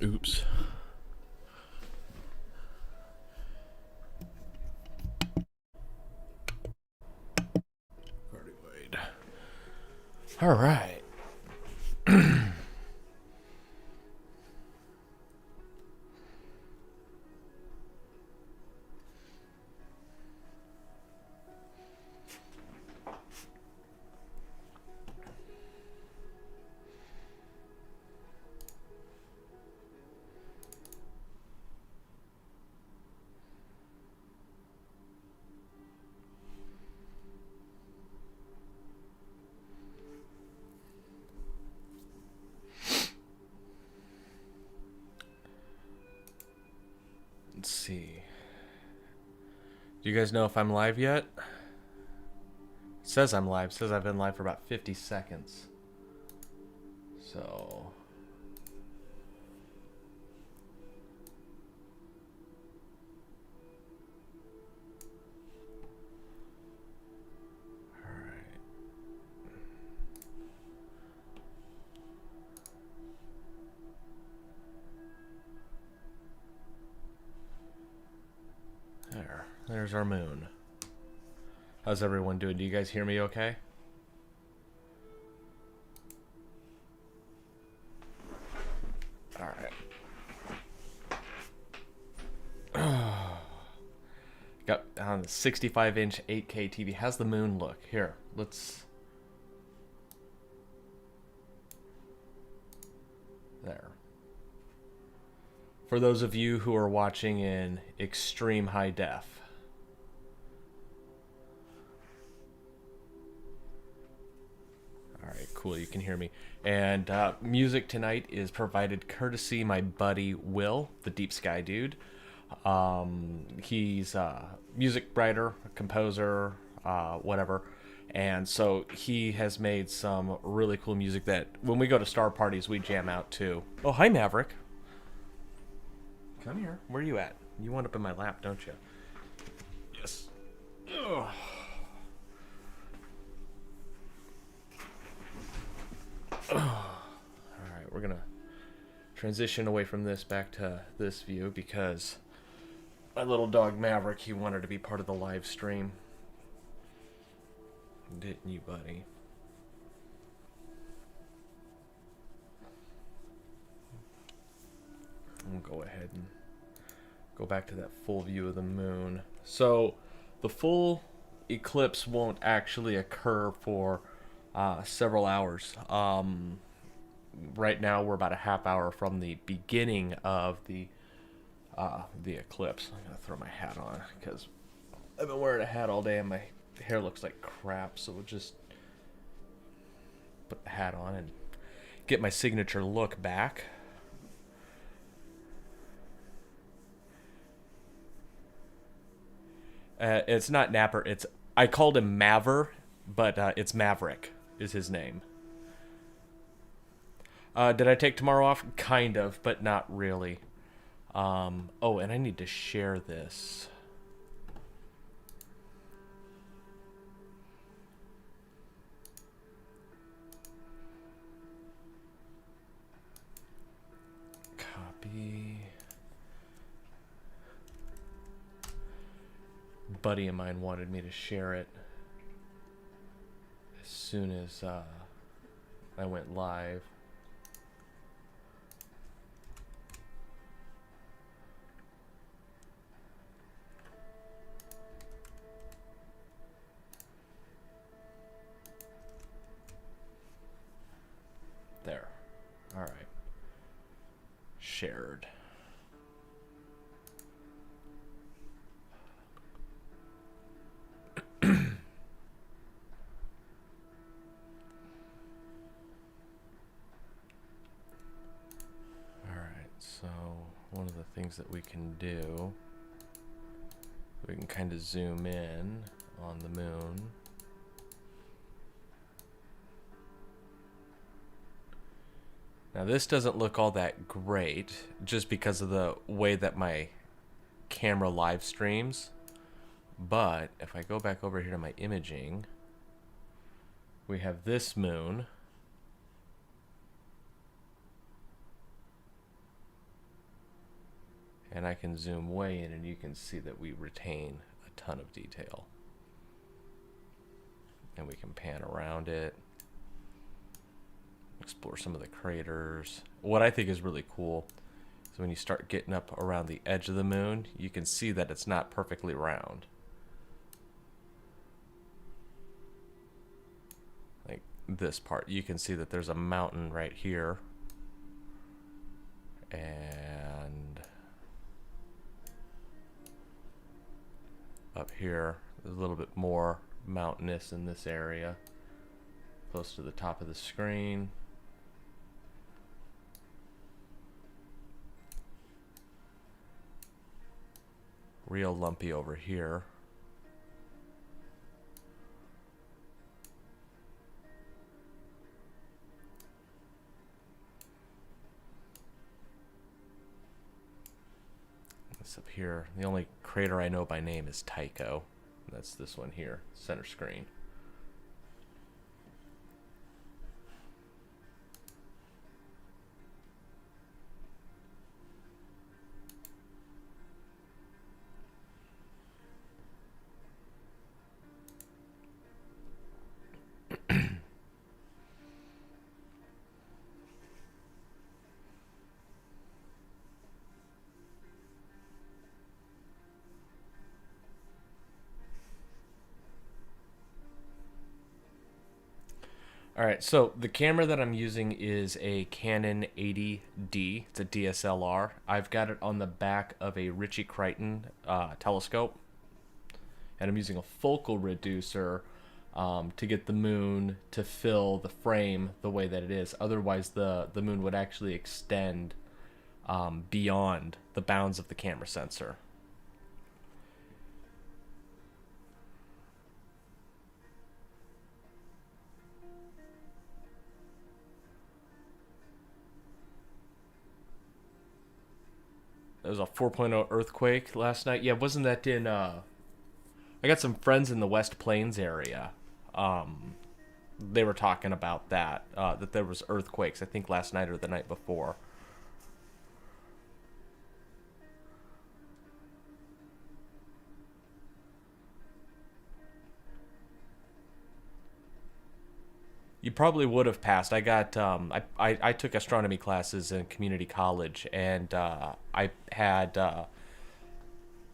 Oops. Cardioid. All right. Let's see. Do you guys know if I'm live yet? It says I'm live. It says I've been live for about 50 seconds. So... There's our moon. How's everyone doing? Do you guys hear me okay? Alright. Got on the 65-inch 8K TV. How's the moon look? Here, let's... There. For those of you who are watching in extreme high def. Alright, cool, you can hear me. And music tonight is provided courtesy my buddy Will, the Deep Sky Dude. He's a music writer, a composer, whatever. And so he has made some really cool music that when we go to star parties, we jam out to. Oh, hi, Maverick. Come here. Where are you at? You want up in my lap, don't you? Yes. Ugh. Alright, we're gonna transition away from this back to this view because my little dog Maverick, he wanted to be part of the live stream. Didn't you, buddy? We'll go ahead and go back to that full view of the moon. So the full eclipse won't actually occur for several hours. Right now we're about a half hour from the beginning of the eclipse. I'm gonna throw my hat on because I've been wearing a hat all day and my hair looks like crap, so we'll just put the hat on and get my signature look back. It's not Napper. It's I called him Maver, but it's Maverick is his name. Did I take tomorrow off? Kind of, but not really. Oh, and I need to share this. Copy. A buddy of mine wanted me to share it as soon as I went live. There. All right. Shared. So one of the things that we can do, we can kind of zoom in on the moon. Now this doesn't look all that great just because of the way that my camera live streams. But if I go back over here to my imaging, we have this moon. And I can zoom way in and you can see that we retain a ton of detail. And we can pan around it, explore some of the craters. What I think is really cool is when you start getting up around the edge of the moon, you can see that it's not perfectly round. Like this part, you can see that there's a mountain right here. And up here, there's a little bit more mountainous in this area, close to the top of the screen. Real lumpy over here. This up here, the only crater I know by name is Tycho. That's this one here, center screen. All right, so the camera that I'm using is a Canon 80D. It's a DSLR. I've got it on the back of a Ritchie Crichton telescope, and I'm using a focal reducer to get the moon to fill the frame the way that it is. Otherwise, the moon would actually extend beyond the bounds of the camera sensor. There was a 4.0 earthquake last night. Yeah, wasn't that in... I got some friends in the West Plains area. They were talking about that, that there was earthquakes, I think last night or the night before. You probably would have passed. I got I took astronomy classes in community college, and I had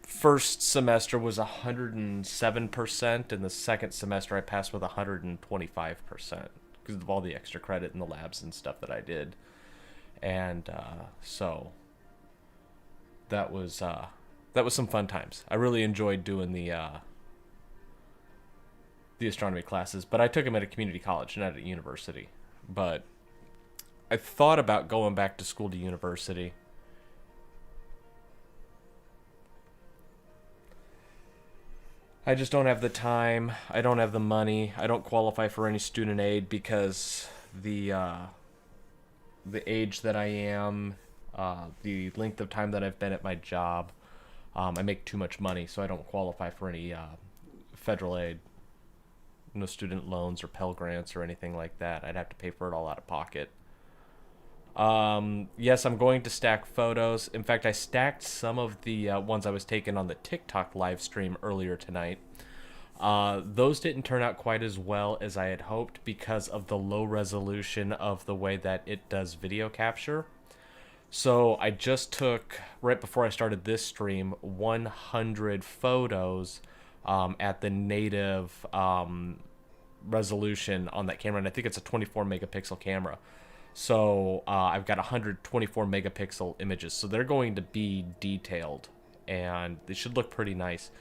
first semester was 107%, and the second semester I passed with 125% because of all the extra credit in the labs and stuff that I did, and so that was some fun times. I really enjoyed doing the astronomy classes, but I took them at a community college, not at a university. But I thought about going back to school to university. I just don't have the time. I don't have the money. I don't qualify for any student aid because the age that I am, the length of time that I've been at my job, I make too much money, so I don't qualify for any federal aid. No student loans or Pell Grants or anything like that. I'd have to pay for it all out of pocket. Yes, I'm going to stack photos. In fact, I stacked some of the ones I was taking on the TikTok live stream earlier tonight. Those didn't turn out quite as well as I had hoped because of the low resolution of the way that it does video capture. So I just took, right before I started this stream, 100 photos at the native resolution on that camera, and I think it's a 24 megapixel camera. So I've got 124 megapixel images, so they're going to be detailed, and they should look pretty nice.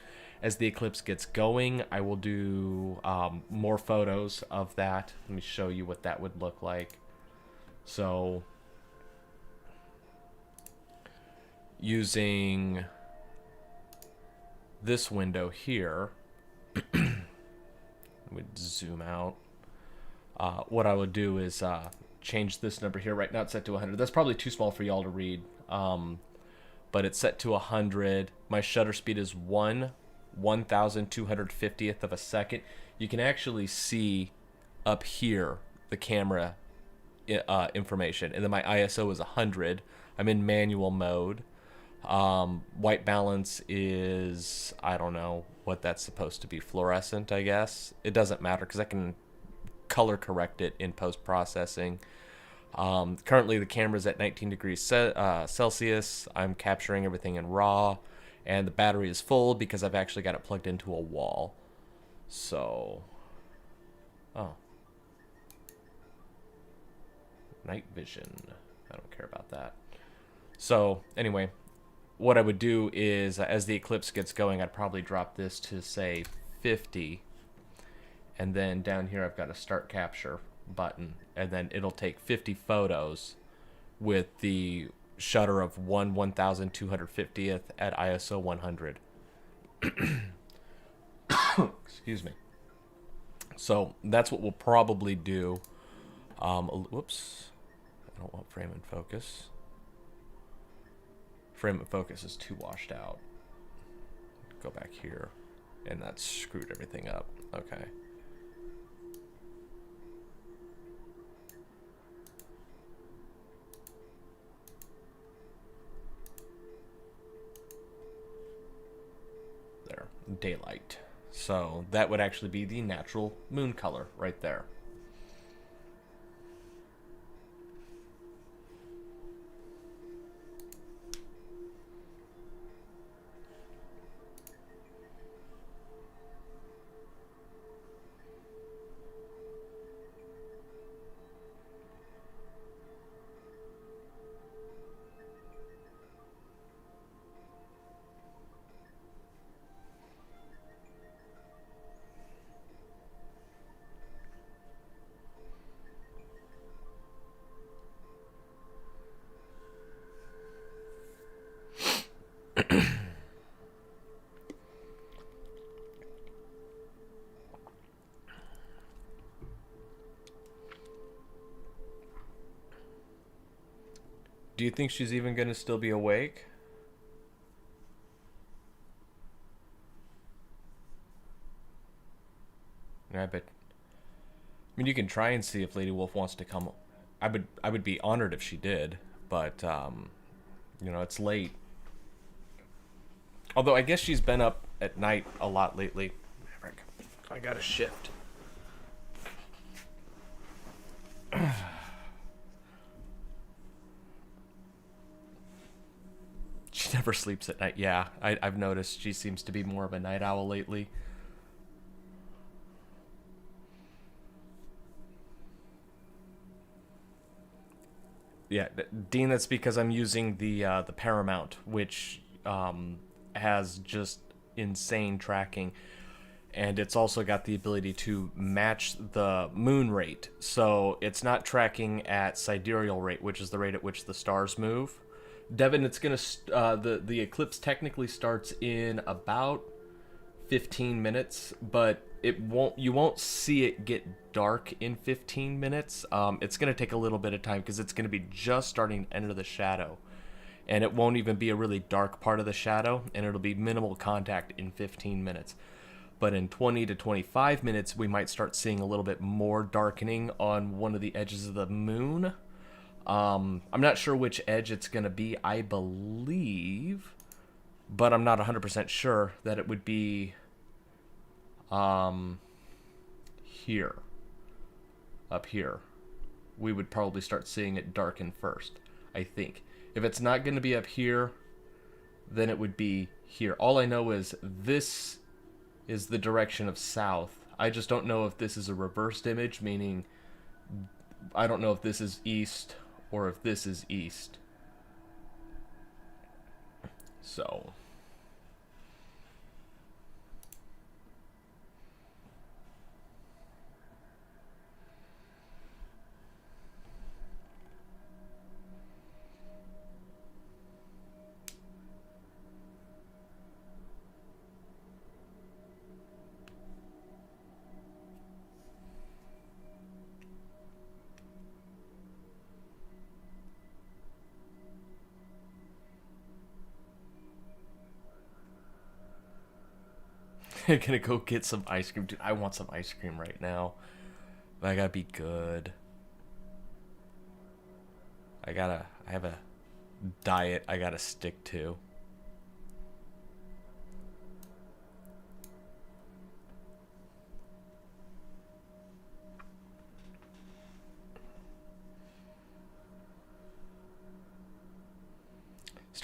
As the eclipse gets going, I will do more photos of that. Let me show you what that would look like. So using this window here, I would zoom out. What I would do is change this number here. Right now it's set to 100. That's probably too small for y'all to read, but it's set to 100. My shutter speed is 1/1250th of a second. You can actually see up here the camera information, and then my ISO is 100. I'm in manual mode. White balance is, I don't know what that's supposed to be, fluorescent, I guess. It doesn't matter because I can color correct it in post processing. Currently, the camera's at 19 degrees Celsius. I'm capturing everything in RAW, and the battery is full because I've actually got it plugged into a wall. So, oh, night vision. I don't care about that. So, anyway, what I would do is, as the eclipse gets going, I'd probably drop this to, say, 50. And then down here, I've got a start capture button. And then it'll take 50 photos with the shutter of 1/1250th at ISO 100. Excuse me. So that's what we'll probably do. Whoops. I don't want frame and focus. Frame and focus is too washed out. Go back here. And that screwed everything up. Okay. There. Daylight. So that would actually be the natural moon color right there. Do you think she's even going to still be awake? I bet. I mean, you can try and see if Lady Wolf wants to come. I would be honored if she did, but you know, it's late. Although I guess she's been up at night a lot lately. Maverick, I got to shift. She never sleeps at night. Yeah, I've noticed she seems to be more of a night owl lately. Yeah, Dean, that's because I'm using the Paramount, which has just insane tracking, and it's also got the ability to match the moon rate. So it's not tracking at sidereal rate, which is the rate at which the stars move. Devin, it's gonna the eclipse technically starts in about 15 minutes, but you won't see it get dark in 15 minutes. It's going to take a little bit of time because it's going to be just starting to enter the shadow, and it won't even be a really dark part of the shadow, and it'll be minimal contact in 15 minutes. But in 20 to 25 minutes, we might start seeing a little bit more darkening on one of the edges of the moon. I'm not sure which edge it's going to be, I believe, but I'm not 100% sure that it would be here. Up here. We would probably start seeing it darken first, I think. If it's not going to be up here, then it would be here. All I know is this is the direction of south. I just don't know if this is a reversed image, meaning I don't know if this is east or if this is east. So I'm gonna go get some ice cream. Dude, I want some ice cream right now. But I gotta be good. I have a diet I gotta stick to.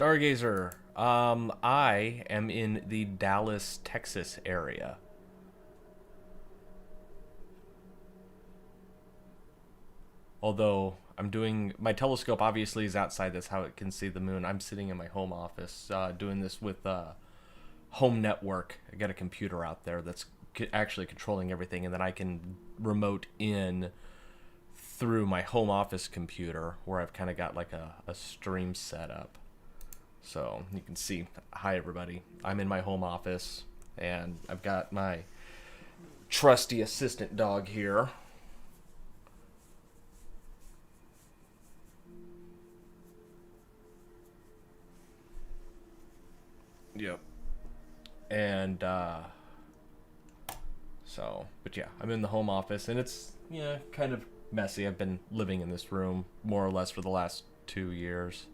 Stargazer. I am in the Dallas, Texas area. Although I'm doing my telescope obviously is outside. That's how it can see the moon. I'm sitting in my home office doing this with home network. I got a computer out there that's actually controlling everything, and then I can remote in through my home office computer where I've kind of got like a stream set up. So you can see, hi everybody, I'm in my home office and I've got my trusty assistant dog here. Yep. And but yeah, I'm in the home office and it's, yeah, kind of messy. I've been living in this room more or less for the last 2 years.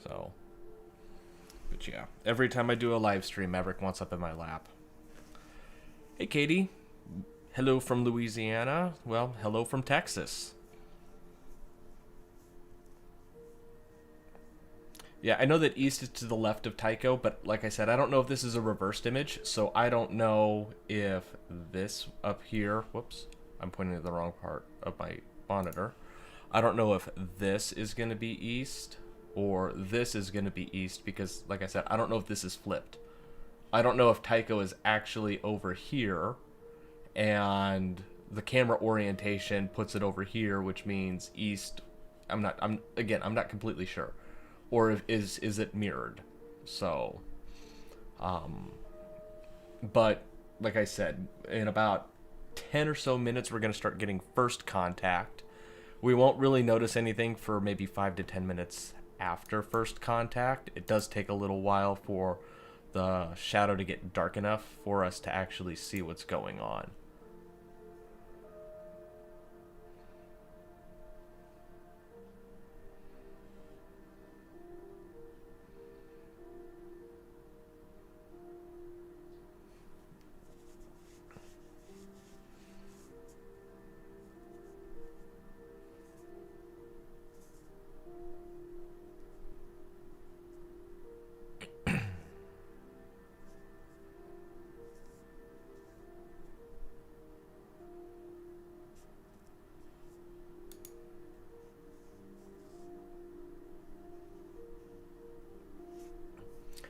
So, but yeah, every time I do a live stream, Maverick wants up in my lap. Hey, Katie. Hello from Louisiana. Well, hello from Texas. Yeah, I know that east is to the left of Tycho, but like I said, I don't know if this is a reversed image, so I don't know if this up here, whoops, I'm pointing to the wrong part of my monitor. I don't know if this is going to be east or this is going to be east because, like I said, I don't know if this is flipped. I don't know if Tycho is actually over here and the camera orientation puts it over here, which means east. I'm not completely sure. Or is it mirrored? So, but like I said, in about 10 or so minutes, we're going to start getting first contact. We won't really notice anything for maybe 5 to 10 minutes after first contact. It does take a little while for the shadow to get dark enough for us to actually see what's going on.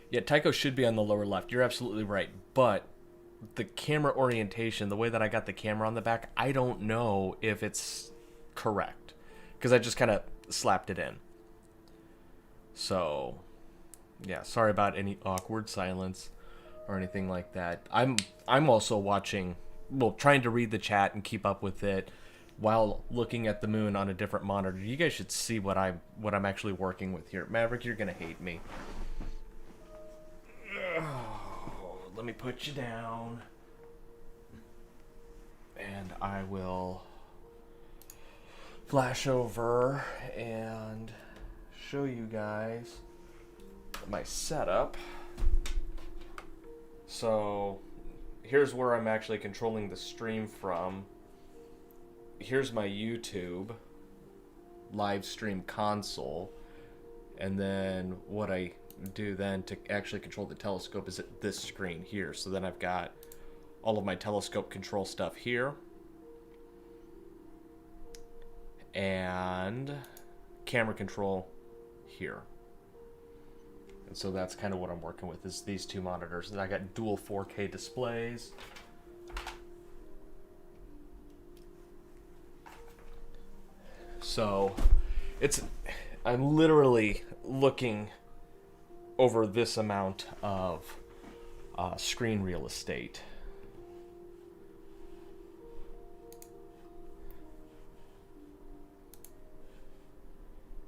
Yeah, Tycho should be on the lower left. You're absolutely right. But the camera orientation, the way that I got the camera on the back, I don't know if it's correct. Because I just kind of slapped it in. So, yeah, sorry about any awkward silence or anything like that. I'm also watching, well, trying to read the chat and keep up with it while looking at the moon on a different monitor. You guys should see what I'm actually working with here. Maverick, you're going to hate me. Oh, let me put you down. And I will flash over and show you guys my setup. So here's where I'm actually controlling the stream from. Here's my YouTube live stream console. And then what I do then to actually control the telescope is at this screen here. So then I've got all of my telescope control stuff here and camera control here. And so that's kind of what I'm working with is these two monitors. And I got dual 4K displays. So I'm literally looking over this amount of screen real estate.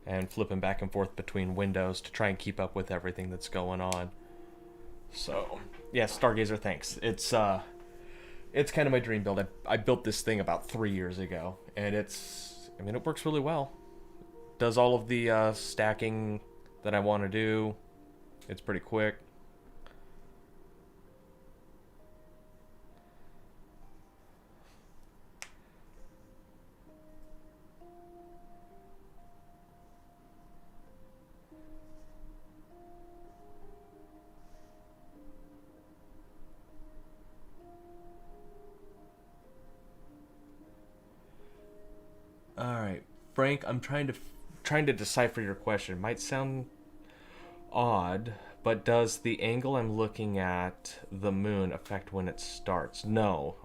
And flipping back and forth between windows to try and keep up with everything that's going on. So, yeah, Stargazer, thanks. It's kind of my dream build. I built this thing about 3 years ago, and it works really well. Does all of the stacking that I want to do. It's pretty quick. All right, Frank. I'm trying to decipher your question. It might sound odd, but does the angle I'm looking at the moon affect when it starts? No.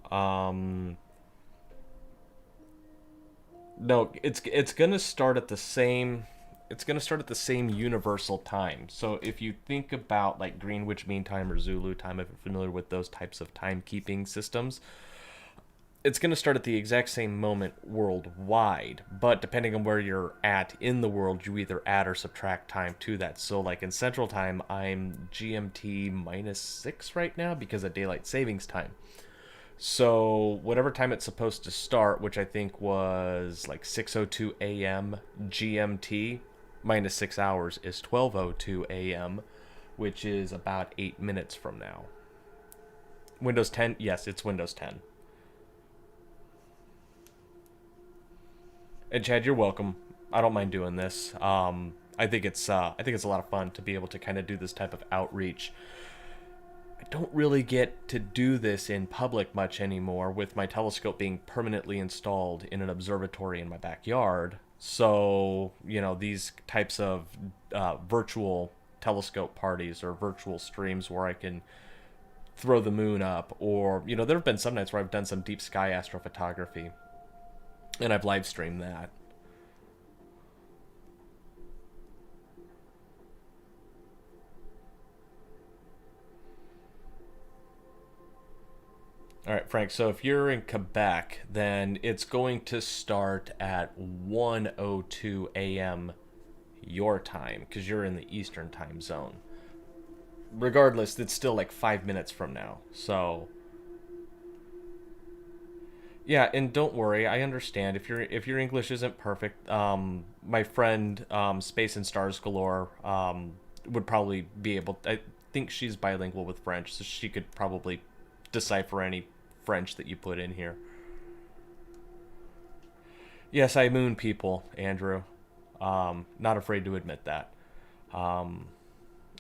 No, it's gonna start at the same. It's gonna start at the same universal time. So if you think about like Greenwich Mean Time or Zulu time, if you're familiar with those types of timekeeping systems, it's gonna start at the exact same moment worldwide. But depending on where you're at in the world, you either add or subtract time to that. So like in Central Time, I'm GMT -6 right now because of daylight savings time. So whatever time it's supposed to start, which I think was like 6:02 a.m. GMT, -6 hours is 12:02 a.m., which is about 8 minutes from now. Windows 10, yes, it's Windows 10. And Chad, you're welcome. I don't mind doing this. I think it's a lot of fun to be able to kind of do this type of outreach. I don't really get to do this in public much anymore with my telescope being permanently installed in an observatory in my backyard. So, these types of virtual telescope parties or virtual streams where I can throw the moon up, or, there have been some nights where I've done some deep sky astrophotography and I've live streamed that. All right, Frank. So if you're in Quebec, then it's going to start at 1:02 a.m. your time because you're in the Eastern time zone. Regardless, it's still like 5 minutes from now. So yeah, and don't worry, I understand if your English isn't perfect. My friend, Space and Stars Galore, would probably be able. I think she's bilingual with French, so she could probably decipher any French that you put in here. Yes, I moon people, Andrew. Not afraid to admit that. Um,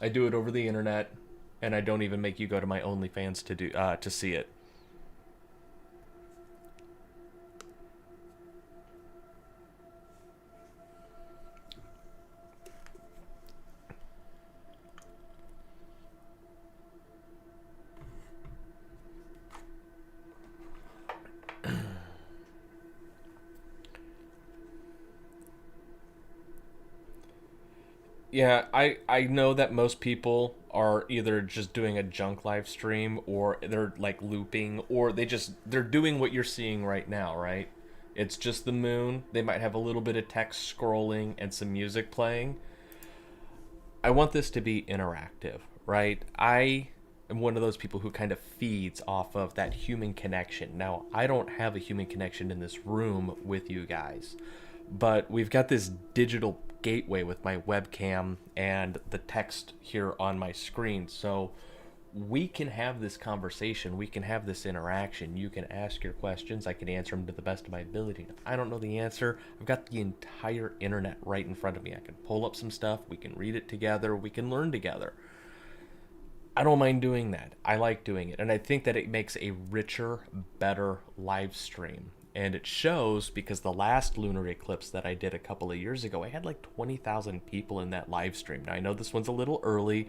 I do it over the internet, and I don't even make you go to my OnlyFans to see it. Yeah, I know that most people are either just doing a junk live stream or they're like looping or they're doing what you're seeing right now, right? It's just the moon. They might have a little bit of text scrolling and some music playing. I want this to be interactive, right? I am one of those people who kind of feeds off of that human connection. Now, I don't have a human connection in this room with you guys, but we've got this digital gateway with my webcam and the text here on my screen. So we can have this conversation, we can have this interaction. You can ask your questions, I can answer them to the best of my ability. If I don't know the answer, I've got the entire internet right in front of me. I can pull up some stuff, we can read it together, we can learn together. I don't mind doing that. I like doing it. And I think that it makes a richer, better live stream. And it shows because the last lunar eclipse that I did a couple of years ago, I had like 20,000 people in that live stream. Now, I know this one's a little early,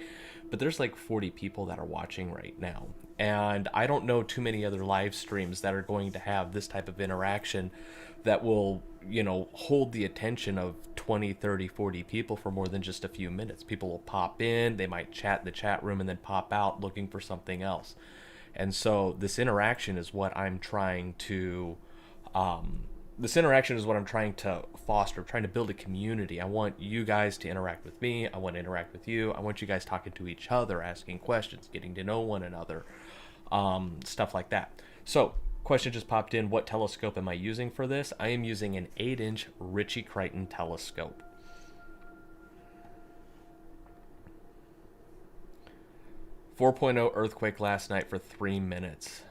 but there's like 40 people that are watching right now. And I don't know too many other live streams that are going to have this type of interaction that will, hold the attention of 20, 30, 40 people for more than just a few minutes. People will pop in, they might chat in the chat room and then pop out looking for something else. And so this interaction is what I'm trying to foster, trying to build a community. I want you guys to interact with me. I want to interact with you. I want you guys talking to each other, asking questions, getting to know one another, stuff like that. So, question just popped in. What telescope am I using for this? I am using an 8-inch Ritchie Crichton telescope. 4.0 earthquake last night for 3 minutes.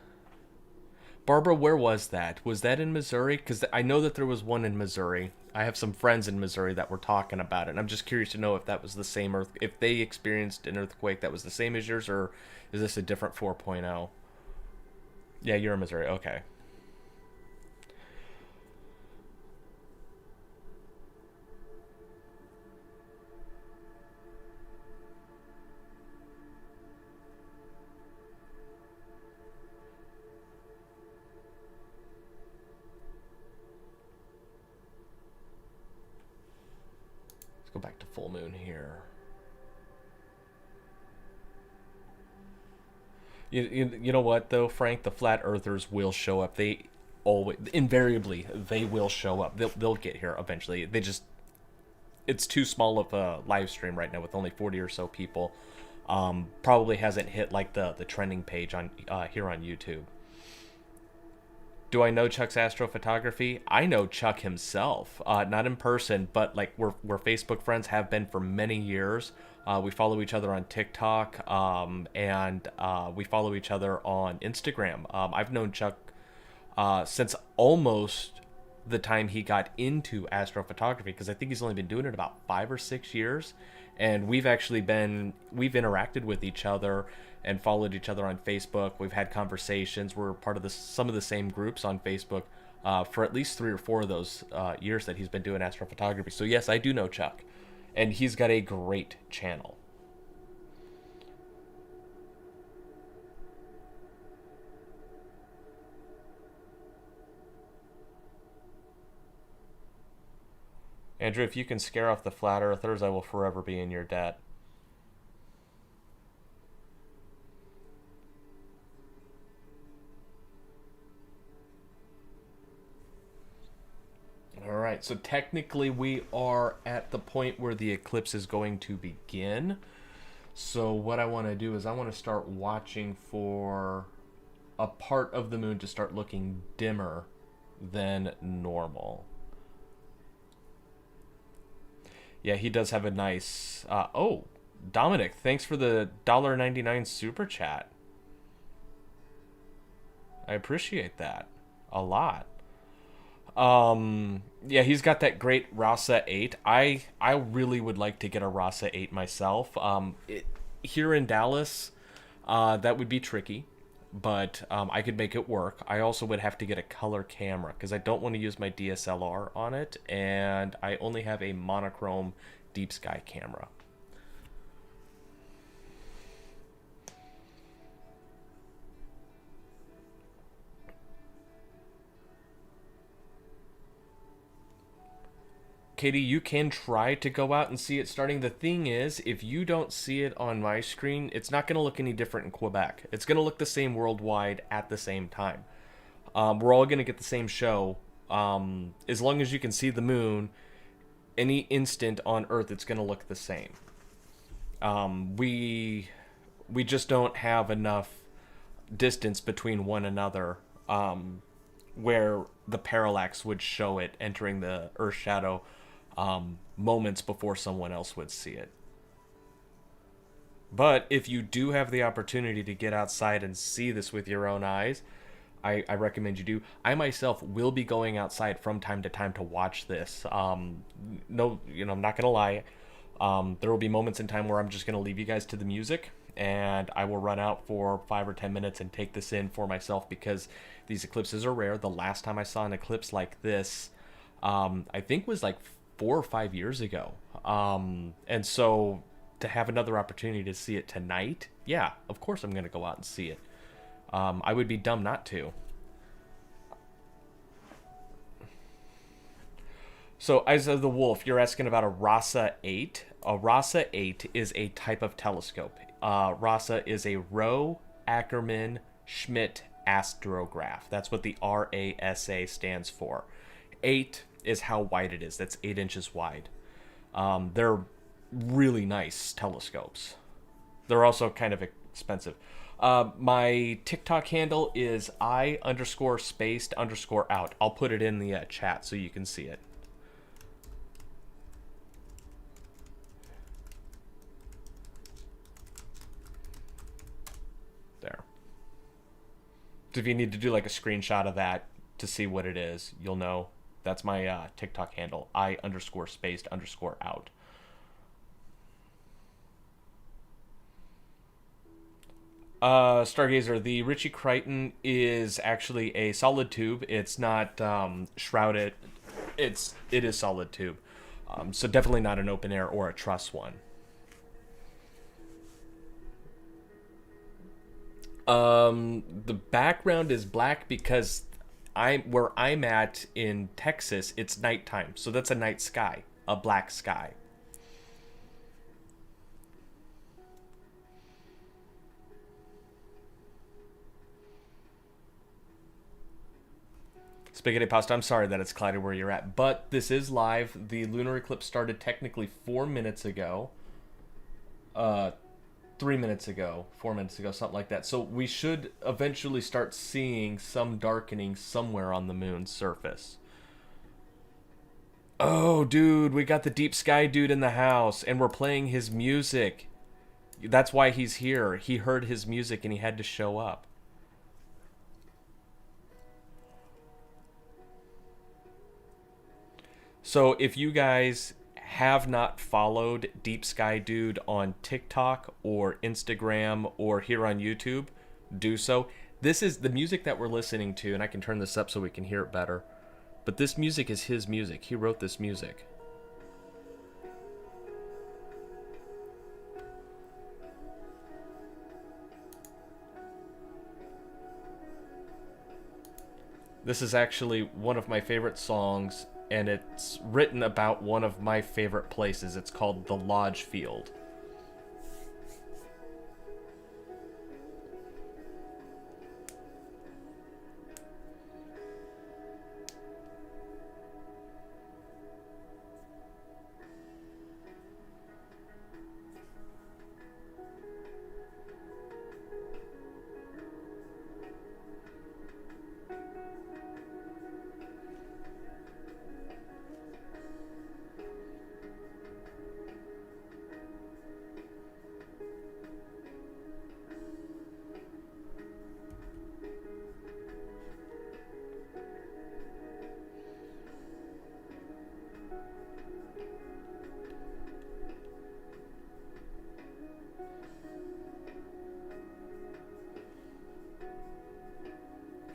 Barbara, where was that? Was that in Missouri? Because I know that there was one in Missouri. I have some friends in Missouri that were talking about it. And I'm just curious to know if that was the same if they experienced an earthquake that was the same as yours, or is this a different 4.0? Yeah, you're in Missouri. Okay. Let's go back to full moon here. You know what though, Frank? The flat earthers will show up. They always, invariably, they will show up. They'll get here eventually. They just, it's too small of a live stream right now with only 40 or so people. Probably hasn't hit like the trending page on here on YouTube. Do I know Chuck's astrophotography? I know Chuck himself, not in person, but like we're Facebook friends, have been for many years. We follow each other on TikTok, and we follow each other on Instagram. I've known Chuck since almost the time he got into astrophotography, because I think he's only been doing it about 5 or 6 years, and we've interacted with each other and followed each other on Facebook. We've had conversations. We're part of some of the same groups on Facebook for at least 3 or 4 of those years that he's been doing astrophotography. So yes, I do know Chuck, and he's got a great channel. Andrew, if you can scare off the flat earthers, I will forever be in your debt. All right, so technically we are at the point where the eclipse is going to begin. So what I want to do is I want to start watching for a part of the moon to start looking dimmer than normal. Yeah, he does have a nice... oh, Dominic, thanks for the $1.99 super chat. I appreciate that a lot. Yeah, he's got that great Rasa 8. I really would like to get a Rasa 8 myself. Here in Dallas, that would be tricky, but I could make it work. I also would have to get a color camera because I don't want to use my DSLR on it, and I only have a monochrome deep sky camera. Katie, you can try to go out and see it starting. The thing is, if you don't see it on my screen, it's not going to look any different in Quebec. It's going to look the same worldwide at the same time. We're all going to get the same show. As long as you can see the moon, any instant on Earth, it's going to look the same. We just don't have enough distance between one another where the parallax would show it entering the Earth shadow moments before someone else would see it. But if you do have the opportunity to get outside and see this with your own eyes, I recommend you do. I myself will be going outside from time to time to watch this. No, I'm not gonna lie. There will be moments in time where I'm just gonna leave you guys to the music, and I will run out for 5 or 10 minutes and take this in for myself, because these eclipses are rare. The last time I saw an eclipse like this, I think was like 4 or 5 years ago. And so to have another opportunity to see it tonight, yeah, of course I'm going to go out and see it. I would be dumb not to. So, Eyes of the Wolf, you're asking about a Rasa 8. A Rasa 8 is a type of telescope. Rasa is a Rowe Ackerman Schmidt astrograph. That's what the RASA stands for. 8 is how wide it is. That's 8 inches wide. They're really nice telescopes. They're also kind of expensive. My TikTok handle is I_spaced_out. I'll put it in the chat so you can see it. There. So if you need to do like a screenshot of that to see what it is, you'll know. That's my TikTok handle, I_spaced_out. Stargazer, the Ritchie Crichton is actually a solid tube. It's not shrouded. It is solid tube. So definitely not an open air or a truss one. The background is black because where I'm at in Texas, it's nighttime, so that's a night sky, a black sky. Spaghetti pasta, I'm sorry that it's cloudy where you're at, but this is live. The lunar eclipse started technically 4 minutes ago. 3 minutes ago, 4 minutes ago, something like that. So we should eventually start seeing some darkening somewhere on the moon's surface. Oh, dude, we got the deep sky dude in the house, and we're playing his music. That's why he's here. He heard his music and he had to show up. So if you guys have not followed Deep Sky Dude on TikTok or Instagram or here on YouTube, do so. This is the music that we're listening to, and I can turn this up so we can hear it better. But this music is his music. He wrote this music. This is actually one of my favorite songs, and it's written about one of my favorite places. It's called the Lodge Field.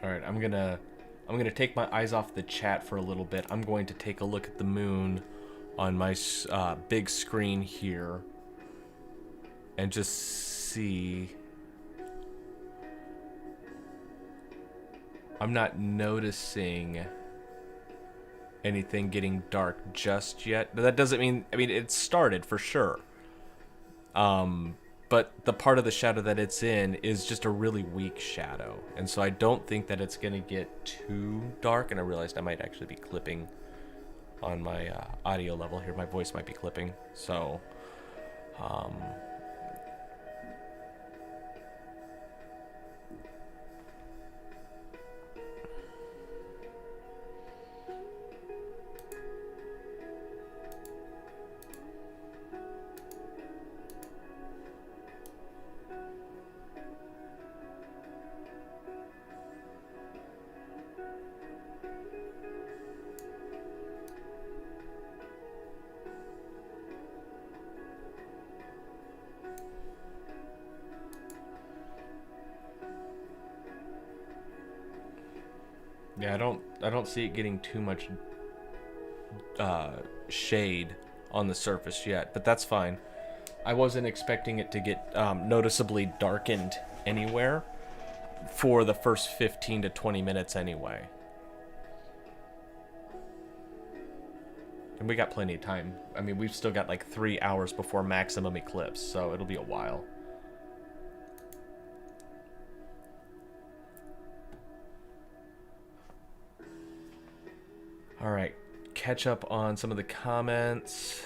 All right, I'm gonna take my eyes off the chat for a little bit. I'm going to take a look at the moon on my big screen here and just see. I'm not noticing anything getting dark just yet. That doesn't mean, I mean, it started for sure. But the part of the shadow that it's in is just a really weak shadow. And so I don't think that it's going to get too dark. And I realized I might actually be clipping on my audio level here. My voice might be clipping. So, yeah, I don't see it getting too much shade on the surface yet, but that's fine. I wasn't expecting it to get noticeably darkened anywhere for the first 15 to 20 minutes anyway. And we got plenty of time. I mean, we've still got like 3 hours before maximum eclipse, so it'll be a while. All right, catch up on some of the comments.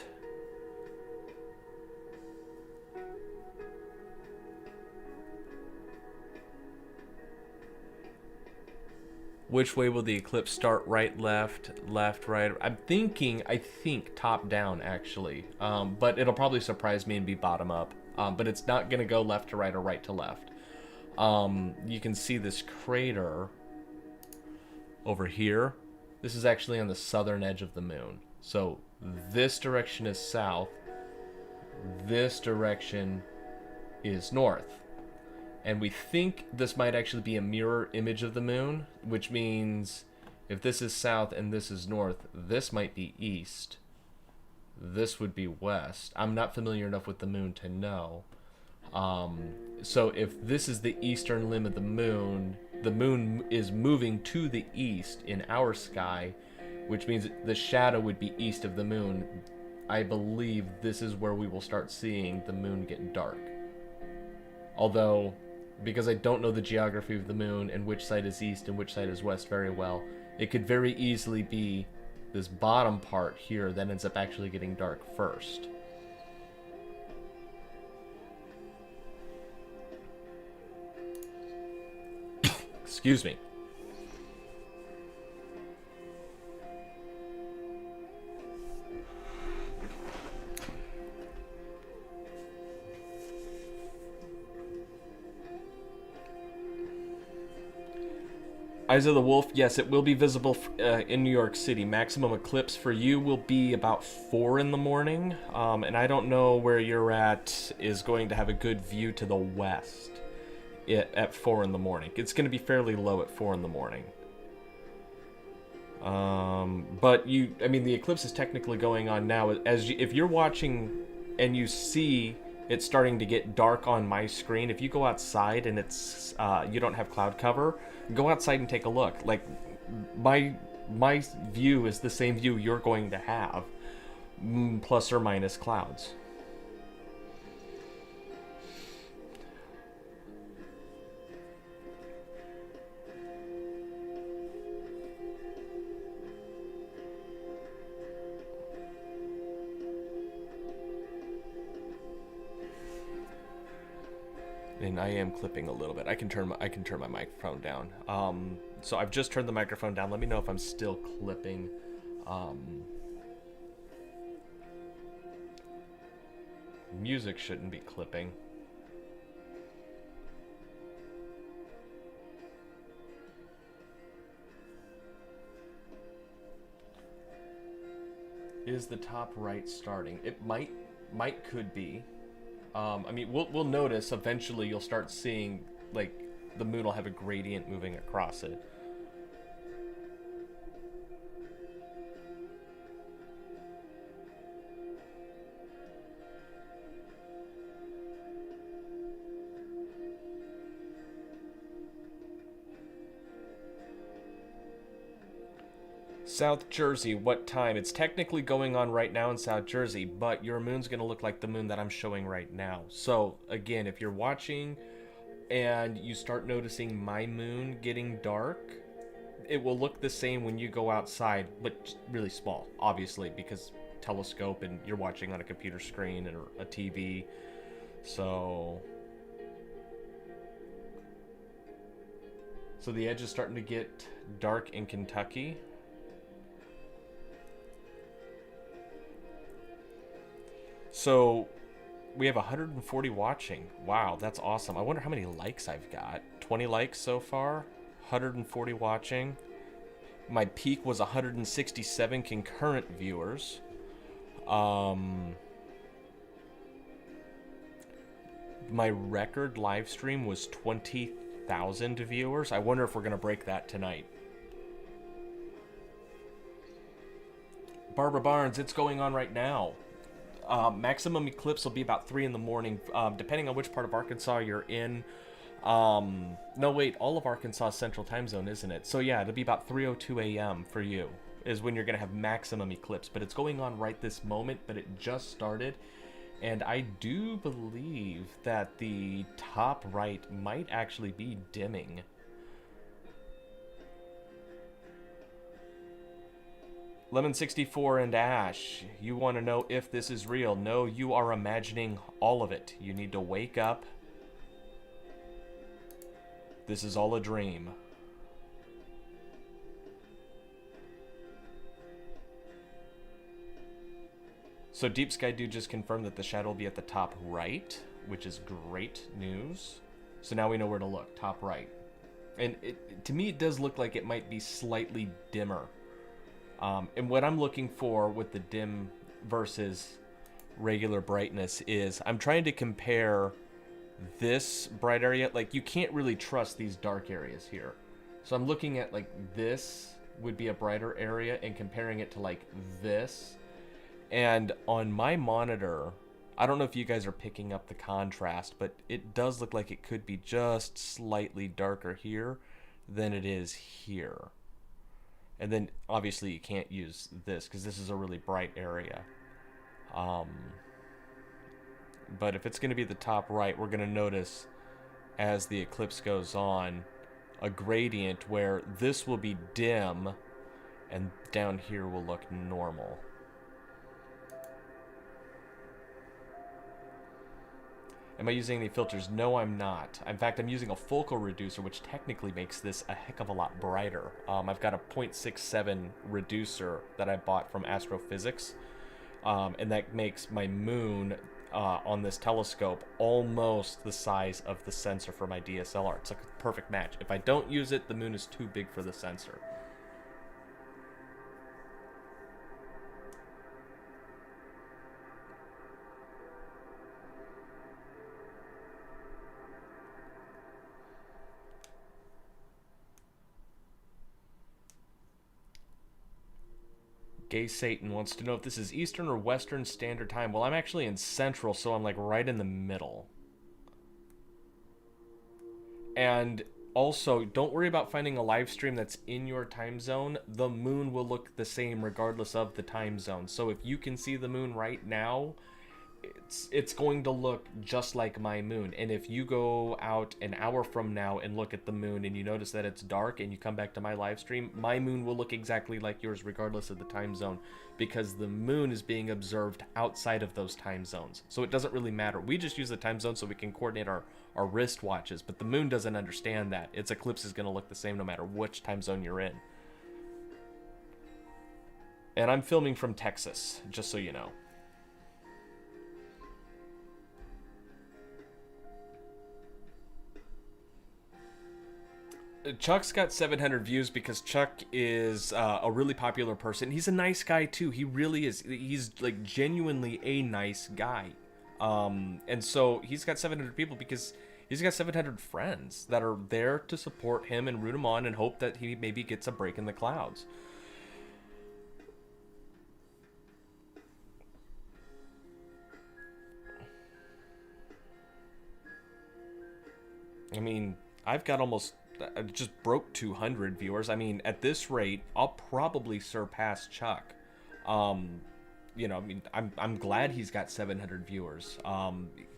Which way will the eclipse start? Right, left, left, right? I think top down actually. But it'll probably surprise me and be bottom up. But it's not gonna go left to right or right to left. You can see this crater over here. This is actually on the southern edge of the moon. So this direction is south. This direction is north. And we think this might actually be a mirror image of the moon, which means if this is south and this is north, this might be east. This would be west. I'm not familiar enough with the moon to know. So if this is the eastern limb of the moon is moving to the east in our sky, which means the shadow would be east of the moon. I believe this is where we will start seeing the moon get dark. Although, because I don't know the geography of the moon and which side is east and which side is west very well, It could very easily be this bottom part here that ends up actually getting dark first. Excuse me. Eyes of the Wolf, yes, it will be visible in New York City. Maximum eclipse for you will be about 4 in the morning. And I don't know where you're at is going to have a good view to the west at 4 in the morning. It's going to be fairly low at 4 in the morning. But I mean, the eclipse is technically going on now. If you're watching and you see it's starting to get dark on my screen, if you go outside and it's you don't have cloud cover, go outside and take a look. Like my view is the same view you're going to have, plus or minus clouds. And I am clipping a little bit. I can turn my microphone down. So I've just turned the microphone down. Let me know if I'm still clipping. Music shouldn't be clipping. Is the top right starting? It could be. I mean, we'll notice eventually you'll start seeing, like, the moon will have a gradient moving across it. South Jersey, what time? It's technically going on right now in South Jersey, but your moon's going to look like the moon that I'm showing right now. So, again, if you're watching and you start noticing my moon getting dark, it will look the same when you go outside, but really small, obviously, because telescope and you're watching on a computer screen or a TV. So the edge is starting to get dark in Kentucky. So we have 140 watching. Wow, that's awesome. I wonder how many likes I've got. 20 likes so far, 140 watching. My peak was 167 concurrent viewers. My record live stream was 20,000 viewers. I wonder if we're going to break that tonight. Barbara Barnes, it's going on right now. Maximum eclipse will be about 3 in the morning, depending on which part of Arkansas you're in. No, wait, all of Arkansas is Central Time Zone, isn't it? So yeah, it'll be about 3:02 a.m. for you, is when you're going to have maximum eclipse. But it's going on right this moment, but it just started. And I do believe that the top right might actually be dimming. Lemon64 and Ash, you want to know if this is real. No, you are imagining all of it. You need to wake up. This is all a dream. So Deep Sky Dude just confirmed that the shadow will be at the top right, which is great news. So now we know where to look, top right. And to me, it does look like it might be slightly dimmer. And what I'm looking for with the dim versus regular brightness is I'm trying to compare this bright area. Like, you can't really trust these dark areas here. So I'm looking at, like, this would be a brighter area and comparing it to, like, this. And on my monitor, I don't know if you guys are picking up the contrast, but it does look like it could be just slightly darker here than it is here. And then, obviously, you can't use this because this is a really bright area. But if it's going to be the top right, we're going to notice, as the eclipse goes on, a gradient where this will be dim, And down here will look normal. Am I using any filters? No, I'm not. In fact, I'm using a focal reducer, which technically makes this a heck of a lot brighter. I've got a 0.67 reducer that I bought from Astrophysics, and that makes my moon on this telescope almost the size of the sensor for my DSLR. It's like a perfect match. If I don't use it, the moon is too big for the sensor. Gay Satan wants to know if this is Eastern or Western Standard Time. Well, I'm actually in Central, so I'm like right in the middle. And also, don't worry about finding a live stream that's in your time zone. The moon will look the same regardless of the time zone. So if you can see the moon right now, it's going to look just like my moon. And if you go out an hour from now and look at the moon and you notice that it's dark and you come back to my live stream, my moon will look exactly like yours regardless of the time zone, because the moon is being observed outside of those time zones. So it doesn't really matter. We just use the time zone so we can coordinate our wristwatches, but the moon doesn't understand that. Its eclipse is going to look the same no matter which time zone you're in. And I'm filming from Texas, just so you know. Chuck's got 700 views because Chuck is a really popular person. He's a nice guy too. He really is. He's like genuinely a nice guy. And so he's got 700 people because he's got 700 friends that are there to support him and root him on and hope that he maybe gets a break in the clouds. I mean, I've got almost... I just broke 200 viewers. I mean, at this rate, I'll probably surpass Chuck. You know, I mean, I'm glad he's got 700 viewers.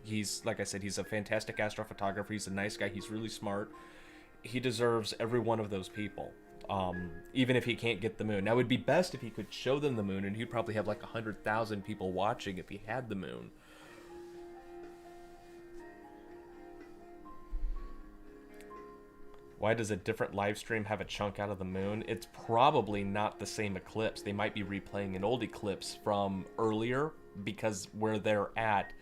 He's, like I said, he's a fantastic astrophotographer. He's a nice guy. He's really smart. He deserves every one of those people. Even if he can't get the moon. Now, it would be best if he could show them the moon, and he'd probably have like 100,000 people watching if he had the moon. Why does a different live stream have a chunk out of the moon? It's probably not the same eclipse. They might be replaying an old eclipse from earlier because where they're at,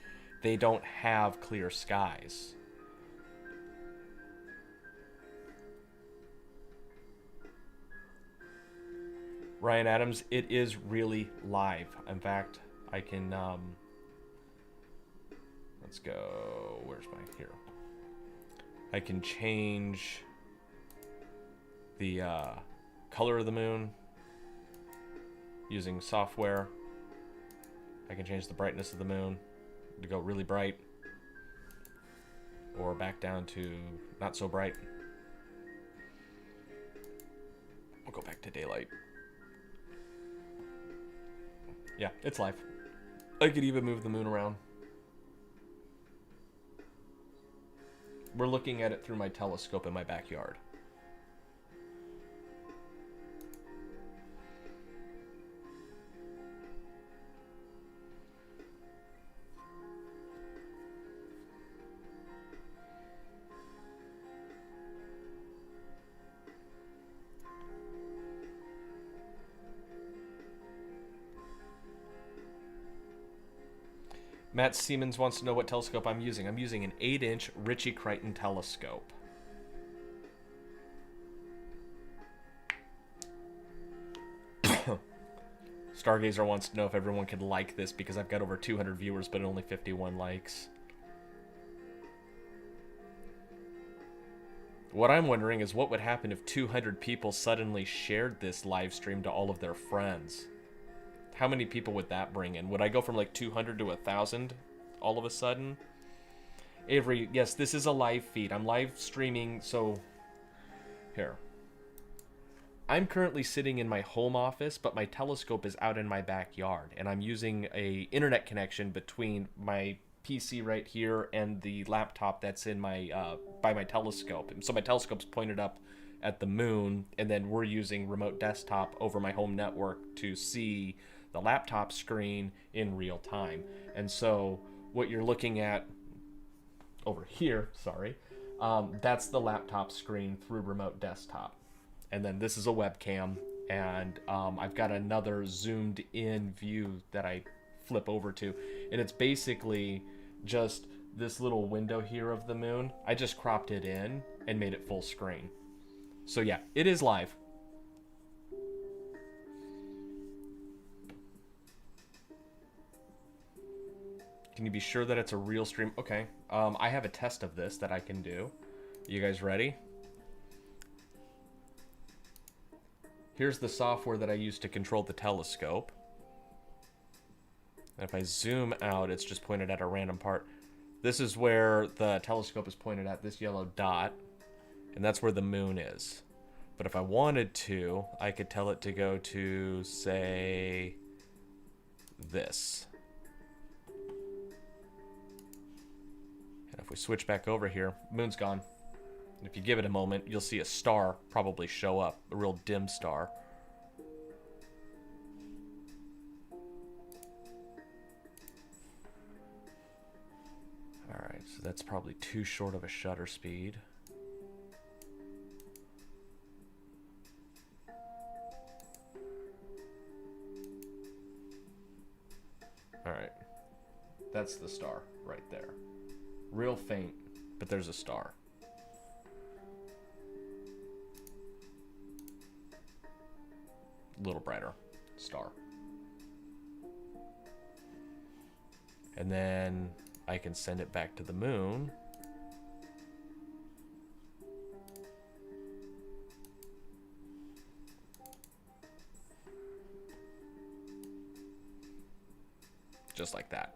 they don't have clear skies. Ryan Adams, it is really live. In fact, I can, let's go, where's my, here. I can change the color of the moon using software. I can change the brightness of the moon to go really bright or back down to not so bright. We'll go back to daylight. Yeah, it's live. I could even move the moon around. We're looking at it through my telescope in my backyard. Matt Siemens wants to know what telescope I'm using. I'm using an 8-inch Ritchie Crichton telescope. Stargazer wants to know if everyone could like this because I've got over 200 viewers but only 51 likes. What I'm wondering is what would happen if 200 people suddenly shared this live stream to all of their friends. How many people would that bring in? Would I go from like 200 to 1,000 all of a sudden? Avery, yes, this is a live feed. I'm live streaming, so... Here. I'm currently sitting in my home office, but my telescope is out in my backyard, and I'm using a internet connection between my PC right here and the laptop that's in my by my telescope. And so my telescope's pointed up at the moon, and then we're using remote desktop over my home network to see the laptop screen in real time. And so what you're looking at over here, sorry, that's the laptop screen through remote desktop. And then this is a webcam, and I've got another zoomed in view that I flip over to, and it's basically just this little window here of the moon. I just cropped it in and made it full screen. So yeah, it is live. Can you be sure that it's a real stream? Okay. I have a test of this that I can do. You guys ready? Here's the software that I use to control the telescope. And if I zoom out, it's just pointed at a random part. This is where the telescope is pointed at, this yellow dot. And that's where the moon is. But if I wanted to, I could tell it to go to, say, this. And if we switch back over here, moon's gone. And if you give it a moment, you'll see a star probably show up, a real dim star. Alright, so that's probably too short of a shutter speed. Alright, that's the star right there. Real faint, but there's a star. A little brighter, star. And then I can send it back to the moon. Just like that.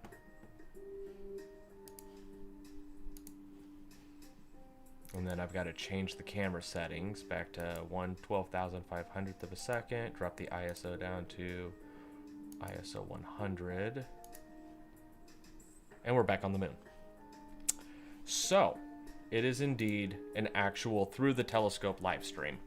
And then I've got to change the camera settings back to 1/12,500th of a second, drop the ISO down to ISO 100. And we're back on the moon. So, it is indeed an actual through the telescope live stream.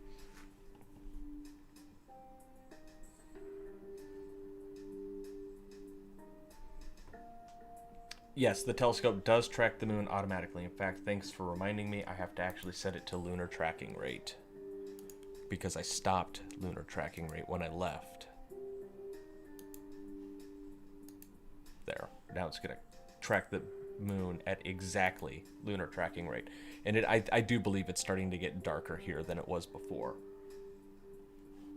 Yes, the telescope does track the moon automatically. In fact, thanks for reminding me, I have to actually set it to lunar tracking rate, because I stopped lunar tracking rate when I left. There. Now it's going to track the moon at exactly lunar tracking rate. And I do believe it's starting to get darker here than it was before.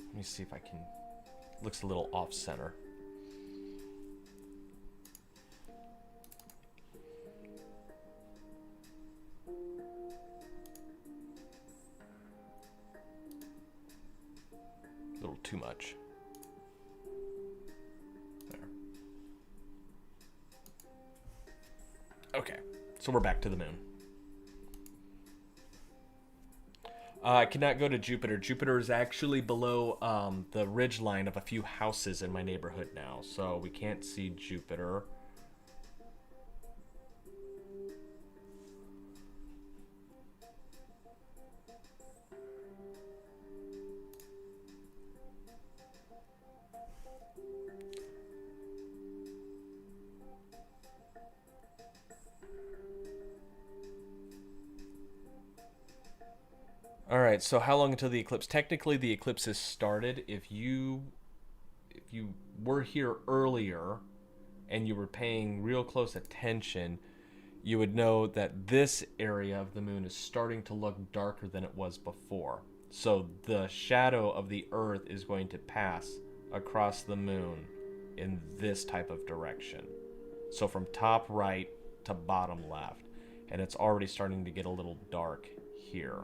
Let me see if I can... Looks a little off-center. A little too much. There. Okay, so we're back to the moon. I cannot go to Jupiter. Jupiter is actually below the ridge line of a few houses in my neighborhood now, so we can't see Jupiter. All right, so how long until the eclipse? Technically, the eclipse has started. If you were here earlier and you were paying real close attention, you would know that this area of the moon is starting to look darker than it was before. So the shadow of the Earth is going to pass across the moon in this type of direction. So from top right to bottom left. And it's already starting to get a little dark here.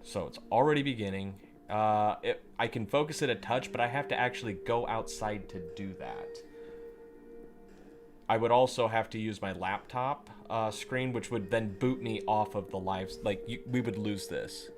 So it's already beginning. I can focus it a touch, but I have to actually go outside to do that. I would also have to use my laptop screen, which would then boot me off of the live... Like, we would lose this.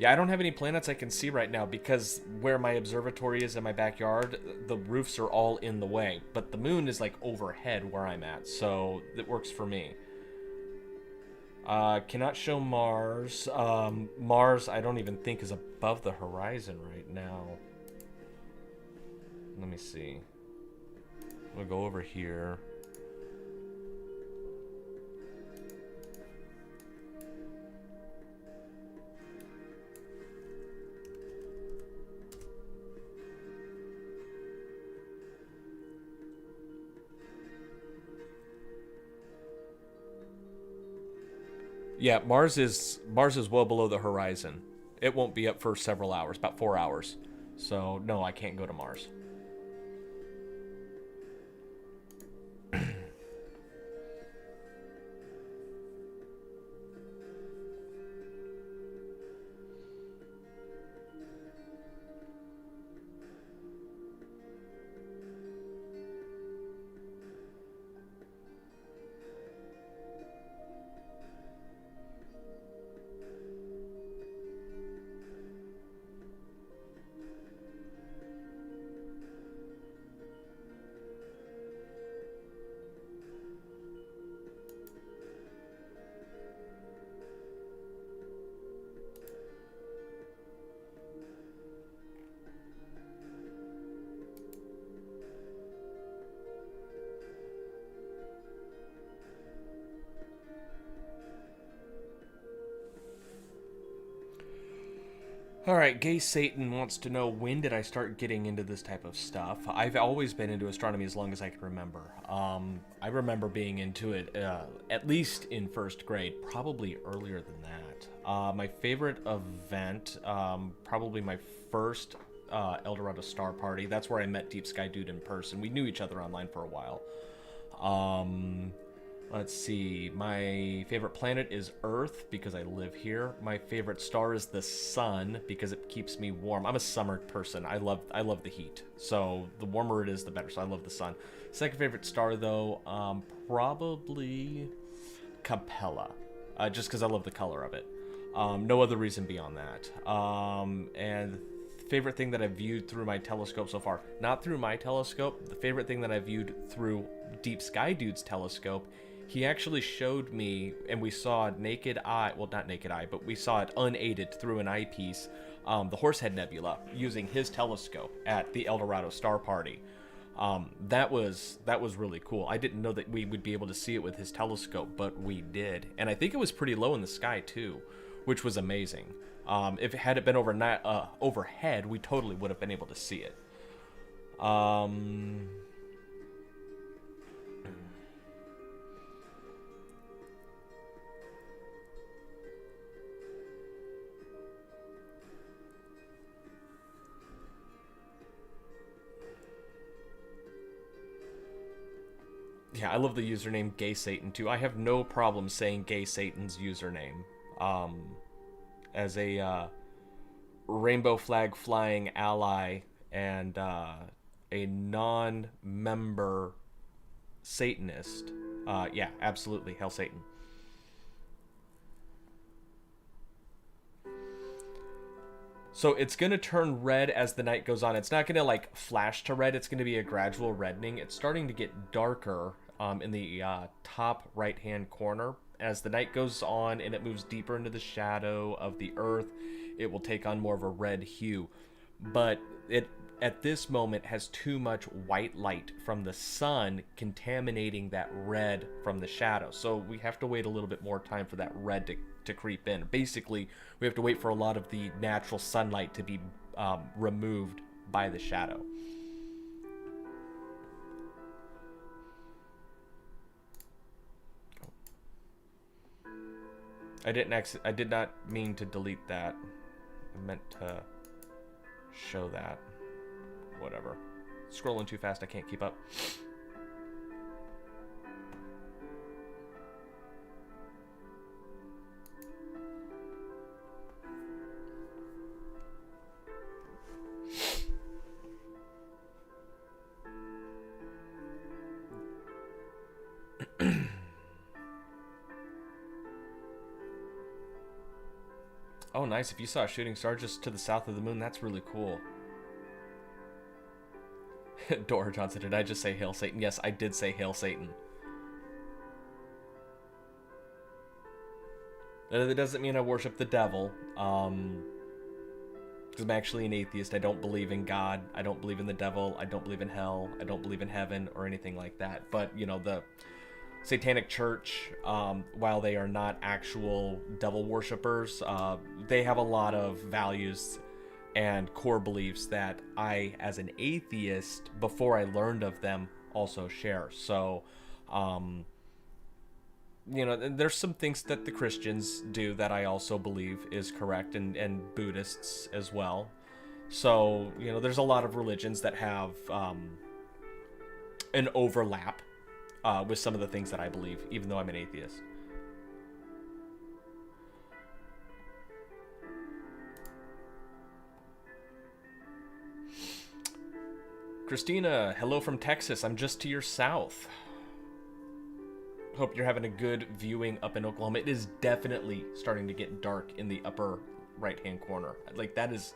Yeah, I don't have any planets I can see right now because where my observatory is in my backyard, the roofs are all in the way. But the moon is like overhead where I'm at, so it works for me. Cannot show Mars. Mars, I don't even think is above the horizon right now. Let me see. We'll go over here. Yeah, Mars is well below the horizon. It won't be up for several hours, about 4 hours. So no, I can't go to Mars. All right, Gay Satan wants to know when did I start getting into this type of stuff. I've always been into astronomy as long as I can remember. I remember being into it at least in first grade, probably earlier than that. My favorite event, probably my first El Dorado Star Party. That's where I met Deep Sky Dude in person. We knew each other online for a while. Let's see. My favorite planet is Earth because I live here. My favorite star is the sun because it keeps me warm. I'm a summer person. I love the heat. So the warmer it is, the better. So I love the sun. Second favorite star though, probably Capella, just because I love the color of it. No other reason beyond that. And favorite thing that I've viewed through my telescope so far, not through my telescope. The favorite thing that I viewed through Deep Sky Dude's telescope. He actually showed me, and we saw it naked eye, well, not naked eye, but we saw it unaided through an eyepiece, the Horsehead Nebula, using his telescope at the El Dorado Star Party. That was really cool. I didn't know that we would be able to see it with his telescope, but we did. And I think it was pretty low in the sky, too, which was amazing. If it had been overhead, we totally would have been able to see it. Yeah, I love the username Gay Satan too. I have no problem saying Gay Satan's username. As a rainbow flag flying ally and a non-member Satanist. Yeah, absolutely, Hell Satan. So it's going to turn red as the night goes on. It's not going to like flash to red. It's going to be a gradual reddening. It's starting to get darker in the top right-hand corner. As the night goes on and it moves deeper into the shadow of the earth, it will take on more of a red hue. But it at this moment has too much white light from the sun contaminating that red from the shadow. So we have to wait a little bit more time for that red to creep in. Basically, we have to wait for a lot of the natural sunlight to be removed by the shadow. I did not mean to delete that. I meant to show that. Whatever. Scrolling too fast, I can't keep up. Oh, nice. If you saw a shooting star just to the south of the moon, that's really cool. Dora Johnson, did I just say Hail Satan? Yes, I did say Hail Satan. That doesn't mean I worship the devil. Because I'm actually an atheist. I don't believe in God. I don't believe in the devil. I don't believe in hell. I don't believe in heaven or anything like that. But, you know, the Satanic Church, while they are not actual devil worshippers, they have a lot of values and core beliefs that I, as an atheist, before I learned of them, also share. So, you know, there's some things that the Christians do that I also believe is correct, and Buddhists as well. So, you know, there's a lot of religions that have an overlap with some of the things that I believe, even though I'm an atheist. Christina, hello from Texas. I'm just to your south. Hope you're having a good viewing up in Oklahoma. It is definitely starting to get dark in the upper right-hand corner. Like, that is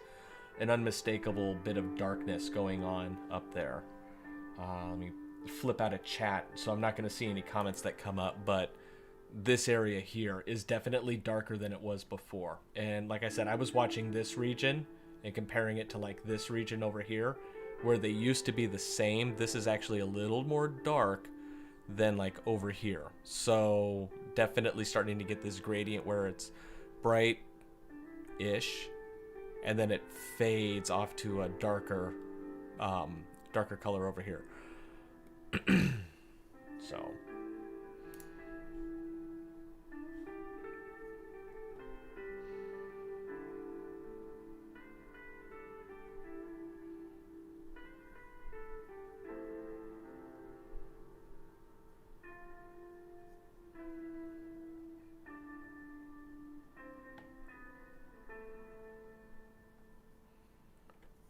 an unmistakable bit of darkness going on up there. Let me flip out a chat, so I'm not going to see any comments that come up, but this area here is definitely darker than it was before. And like I said, I was watching this region and comparing it to like this region over here, where they used to be the same. This is actually a little more dark than like over here. So definitely starting to get this gradient where it's bright-ish, and then it fades off to a darker color over here. So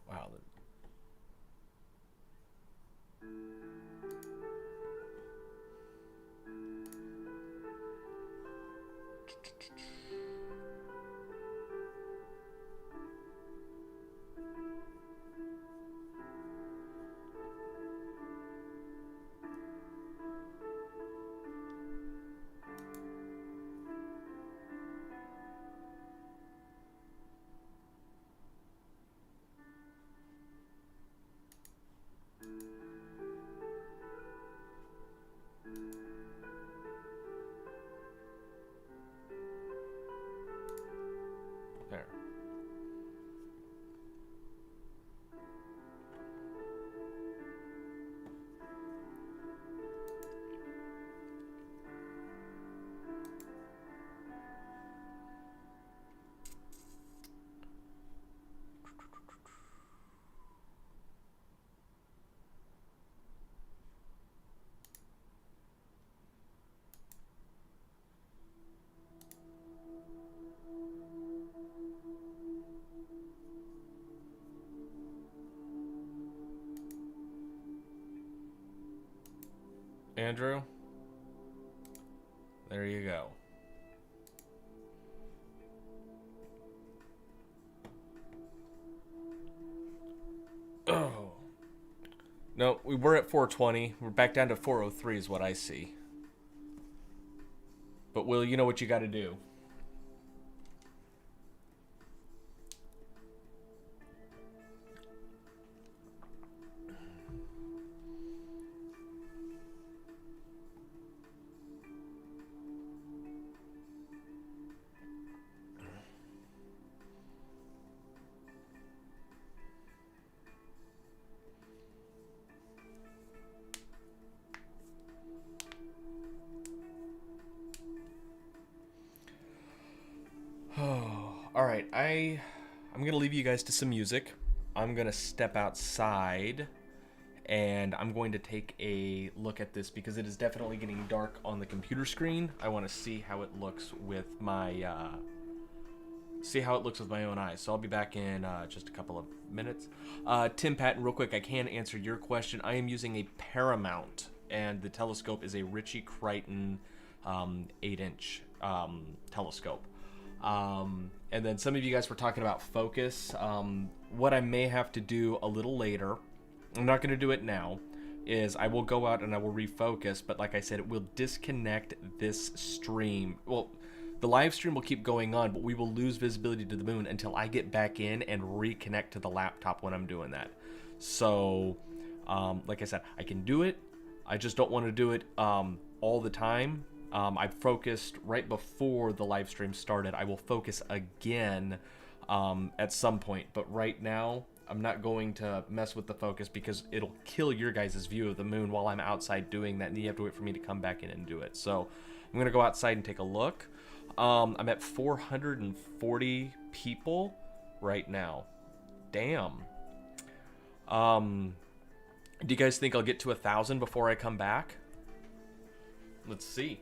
wow. There. Andrew, there you go. Oh. No, we were at 420. We're back down to 403 is what I see. But Will, you know what you got to do. All right, I'm gonna leave you guys to some music. I'm gonna step outside, and I'm going to take a look at this because it is definitely getting dark on the computer screen. I want to see how it looks with my own eyes. So I'll be back in just a couple of minutes. Tim Patton, real quick, I can answer your question. I am using a Paramount, and the telescope is a Ritchie Crichton 8-inch telescope. And then some of you guys were talking about focus. What I may have to do a little later, I'm not going to do it now, is I will go out and I will refocus, but like I said, it will disconnect this stream. Well, the live stream will keep going on, but we will lose visibility to the moon until I get back in and reconnect to the laptop when I'm doing that. So, like I said, I can do it. I just don't want to do it all the time. I focused right before the live stream started. I will focus again at some point, but right now I'm not going to mess with the focus because it'll kill your guys' view of the moon while I'm outside doing that, and you have to wait for me to come back in and do it. So I'm going to go outside and take a look. I'm at 440 people right now. Damn. Do you guys think I'll get to 1,000 before I come back? Let's see.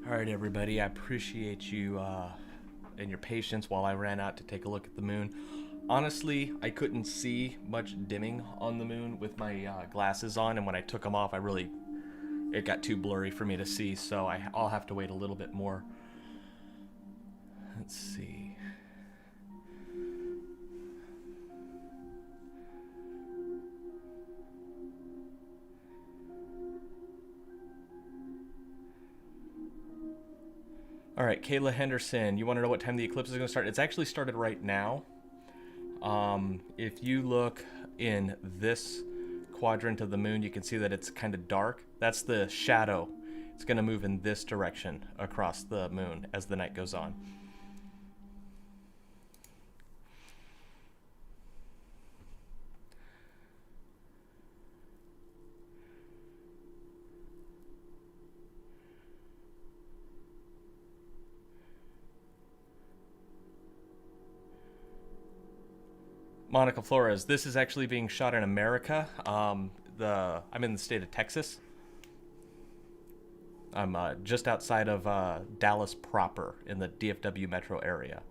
All right, everybody. I appreciate you and your patience while I ran out to take a look at the moon. Honestly, I couldn't see much dimming on the moon with my glasses on, and when I took them off, it got too blurry for me to see, so I'll have to wait a little bit more. Let's see. All right, Kayla Henderson, you want to know what time the eclipse is going to start? It's actually started right now. If you look in this quadrant of the moon, you can see that it's kind of dark. That's the shadow. It's going to move in this direction across the moon as the night goes on. Monica Flores, this is actually being shot in America. I'm in the state of Texas. I'm just outside of Dallas proper in the DFW metro area.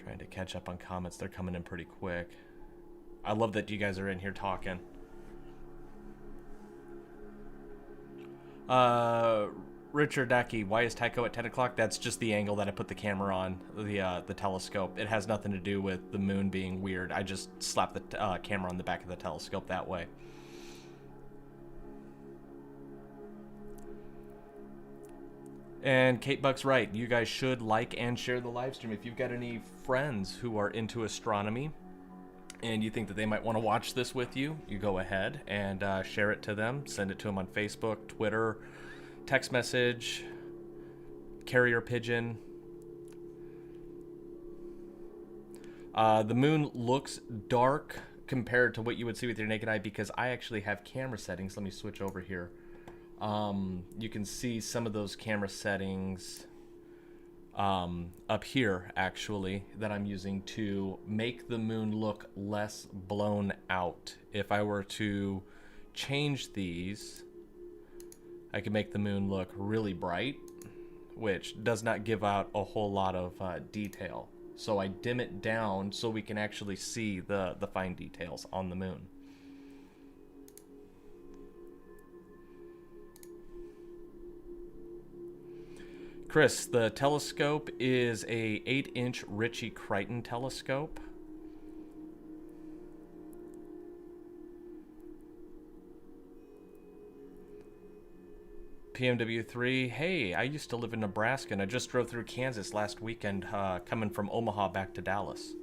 Trying to catch up on comments. They're coming in pretty quick. I love that you guys are in here talking. Richard Dacky, why is Tycho at 10 o'clock? That's just the angle that I put the camera on, the telescope. It has nothing to do with the moon being weird. I just slapped the camera on the back of the telescope that way. And Kate Buck's right. You guys should like and share the live stream. If you've got any friends who are into astronomy and you think that they might want to watch this with you, you go ahead and share it to them. Send it to them on Facebook, Twitter, text message, carrier pigeon. The moon looks dark compared to what you would see with your naked eye because I actually have camera settings. Let me switch over here. You can see some of those camera settings up here, actually, that I'm using to make the moon look less blown out. If I were to change these, I could make the moon look really bright, which does not give out a whole lot of detail. So I dim it down so we can actually see the fine details on the moon. Chris, the telescope is a 8-inch Ritchie-Crichton telescope. PMW3, hey, I used to live in Nebraska and I just drove through Kansas last weekend coming from Omaha back to Dallas.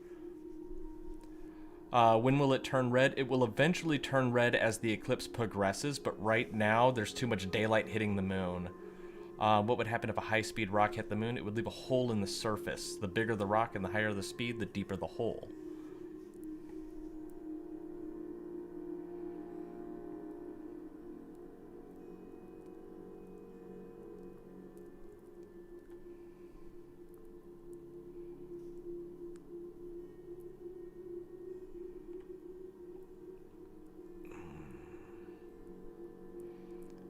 When will it turn red? It will eventually turn red as the eclipse progresses, but right now there's too much daylight hitting the moon. What would happen if a high-speed rock hit the moon? It would leave a hole in the surface. The bigger the rock and the higher the speed, the deeper the hole.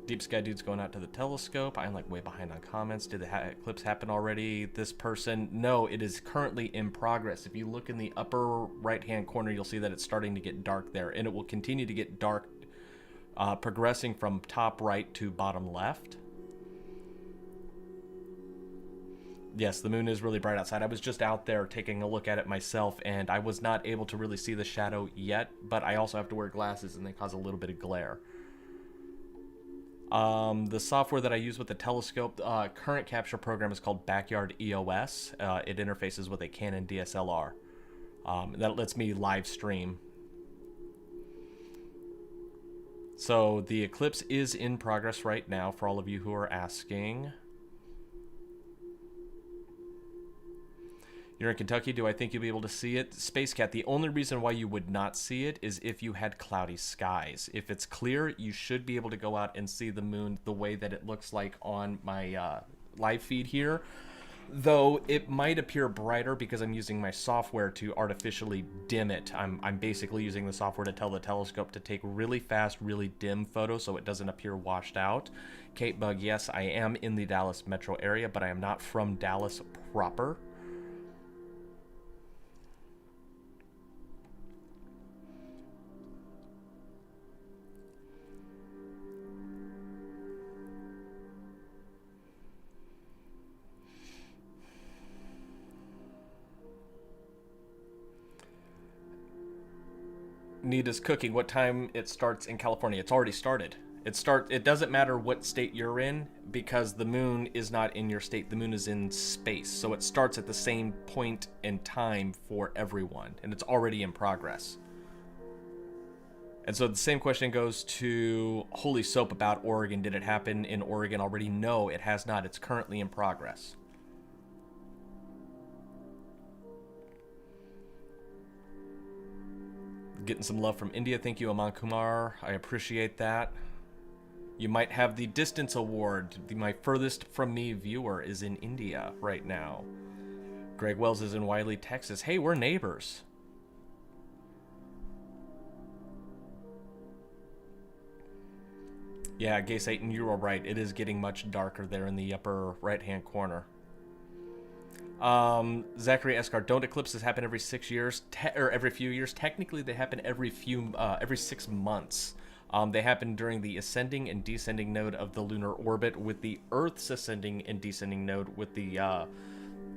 Deep Sky Dude's going out to the telescope. I'm like way behind on comments. Did the eclipse happen already? This person, no, it is currently in progress. If you look in the upper right-hand corner, you'll see that it's starting to get dark there, and it will continue to get dark, progressing from top right to bottom left. Yes, the moon is really bright outside. I was just out there taking a look at it myself, and I was not able to really see the shadow yet, but I also have to wear glasses, and they cause a little bit of glare. The software that I use with the telescope, current capture program is called Backyard EOS. It interfaces with a Canon DSLR. That lets me live stream. So the eclipse is in progress right now for all of you who are asking. You're in Kentucky. Do I think you'll be able to see it? Space Cat, the only reason why you would not see it is if you had cloudy skies. If it's clear, you should be able to go out and see the moon the way that it looks like on my live feed here. Though it might appear brighter because I'm using my software to artificially dim it. I'm basically using the software to tell the telescope to take really fast, really dim photos so it doesn't appear washed out. Kate Bug, yes, I am in the Dallas metro area, but I am not from Dallas proper. Nita's cooking. What time it starts in California? It's already started. It doesn't matter what state you're in because the moon is not in your state. The moon is in space. So it starts at the same point in time for everyone, and it's already in progress. And so the same question goes to Holy Soap about Oregon. Did it happen in Oregon already? No, it has not. It's currently in progress. Getting some love from India. Thank you, Aman Kumar. I appreciate that. You might have the distance award. My furthest from me viewer is in India right now. Greg Wells is in Wiley, Texas. Hey, we're neighbors. Yeah, Gay Satan, you were right. It is getting much darker there in the upper right-hand corner. Zachary Escar, don't eclipses happen every 6 years or every few years? Technically, they happen every 6 months. They happen during the ascending and descending node of the lunar orbit, with the Earth's ascending and descending node with the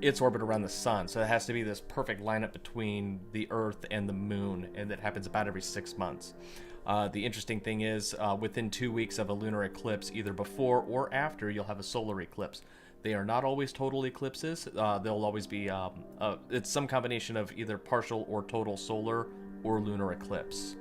its orbit around the sun. So it has to be this perfect lineup between the Earth and the moon, and that happens about every 6 months. The interesting thing is, within 2 weeks of a lunar eclipse, either before or after, you'll have a solar eclipse. They are not always total eclipses. They'll always be, it's some combination of either partial or total solar or lunar eclipse.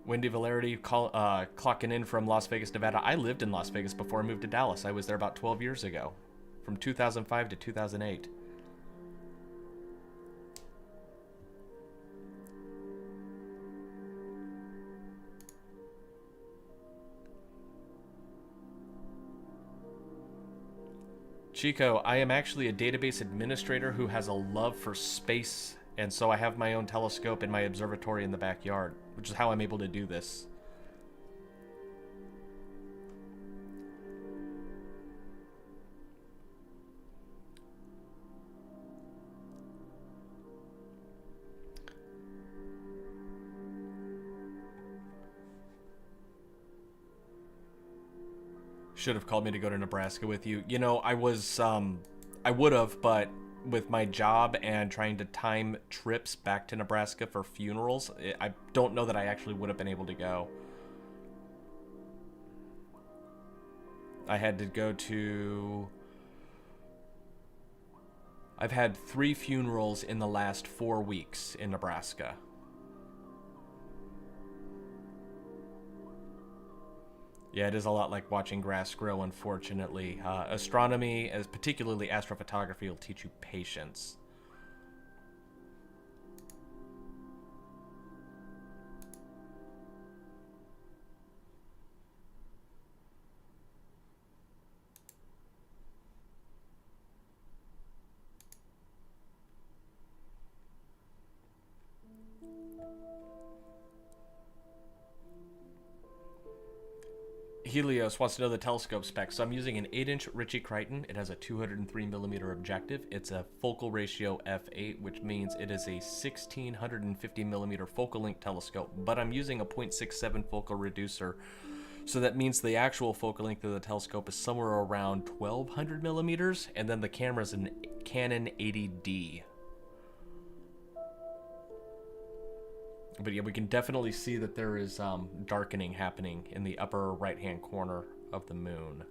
Wendy Valerity clocking in from Las Vegas, Nevada. I lived in Las Vegas before I moved to Dallas. I was there about 12 years ago, from 2005 to 2008. Chico, I am actually a database administrator who has a love for space, and so I have my own telescope and my observatory in the backyard, which is how I'm able to do this. Should have called me to go to Nebraska with you. You know, I would have, but with my job and trying to time trips back to Nebraska for funerals, I don't know that I actually would have been able to go. I had to go to... I've had 3 funerals in the last 4 weeks in Nebraska. Yeah, it is a lot like watching grass grow, unfortunately. Astronomy, as particularly astrophotography, will teach you patience. Helios wants to know the telescope specs. So I'm using an 8-inch Ritchie Crichton. It has a 203mm objective. It's a focal ratio f8, which means it is a 1650mm focal length telescope, but I'm using a 0.67 focal reducer. So that means the actual focal length of the telescope is somewhere around 1200mm, and then the camera is a Canon 80D. But yeah, we can definitely see that there is darkening happening in the upper right-hand corner of the moon.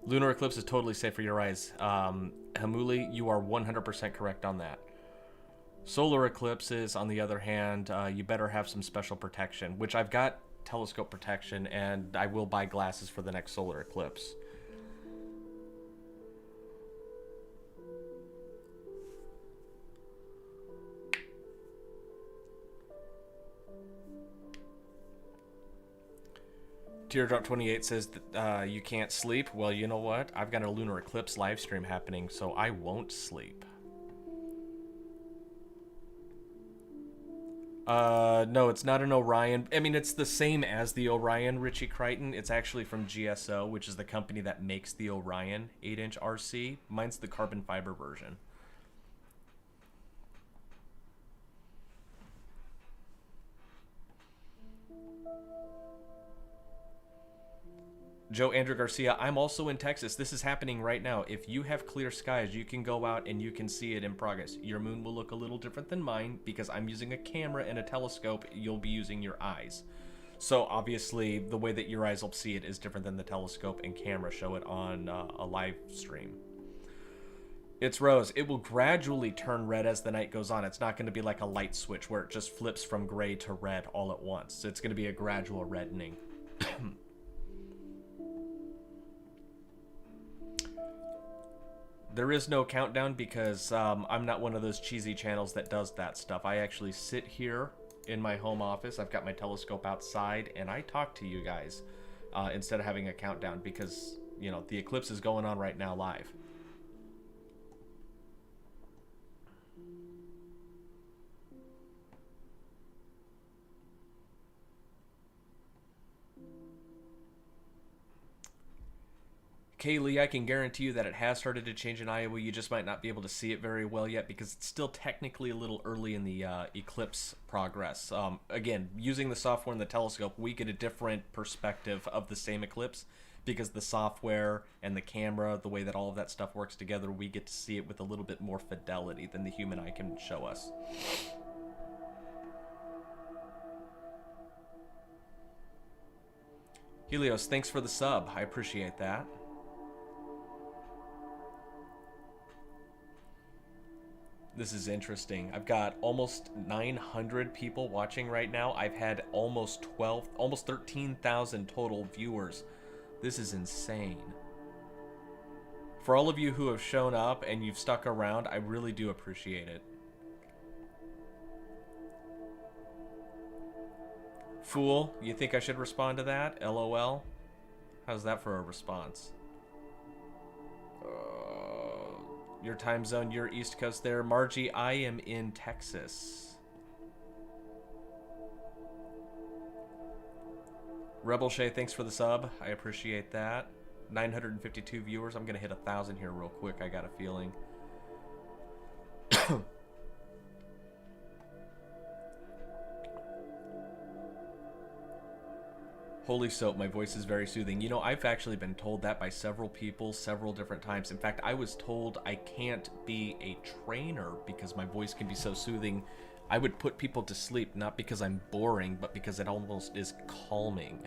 Lunar eclipse is totally safe for your eyes. Hamuli, you are 100% correct on that. Solar eclipses, on the other hand, you better have some special protection, which I've got telescope protection, and I will buy glasses for the next solar eclipse. Teardrop 28 says that you can't sleep. Well, you know what? I've got a lunar eclipse live stream happening, so I won't sleep. No, it's not an Orion. I mean, it's the same as the Orion, Richie Crichton. It's actually from GSO, which is the company that makes the Orion 8-inch RC. Mine's the carbon fiber version. Joe Andrew Garcia, I'm also in Texas. This is happening right now. If you have clear skies, you can go out and you can see it in progress. Your moon will look a little different than mine because I'm using a camera and a telescope. You'll be using your eyes. So obviously, the way that your eyes will see it is different than the telescope and camera show it on a live stream. It's Rose. It will gradually turn red as the night goes on. It's not going to be like a light switch where it just flips from gray to red all at once. It's going to be a gradual reddening. There is no countdown because I'm not one of those cheesy channels that does that stuff. I actually sit here in my home office. I've got my telescope outside, and I talk to you guys instead of having a countdown because, you know, the eclipse is going on right now live. Kaylee, I can guarantee you that it has started to change in Iowa. You just might not be able to see it very well yet because it's still technically a little early in the eclipse progress. Again, using the software and the telescope, we get a different perspective of the same eclipse because the software and the camera, the way that all of that stuff works together, we get to see it with a little bit more fidelity than the human eye can show us. Helios, thanks for the sub. I appreciate that. This is interesting. I've got almost 900 people watching right now. I've had almost 13,000 total viewers. This is insane. For all of you who have shown up and you've stuck around, I really do appreciate it. Fool, you think I should respond to that? LOL? How's that for a response? Your time zone, your East Coast there. Margie, I am in Texas. Rebel Shay, thanks for the sub. I appreciate that. 952 viewers. I'm going to hit 1,000 here real quick, I got a feeling. Holy soap, my voice is very soothing. You know, I've actually been told that by several people several different times. In fact, I was told I can't be a trainer because my voice can be so soothing. I would put people to sleep, not because I'm boring, but because it almost is calming.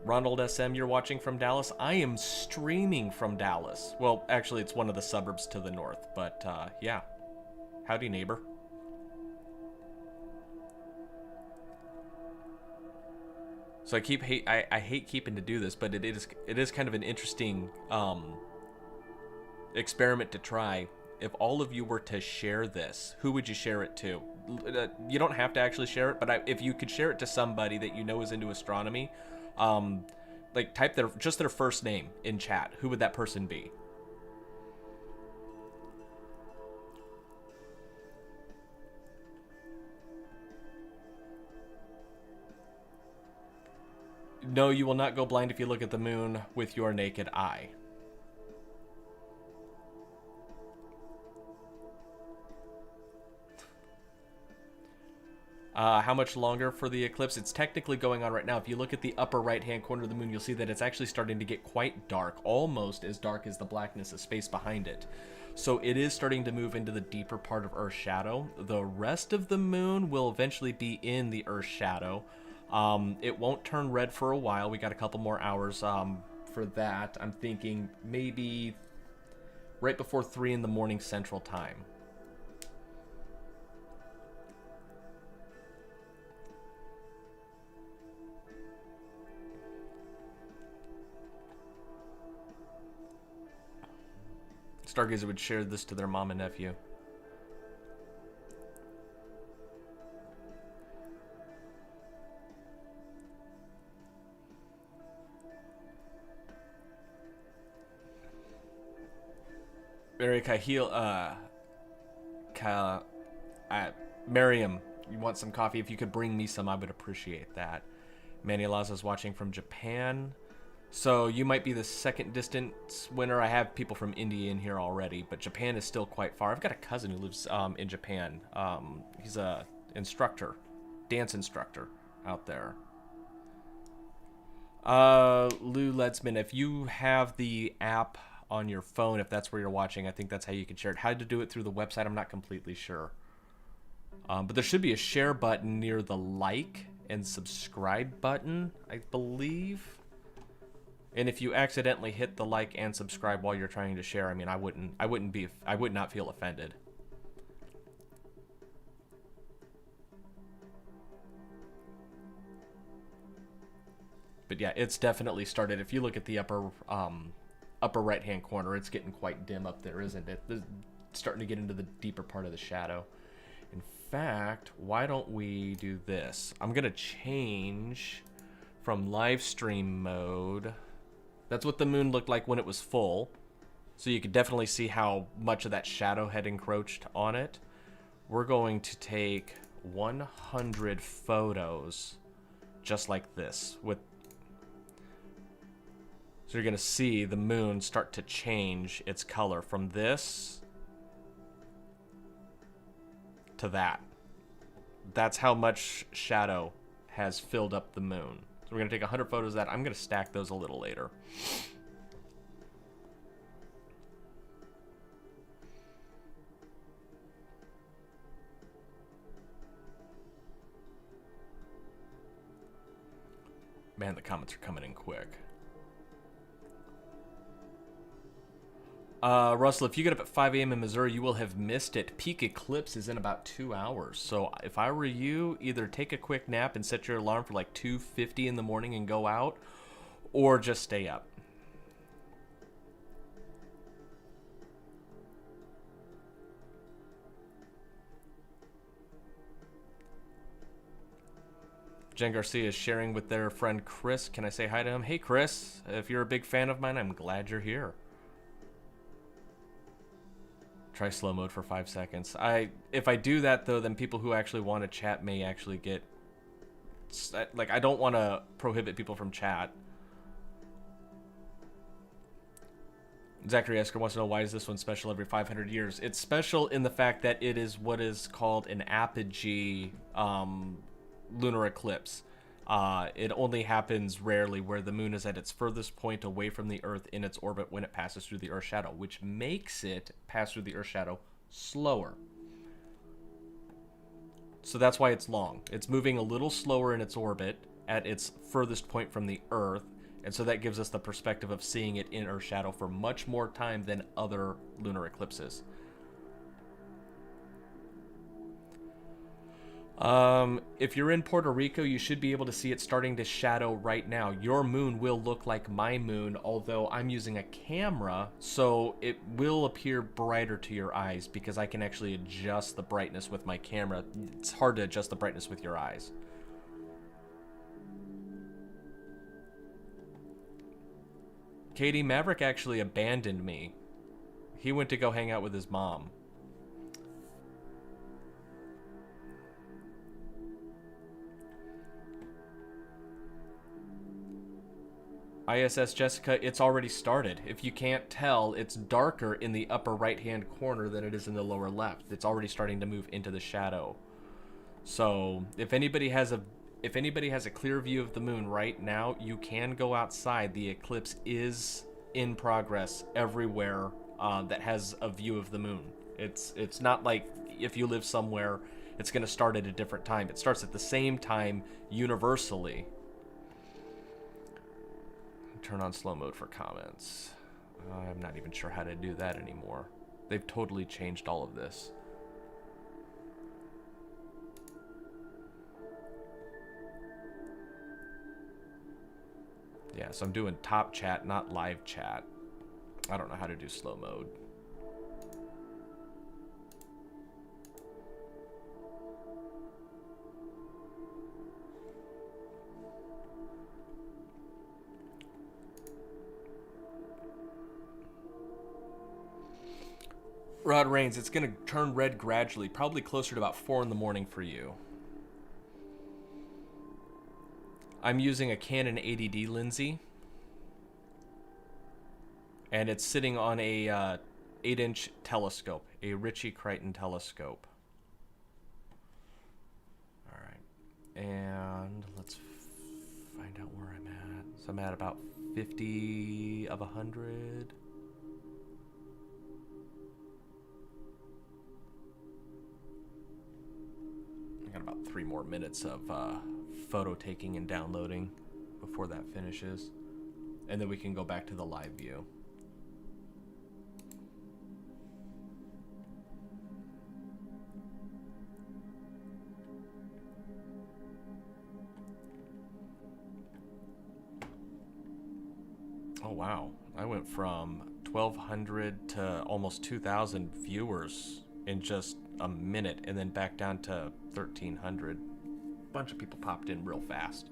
Ronald SM, you're watching from Dallas? I am streaming from Dallas. Well, actually, it's one of the suburbs to the north, but yeah. Howdy, neighbor. So I hate keeping to do this, but it is kind of an interesting experiment to try. If all of you were to share this, who would you share it to? You don't have to actually share it, but if you could share it to somebody that you know is into astronomy, like type just their first name in chat. Who would that person be? No, you will not go blind if you look at the moon with your naked eye. How much longer for the eclipse? It's technically going on right now. If you look at the upper right-hand corner of the moon, you'll see that it's actually starting to get quite dark, almost as dark as the blackness of space behind it. So it is starting to move into the deeper part of Earth's shadow. The rest of the moon will eventually be in the Earth's shadow. It won't turn red for a while. We got a couple more hours for that. I'm thinking maybe right before 3 in the morning Central Time. Stargazer would share this to their mom and nephew. Mary Kahil, Miriam, you want some coffee? If you could bring me some, I would appreciate that. Manny Laza's watching from Japan. So you might be the second distance winner. I have people from India in here already, but Japan is still quite far. I've got a cousin who lives in Japan. He's a instructor, dance instructor out there. Lou Ledsman, if you have the app on your phone, if that's where you're watching, I think that's how you can share it. How to do it through the website, I'm not completely sure. But there should be a share button near the like and subscribe button, I believe. And if you accidentally hit the like and subscribe while you're trying to share, I mean, I would not feel offended. But yeah, it's definitely started. If you look at the upper right-hand corner, it's getting quite dim up there, isn't it? It's starting to get into the deeper part of the shadow. In fact, why don't we do this? I'm gonna change from live stream mode. That's what the moon looked like when it was full. So you could definitely see how much of that shadow had encroached on it. We're going to take 100 photos just like this. So you're going to see the moon start to change its color from this to that. That's how much shadow has filled up the moon. So we're going to take 100 photos of that. I'm going to stack those a little later. Man, the comments are coming in quick. Russell, if you get up at 5 a.m. in Missouri, you will have missed it. Peak eclipse is in about 2 hours. So if I were you, either take a quick nap and set your alarm for like 2:50 in the morning and go out, or just stay up. Jen Garcia is sharing with their friend Chris. Can I say hi to him? Hey, Chris, if you're a big fan of mine, I'm glad you're here. Try slow mode for 5 seconds. If I do that, though, then people who actually want to chat may actually get... Like, I don't want to prohibit people from chat. Zachary Esker wants to know, why is this one special every 500 years? It's special in the fact that it is what is called an apogee lunar eclipse. It only happens rarely, where the moon is at its furthest point away from the Earth in its orbit when it passes through the Earth's shadow, which makes it pass through the Earth's shadow slower. So that's why it's long. It's moving a little slower in its orbit at its furthest point from the Earth, and so that gives us the perspective of seeing it in Earth's shadow for much more time than other lunar eclipses. If you're in Puerto Rico, you should be able to see it starting to shadow right now. Your moon will look like my moon, although I'm using a camera, so it will appear brighter to your eyes because I can actually adjust the brightness with my camera. It's hard to adjust the brightness with your eyes. Katie, Maverick actually abandoned me. He went to go hang out with his mom. ISS Jessica, it's already started. If you can't tell, it's darker in the upper right-hand corner than it is in the lower left. It's already starting to move into the shadow. So, if anybody has a clear view of the moon right now, you can go outside. The eclipse is in progress everywhere that has a view of the moon. It's not like if you live somewhere it's going to start at a different time. It starts at the same time universally. Turn on slow mode for comments. I'm not even sure how to do that anymore. They've totally changed all of this. Yeah, so I'm doing top chat, not live chat. I don't know how to do slow mode. Rod Reigns, it's going to turn red gradually, probably closer to about 4 in the morning for you. I'm using a Canon 80D Lindsay, and it's sitting on a 8-inch telescope, a Ritchie Crichton telescope. All right, and let's find out where I'm at. So I'm at about 50 of 100. I got about 3 more minutes of photo taking and downloading before that finishes, and then we can go back to the live view. Oh wow, I went from 1,200 to almost 2,000 viewers in just a minute, and then back down to 1,300. Bunch of people popped in real fast.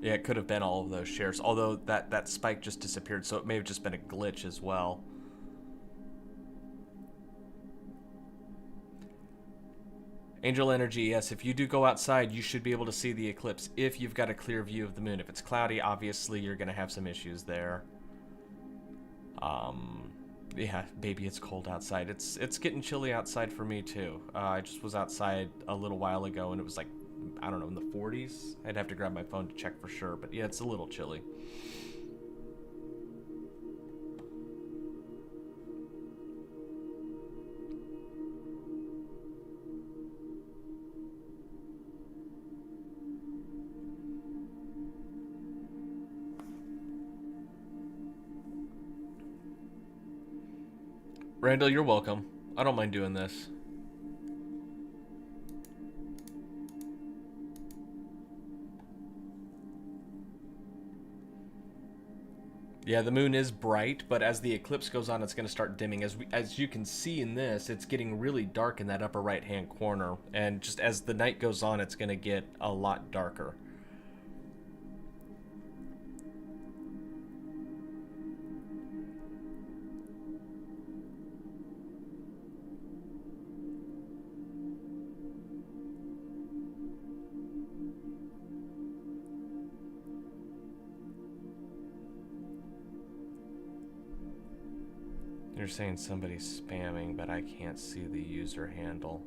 Yeah, it could have been all of those shares, although that spike just disappeared, so it may have just been a glitch as well. Angel Energy, yes, if you do go outside, you should be able to see the eclipse if you've got a clear view of the moon. If it's cloudy, obviously you're going to have some issues there. Yeah, baby, it's cold outside. It's getting chilly outside for me, too. I just was outside a little while ago, and it was like, I don't know, in the 40s? I'd have to grab my phone to check for sure, but yeah, it's a little chilly. Randall, you're welcome. I don't mind doing this. Yeah, the moon is bright, but as the eclipse goes on, it's going to start dimming. As you can see in this, it's getting really dark in that upper right-hand corner, and just as the night goes on, it's going to get a lot darker. You're saying somebody's spamming, but I can't see the user handle.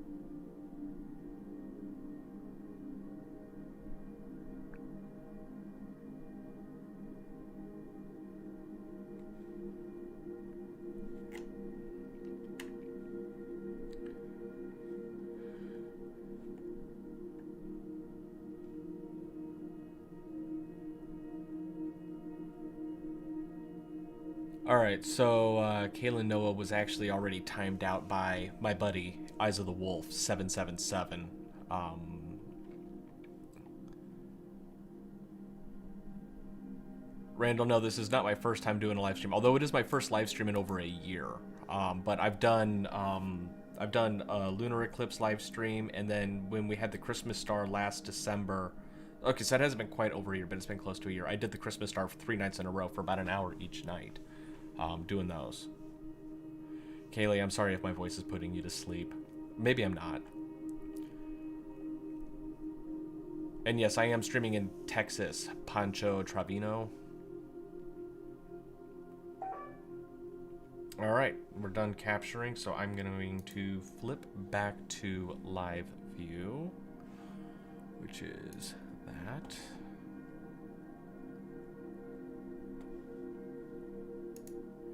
Alright, so Kaylin Noah was actually already timed out by my buddy, Eyes of the Wolf, 777. Randall, no, this is not my first time doing a live stream, although it is my first live stream in over a year. But I've done a lunar eclipse live stream, and then when we had the Christmas star last December, Okay, so it hasn't been quite over a year, but it's been close to a year. I did the Christmas star for 3 nights in a row for about an hour each night, doing those. Kaylee, I'm sorry if my voice is putting you to sleep. Maybe I'm not. And yes, I am streaming in Texas, Pancho Travino. Alright, we're done capturing, so I'm going to flip back to live view, which is that.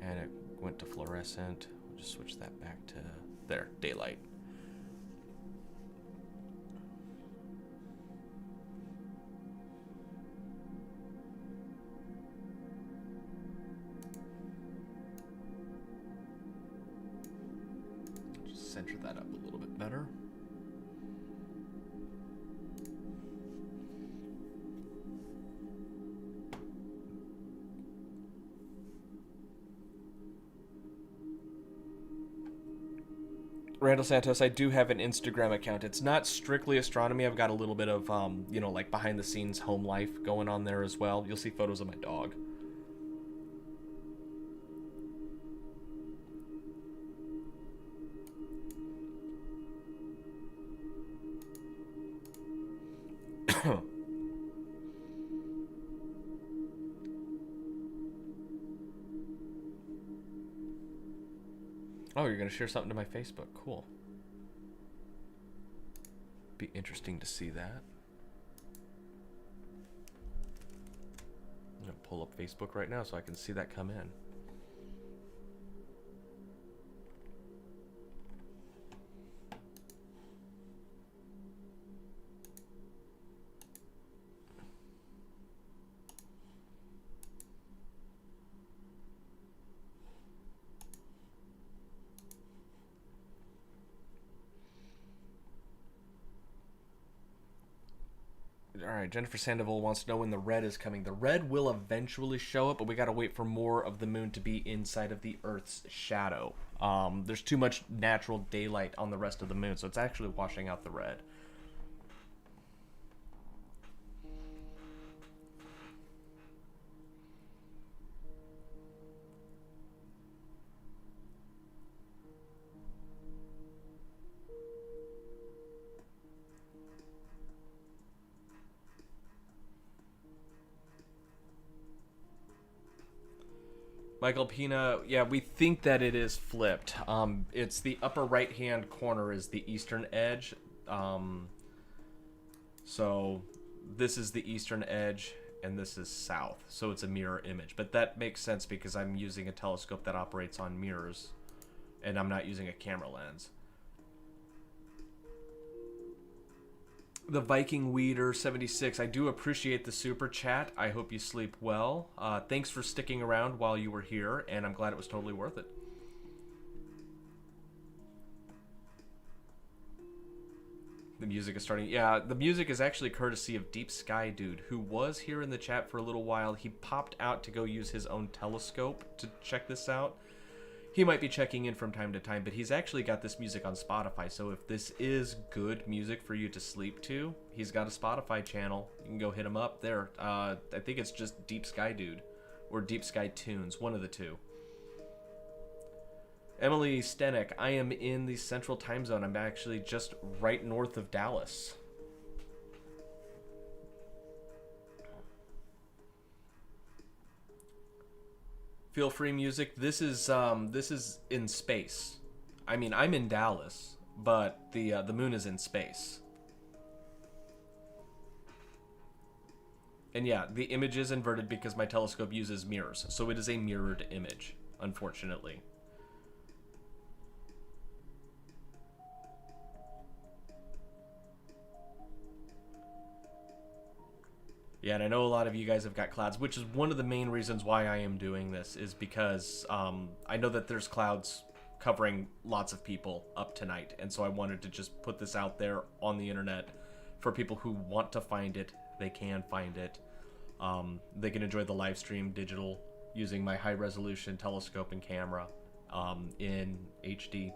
And it went to fluorescent. We'll just switch that back to there, daylight. Just center that up a little bit better. Randall Santos, I do have an Instagram account. It's not strictly astronomy. I've got a little bit of, you know, like behind the scenes home life going on there as well. You'll see photos of my dog. Oh, you're going to share something to my Facebook. Cool. Be interesting to see that. I'm going to pull up Facebook right now so I can see that come in. Alright, Jennifer Sandoval wants to know when the red is coming. The red will eventually show up, but we gotta wait for more of the moon to be inside of the Earth's shadow. There's too much natural daylight on the rest of the moon, so it's actually washing out the red. Michael Pina, yeah, we think that it is flipped. It's the upper right-hand corner is the eastern edge. So this is the eastern edge, and this is south. So it's a mirror image. But that makes sense because I'm using a telescope that operates on mirrors, and I'm not using a camera lens. The Viking Weeder 76, I do appreciate the super chat. I hope you sleep well. Thanks for sticking around while you were here, and I'm glad it was totally worth it. The music is starting. Yeah, the music is actually courtesy of Deep Sky Dude, who was here in the chat for a little while. He popped out to go use his own telescope to check this out. He might be checking in from time to time, but he's actually got this music on Spotify, so if this is good music for you to sleep to, he's got a Spotify channel. You can go hit him up there. I think it's just Deep Sky Dude, or Deep Sky Tunes, one of the two. Emily Stenek, I am in the Central Time Zone. I'm actually just right north of Dallas. Feel Free Music. This is in space. I mean, I'm in Dallas, but the moon is in space. And yeah, the image is inverted because my telescope uses mirrors, so it is a mirrored image, unfortunately. Yeah, and I know a lot of you guys have got clouds, which is one of the main reasons why I am doing this, is because I know that there's clouds covering lots of people up tonight, and so I wanted to just put this out there on the internet for people who want to find it. They can find it. They can enjoy the live stream digital using my high-resolution telescope and camera in HD.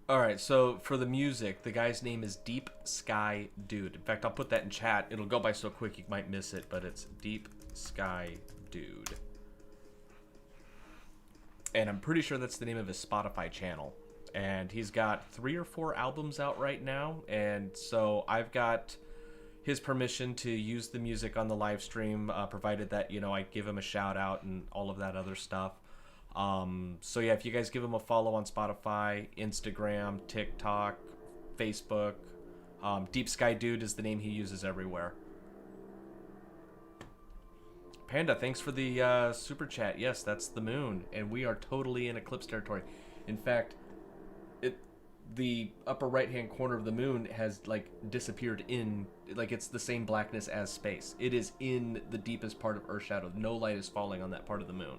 All right, so for the music, the guy's name is Deep Sky Dude. In fact, I'll put that in chat. It'll go by so quick you might miss it, but it's Deep Sky Dude. And I'm pretty sure that's the name of his Spotify channel. And he's got 3 or 4 albums out right now, and so I've got his permission to use the music on the live stream, provided that, you know, I give him a shout out and all of that other stuff. So yeah, if you guys give him a follow on Spotify, Instagram, TikTok, Facebook, Deep Sky Dude is the name he uses everywhere. Panda, thanks for the super chat. Yes, that's the moon, and we are totally in eclipse territory. In fact, the upper right hand corner of the moon has like disappeared in, like, it's the same blackness as space. It is in the deepest part of Earth's shadow. No light is falling on that part of the moon.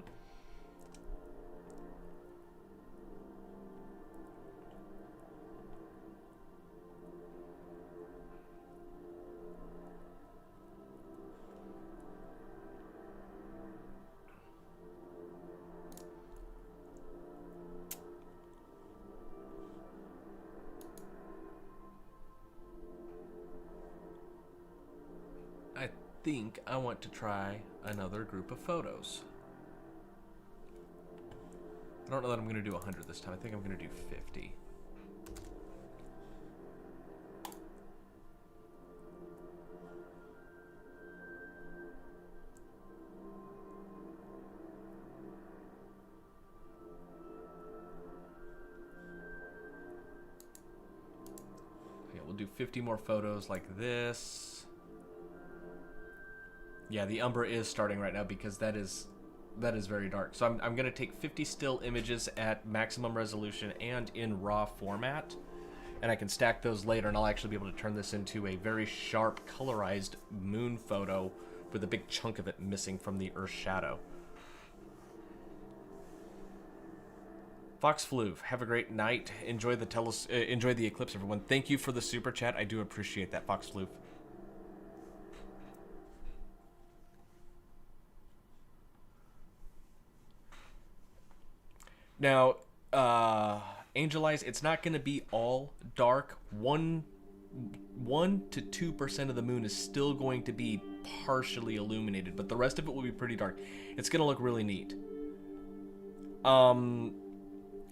I think I want to try another group of photos. I don't know that I'm going to do 100 this time. I think I'm going to do 50. Okay, we'll do 50 more photos like this. Yeah, the Umbra is starting right now because that is very dark. So I'm going to take 50 still images at maximum resolution and in RAW format, and I can stack those later, and I'll actually be able to turn this into a very sharp, colorized moon photo with a big chunk of it missing from the Earth's shadow. Fox Floof, have a great night. Enjoy the eclipse, everyone. Thank you for the super chat. I do appreciate that, Fox Floof. Now, Angel Eyes, it's not going to be all dark. 1 to 2% of the moon is still going to be partially illuminated, but the rest of it will be pretty dark. It's going to look really neat.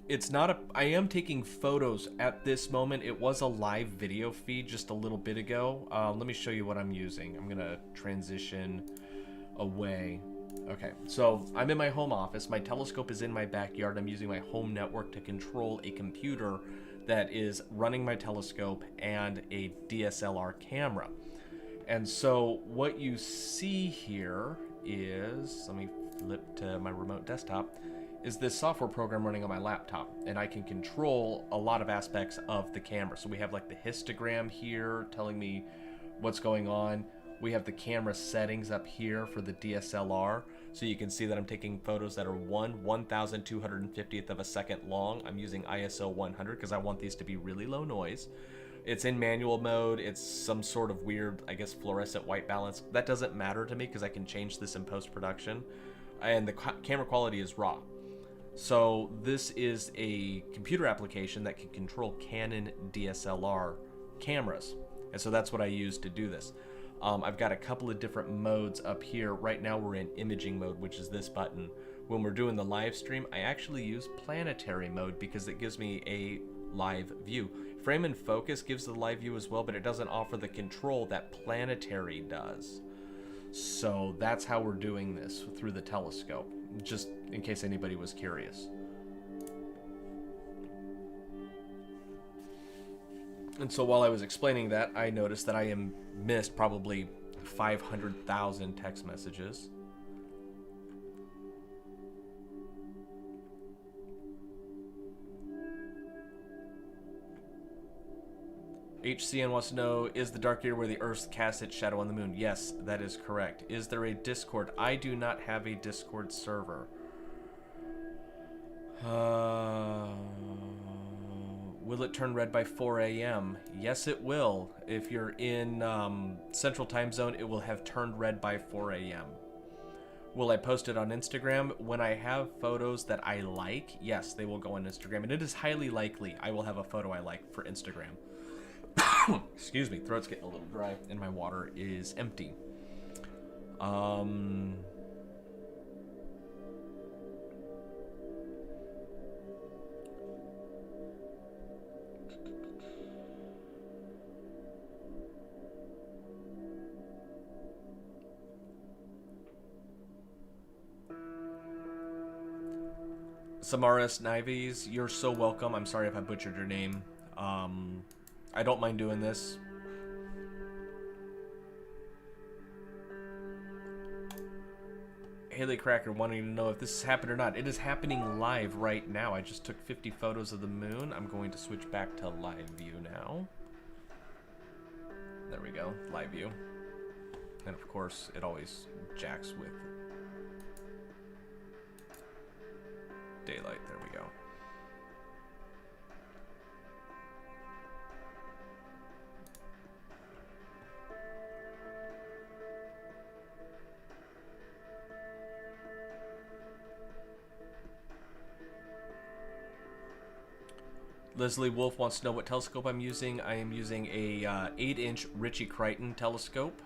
It's not a... I am taking photos at this moment. It was a live video feed just a little bit ago. Let me show you what I'm using. I'm going to transition away. Okay, so I'm in my home office. My telescope is in my backyard. I'm using my home network to control a computer that is running my telescope and a DSLR camera. And so what you see here is, let me flip to my remote desktop, is this software program running on my laptop, and I can control a lot of aspects of the camera. So we have like the histogram here telling me what's going on. We have the camera settings up here for the DSLR, so you can see that I'm taking photos that are 1/1250th of a second long. I'm using ISO 100 because I want these to be really low noise. It's in manual mode. It's some sort of weird, I guess, fluorescent white balance. That doesn't matter to me because I can change this in post-production. And the camera quality is raw. So this is a computer application that can control Canon DSLR cameras. And so that's what I use to do this. I've got a couple of different modes up here. Right now we're in imaging mode, which is this button. When we're doing the live stream, I actually use planetary mode because it gives me a live view. Frame and focus gives the live view as well, but it doesn't offer the control that planetary does. So that's how we're doing this through the telescope, just in case anybody was curious. And so while I was explaining that, I noticed that I missed probably 500,000 text messages. HCN wants to know, is the dark area where the Earth casts its shadow on the moon? Yes, that is correct. Is there a Discord? I do not have a Discord server. Will it turn red by 4 a.m.? Yes, it will. If you're in Central Time Zone, it will have turned red by 4 a.m. Will I post it on Instagram? When I have photos that I like, yes, they will go on Instagram. And it is highly likely I will have a photo I like for Instagram. Excuse me, throat's getting a little dry and my water is empty. Samaras Nives, you're so welcome. I'm sorry if I butchered your name. I don't mind doing this. Haley Cracker wanting to know if this has happened or not. It is happening live right now. I just took 50 photos of the moon. I'm going to switch back to live view now. There we go, live view. And of course, it always jacks with daylight. There we go. Leslie Wolf wants to know what telescope I'm using. I am using a 8-inch Ritchie Crichton telescope.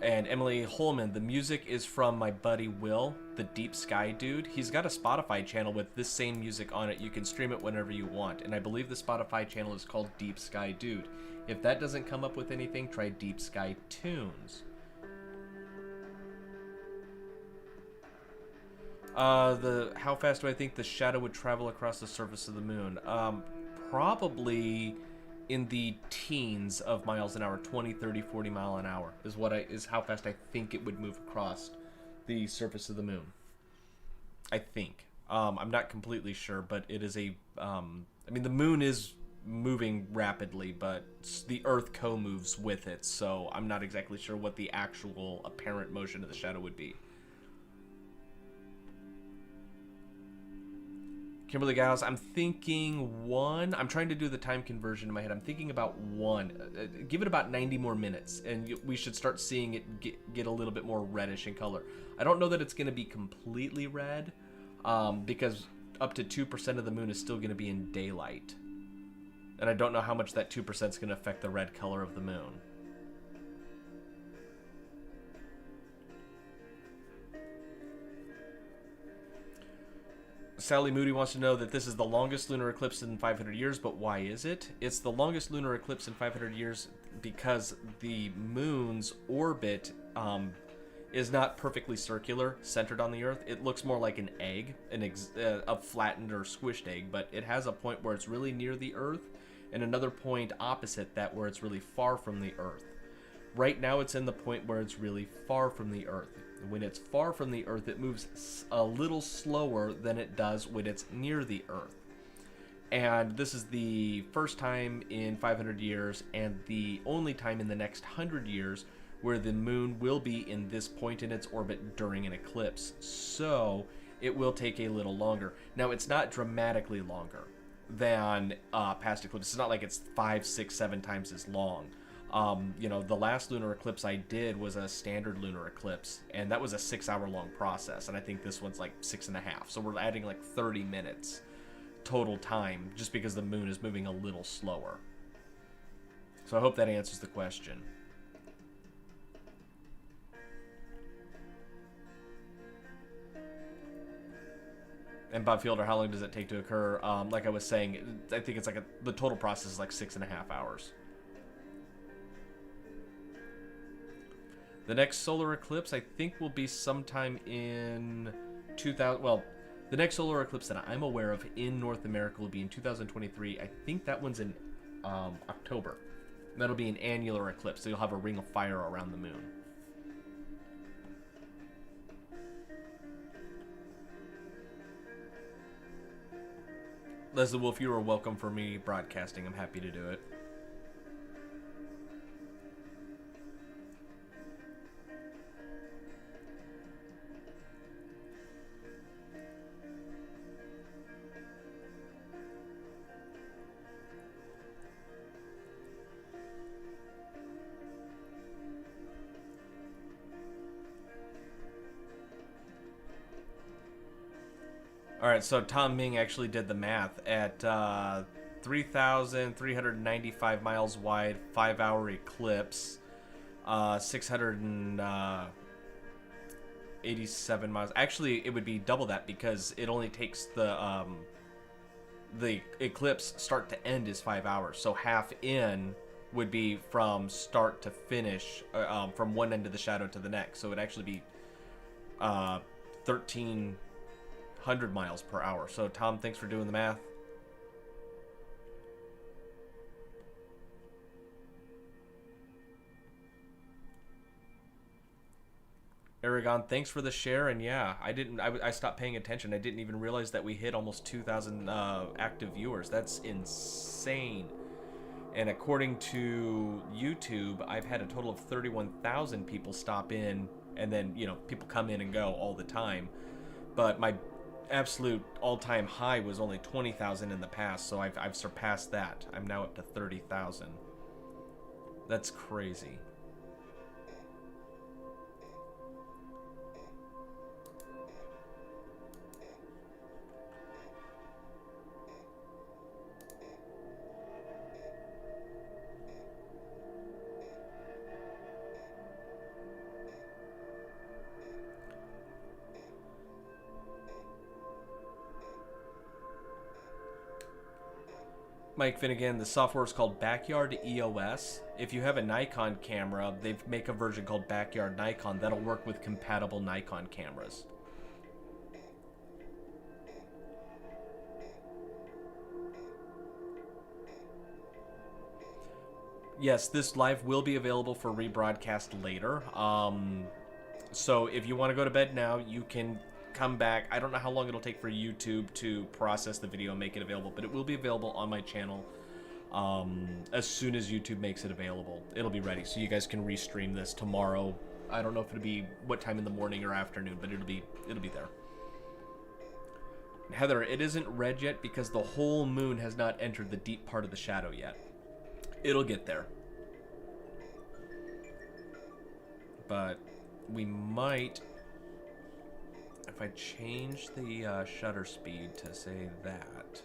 And Emily Holman, the music is from my buddy Will, the Deep Sky dude. He's got a Spotify channel with this same music on it. You can stream it whenever you want. And I believe the Spotify channel is called Deep Sky Dude. If that doesn't come up with anything, try Deep Sky Tunes. How fast do I think the shadow would travel across the surface of the moon? Probably in the teens of miles an hour, 20, 30, 40 mile an hour is how fast I think it would move across the surface of the moon. I think. I'm not completely sure, but it is a, I mean, the moon is moving rapidly, but the Earth co-moves with it, so I'm not exactly sure what the actual apparent motion of the shadow would be. Kimberly Giles, I'm thinking 1. I'm trying to do the time conversion in my head. I'm thinking about 1. Give it about 90 more minutes, and we should start seeing it get a little bit more reddish in color. I don't know that it's going to be completely red, because up to 2% of the moon is still going to be in daylight. And I don't know how much that 2% is going to affect the red color of the moon. Sally Moody wants to know that this is the longest lunar eclipse in 500 years, but why is it? It's the longest lunar eclipse in 500 years because the moon's orbit is not perfectly circular, centered on the Earth. It looks more like an egg, a flattened or squished egg, but it has a point where it's really near the Earth and another point opposite that where it's really far from the Earth. Right now it's in the point where it's really far from the Earth. When it's far from the Earth, it moves a little slower than it does when it's near the Earth. And this is the first time in 500 years and the only time in the next 100 years where the moon will be in this point in its orbit during an eclipse. So it will take a little longer. Now, it's not dramatically longer than past eclipses. It's not like it's 5, 6, 7 times as long. You know, the last lunar eclipse I did was a standard lunar eclipse, and that was a 6-hour-long process, and I think this one's like 6.5. So we're adding like 30 minutes total time just because the moon is moving a little slower. So I hope that answers the question. And Bob Fielder, how long does it take to occur? Like I was saying, I think it's like the total process is like 6.5 hours. The next solar eclipse, I think, will be sometime in 2000. Well, the next solar eclipse that I'm aware of in North America will be in 2023. I think that one's in October. That'll be an annular eclipse, so you'll have a ring of fire around the moon. Leslie Wolf, you are welcome for me broadcasting. I'm happy to do it. All right, so Tom Ming actually did the math at 3,395 miles wide, 5-hour eclipse, 687 miles. Actually, it would be double that because it only takes the eclipse start to end is 5 hours. So half in would be from start to finish, from one end of the shadow to the next. So it'd actually be 1,300 miles per hour. So Tom, thanks for doing the math. Aragon, thanks for the share. And yeah, I stopped paying attention. I didn't even realize that we hit almost 2,000 active viewers. That's insane. And according to YouTube, I've had a total of 31,000 people stop in, and then, you know, people come in and go all the time. But my absolute all-time high was only 20,000 in the past, so I've surpassed that. I'm now up to 30,000. That's crazy. Mike Finnegan, the software is called Backyard EOS. If you have a Nikon camera, they make a version called Backyard Nikon that'll work with compatible Nikon cameras. Yes, this live will be available for rebroadcast later. So if you want to go to bed now, you can come back. I don't know how long it'll take for YouTube to process the video and make it available, but it will be available on my channel as soon as YouTube makes it available. It'll be ready, so you guys can restream this tomorrow. I don't know if it'll be what time in the morning or afternoon, but it'll be there. Heather, it isn't red yet because the whole moon has not entered the deep part of the shadow yet. It'll get there. But we might, if I change the shutter speed to say that.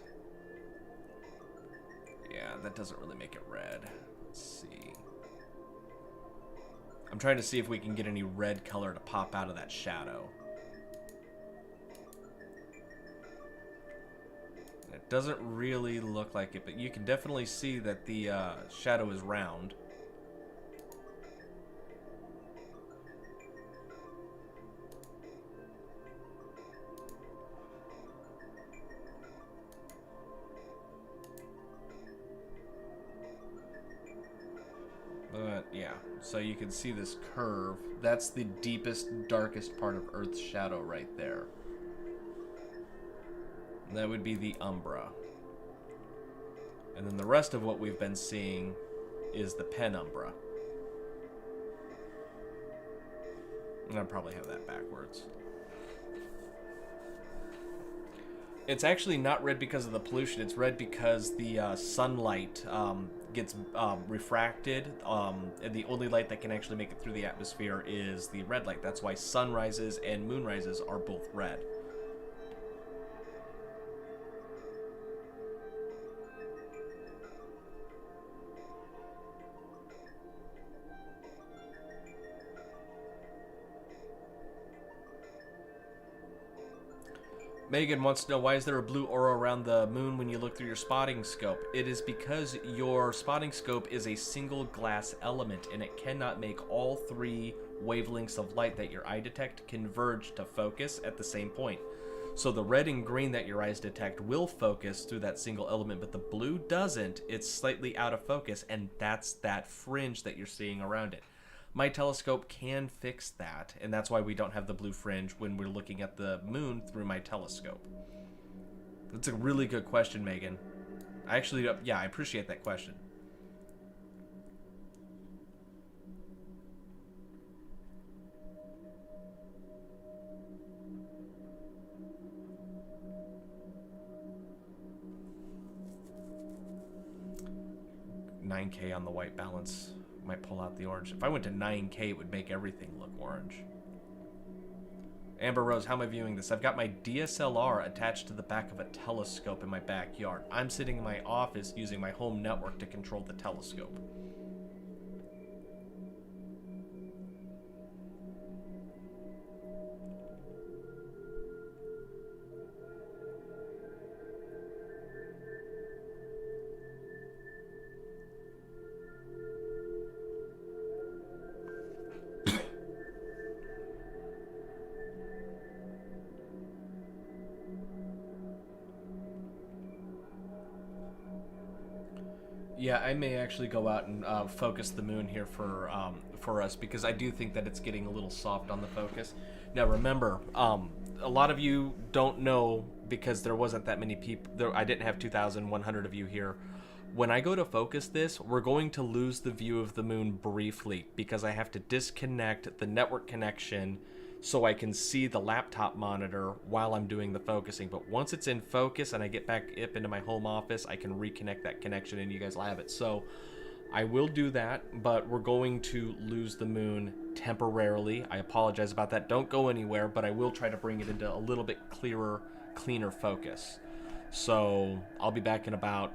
Yeah, that doesn't really make it red. Let's see. I'm trying to see if we can get any red color to pop out of that shadow. It doesn't really look like it, but you can definitely see that the shadow is round. But yeah, so you can see this curve. That's the deepest, darkest part of Earth's shadow right there. That would be the umbra. And then the rest of what we've been seeing is the penumbra. And I probably have that backwards. It's actually not red because of the pollution. It's red because the sunlight gets refracted. And the only light that can actually make it through the atmosphere is the red light. That's why sunrises and moonrises are both red. Megan wants to know, why is there a blue aura around the moon when you look through your spotting scope? It is because your spotting scope is a single glass element, and it cannot make all three wavelengths of light that your eye detect converge to focus at the same point. So the red and green that your eyes detect will focus through that single element, but the blue doesn't. It's slightly out of focus, and that's that fringe that you're seeing around it. My telescope can fix that, and that's why we don't have the blue fringe when we're looking at the moon through my telescope. That's a really good question, Megan. I actually, yeah, I appreciate that question. $9K on the white balance might pull out the orange. If I went to 9K, it would make everything look orange. Amber Rose, how am I viewing this? I've got my DSLR attached to the back of a telescope in my backyard. I'm sitting in my office using my home network to control the telescope. Yeah, I may actually go out and focus the moon here for us, because I do think that it's getting a little soft on the focus. Now, remember, a lot of you don't know, because there wasn't that many people. I didn't have 2,100 of you here. When I go to focus this, we're going to lose the view of the moon briefly, because I have to disconnect the network connection so I can see the laptop monitor while I'm doing the focusing. But once it's in focus and I get back up into my home office, I can reconnect that connection and you guys will have it. So I will do that, but we're going to lose the moon temporarily. I apologize about that. Don't go anywhere, but I will try to bring it into a little bit clearer, cleaner focus. So I'll be back in about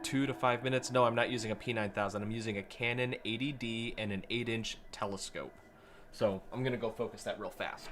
2 to 5 minutes. No, I'm not using a P9000. I'm using a Canon 80D and an 8-inch telescope. So I'm going to go focus that real fast.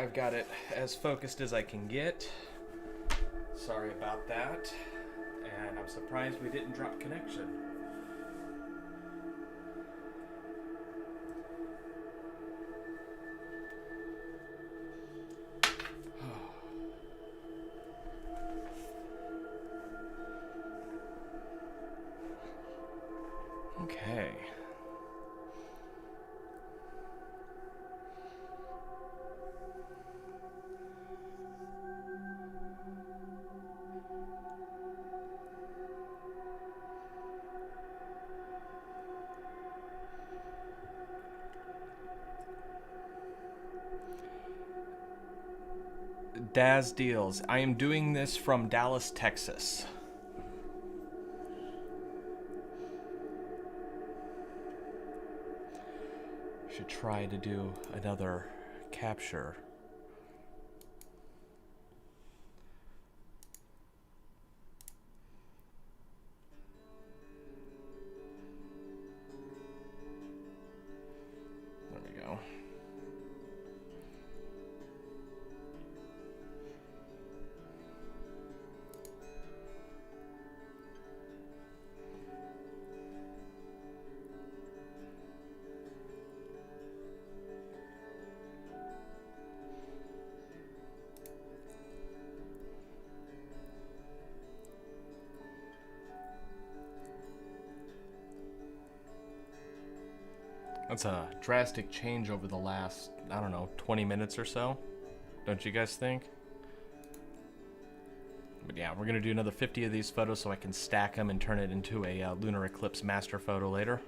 I've got it as focused as I can get. Sorry about that. And I'm surprised we didn't drop connection. Okay. Daz Deals. I am doing this from Dallas, Texas. Should try to do another capture. There we go. That's a drastic change over the last, I don't know, 20 minutes or so. Don't you guys think? But yeah, we're going to do another 50 of these photos so I can stack them and turn it into a lunar eclipse master photo later.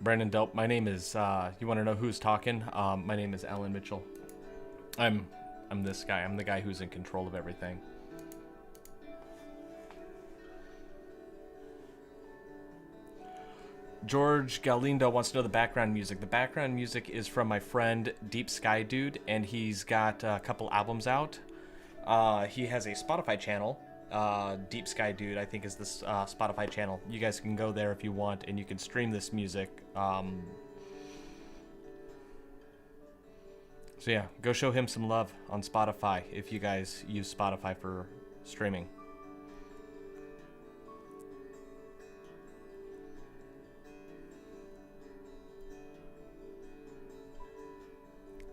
Brandon Delp, my name is, you want to know who's talking? My name is Alan Mitchell. I'm this guy. I'm the guy who's in control of everything. George Galindo wants to know the background music. The background music is from my friend Deep Sky Dude, and he's got a couple albums out. He has a Spotify channel. Deep Sky Dude, I think, is this Spotify channel. You guys can go there if you want, and you can stream this music. So yeah, go show him some love on Spotify if you guys use Spotify for streaming.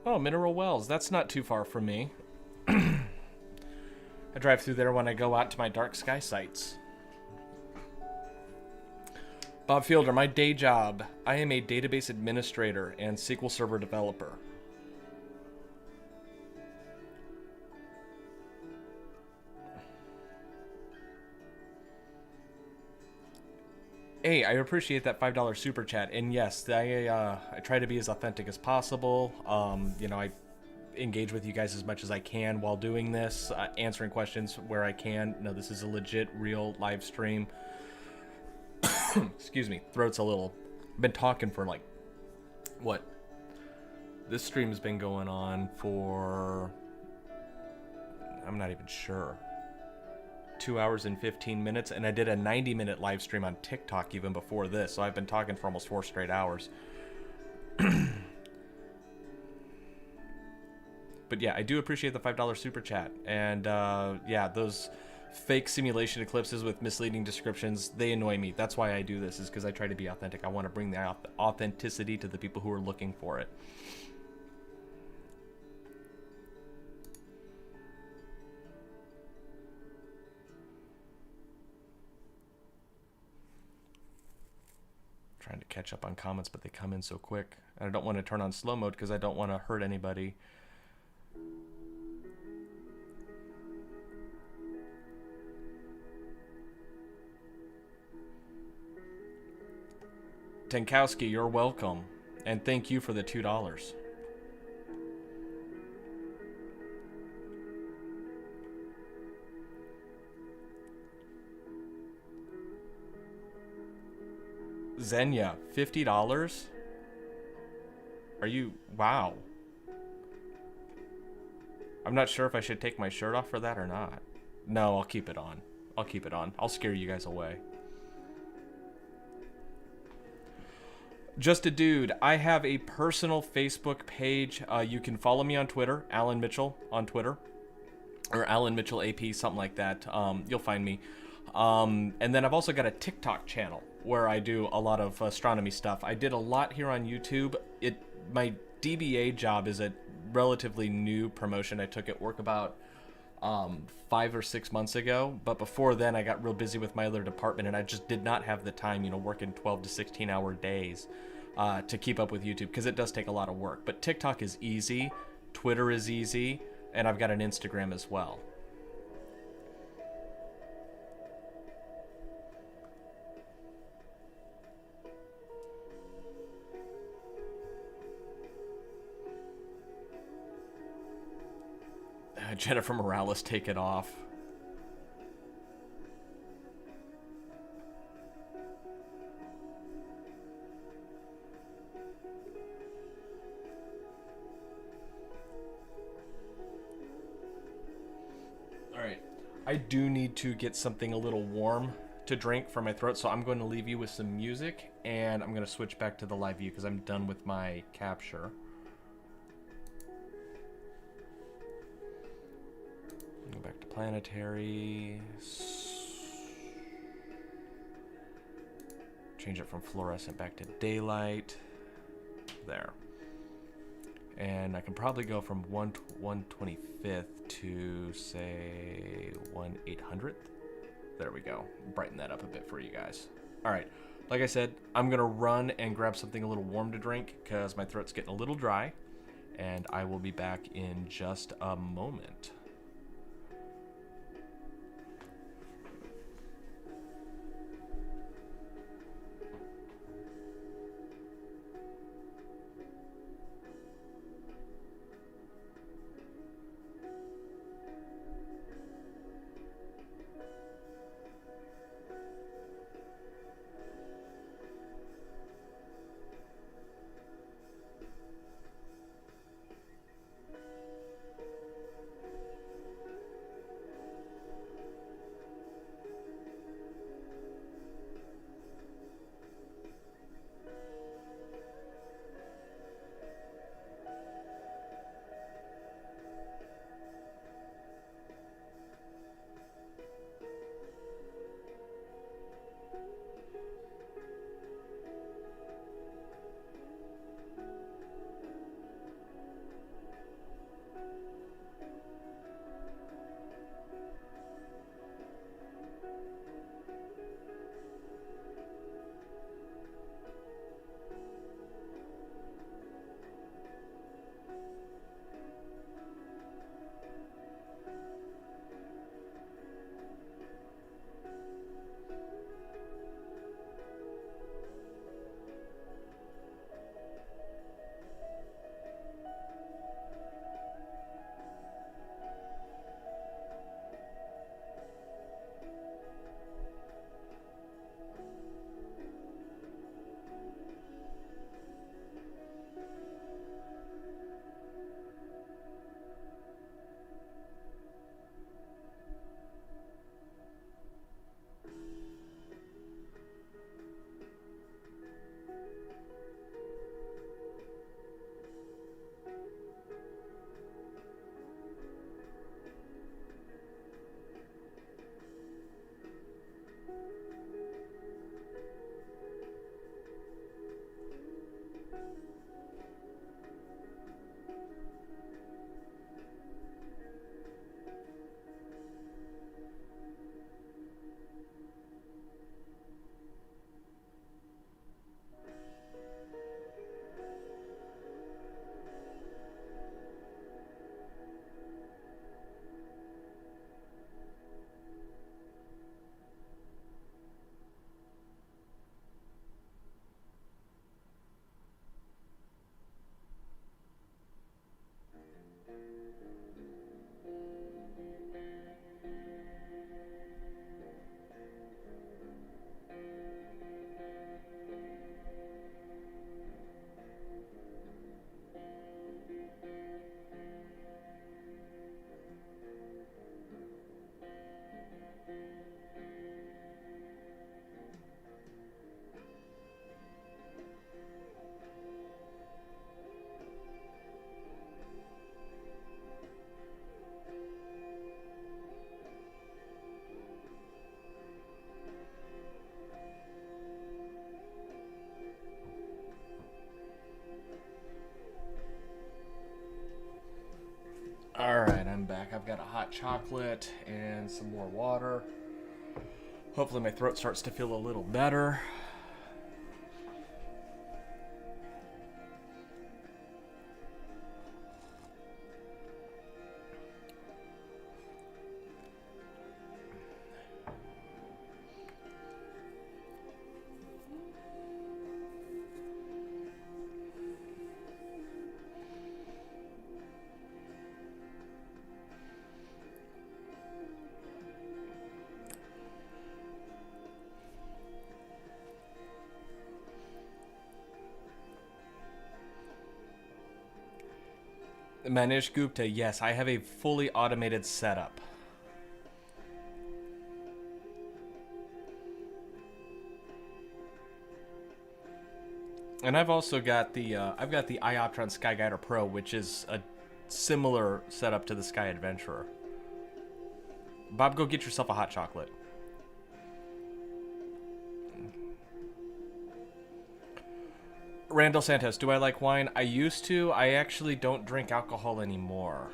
Oh, Mineral Wells. That's not too far from me. I drive through there when I go out to my dark sky sites. Bob Fielder, my day job. I am a database administrator and SQL Server developer. Hey, I appreciate that $5 super chat, and yes, I try to be as authentic as possible. You know, I engage with you guys as much as I can while doing this, answering questions where I can. No, this is a legit, real live stream. Excuse me, throat's a little. I've been talking for like, what? This stream has been going on for, I'm not even sure. 2 hours and 15 minutes, and I did a 90-minute live stream on TikTok even before this, so I've been talking for almost 4 straight hours. But yeah, I do appreciate the $5 super chat, and yeah, those fake simulation eclipses with misleading descriptions, they annoy me. That's why I do this, is because I try to be authentic. I want to bring the authenticity to the people who are looking for it. Trying to catch up on comments, but they come in so quick. And I don't want to turn on slow mode because I don't want to hurt anybody. Tenkowski, you're welcome. And thank you for the $2. Xenia, $50? Are you... Wow. I'm not sure if I should take my shirt off for that or not. No, I'll keep it on. I'll keep it on. I'll scare you guys away. Just a dude. I have a personal Facebook page. You can follow me on Twitter, Alan Mitchell on Twitter, or Alan Mitchell AP, something like that. You'll find me. And then I've also got a TikTok channel where I do a lot of astronomy stuff. I did a lot here on YouTube. My DBA job is a relatively new promotion I took at work about 5 or 6 months ago. But before then, I got real busy with my other department, and I just did not have the time, working 12 to 16-hour days to keep up with YouTube, because it does take a lot of work. But TikTok is easy, Twitter is easy, and I've got an Instagram as well. Jennifer Morales, take it off. Alright, I do need to get something a little warm to drink for my throat, so I'm going to leave you with some music, and I'm going to switch back to the live view because I'm done with my capture. Go back to planetary. Change it from fluorescent back to daylight. There. And I can probably go from 1/25th to, say, 1/800th. There we go. Brighten that up a bit for you guys. Alright, like I said, I'm going to run and grab something a little warm to drink because my throat's getting a little dry. And I will be back in just a moment. welcome back. I've got a hot chocolate and some more water. Hopefully my throat starts to feel a little better. Manish Gupta, yes, I have a fully automated setup. And I've also got the Ioptron Skyguider Pro, which is a similar setup to the Sky Adventurer. Bob, go get yourself a hot chocolate. Randall Santos, do I like wine? I used to. I actually don't drink alcohol anymore.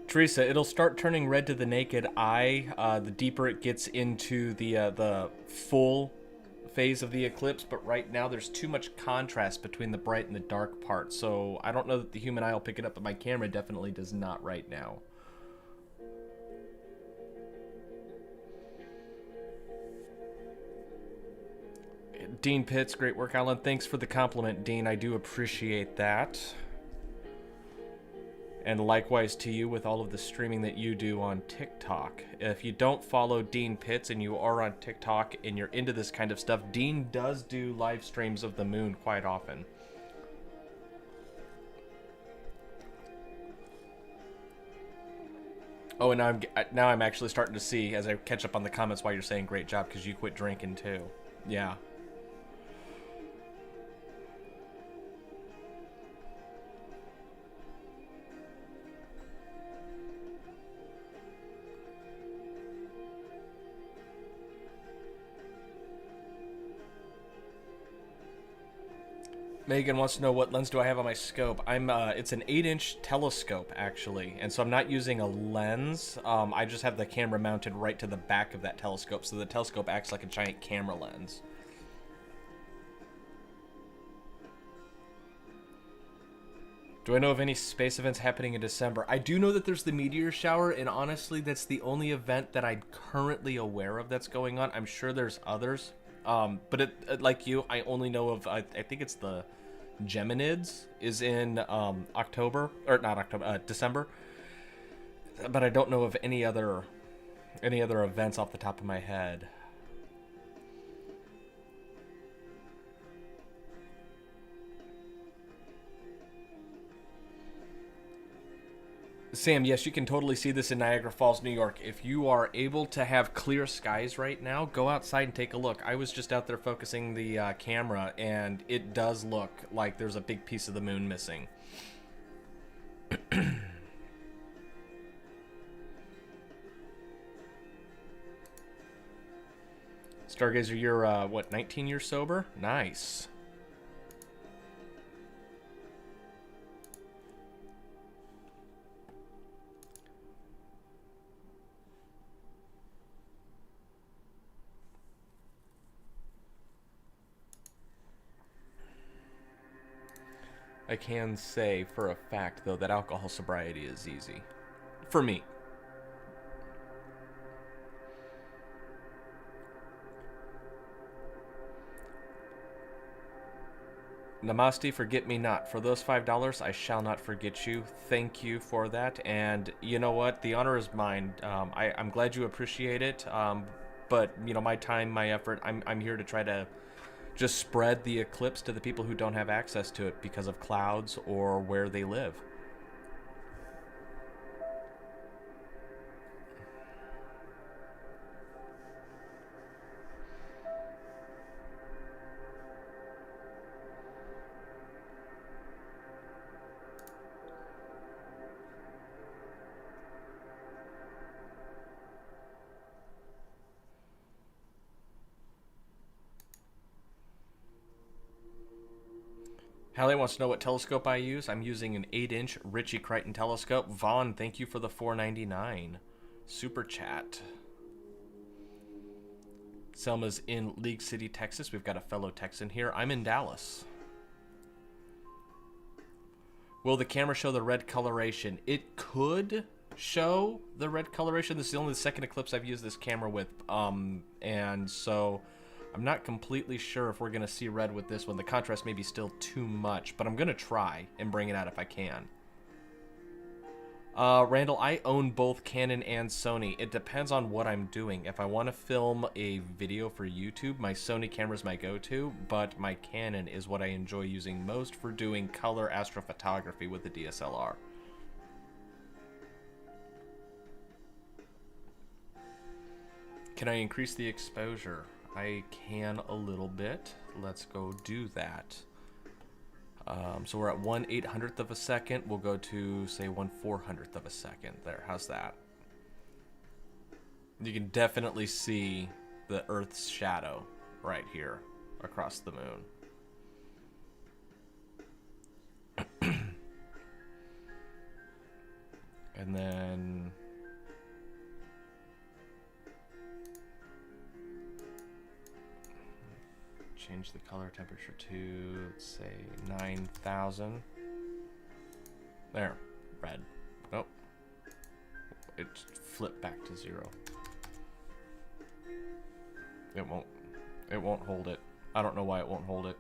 Teresa, it'll start turning red to the naked eye the deeper it gets into the full phase of the eclipse, but right now there's too much contrast between the bright and the dark part, so I don't know that the human eye will pick it up, but my camera definitely does not right now. Dean Pitts, great work, Alan. Thanks for the compliment, Dean. I do appreciate that. And likewise to you with all of the streaming that you do on TikTok. If you don't follow Dean Pitts and you are on TikTok and you're into this kind of stuff, Dean does do live streams of the moon quite often. Oh, and now I'm actually starting to see, as I catch up on the comments, why you're saying great job, because you quit drinking too. Yeah. Megan wants to know what lens do I have on my scope. It's an 8-inch telescope actually, and so I'm not using a lens. I just have the camera mounted right to the back of that telescope, so the telescope acts like a giant camera lens. Do I know of any space events happening in December? I do know that there's the meteor shower, and honestly, that's the only event that I'm currently aware of that's going on. I'm sure there's others. But like you, I only know of, I think it's the Geminids is in October, or not October, December. But I don't know of any other events off the top of my head. Sam, yes, you can totally see this in Niagara Falls, New York. If you are able to have clear skies right now, go outside and take a look. I was just out there focusing the camera, and it does look like there's a big piece of the moon missing. Stargazer, you're, what, 19 years sober? Nice. I can say for a fact, though, that alcohol sobriety is easy. For me. Namaste, forget me not. For those $5, I shall not forget you. Thank you for that. And you know what? The honor is mine. I'm glad you appreciate it. But, you know, my time, my effort, I'm here to try to just spread the eclipse to the people who don't have access to it because of clouds or where they live. Hallie wants to know what telescope I use. I'm using an 8-inch Ritchie Crichton telescope. Vaughn, thank you for the $4.99 super chat. Selma's in League City, Texas. We've got a fellow Texan here. I'm in Dallas. Will the camera show the red coloration? It could show the red coloration. This is only the second eclipse I've used this camera with, and so I'm not completely sure if we're going to see red with this one. The contrast may be still too much, but I'm going to try and bring it out if I can. Randall, I own both Canon and Sony. It depends on what I'm doing. If I want to film a video for YouTube, my Sony camera is my go-to, but my Canon is what I enjoy using most for doing color astrophotography with the DSLR. Can I increase the exposure? I can a little bit. Let's go do that. So we're at 1/800th of a second. We'll go to, say, 1/400th of a second. There, how's that? You can definitely see the Earth's shadow right here across the moon. And then change the color temperature to, let's say, 9,000. There, red. Nope. It flipped back to 0. It won't hold it. I don't know why it won't hold it.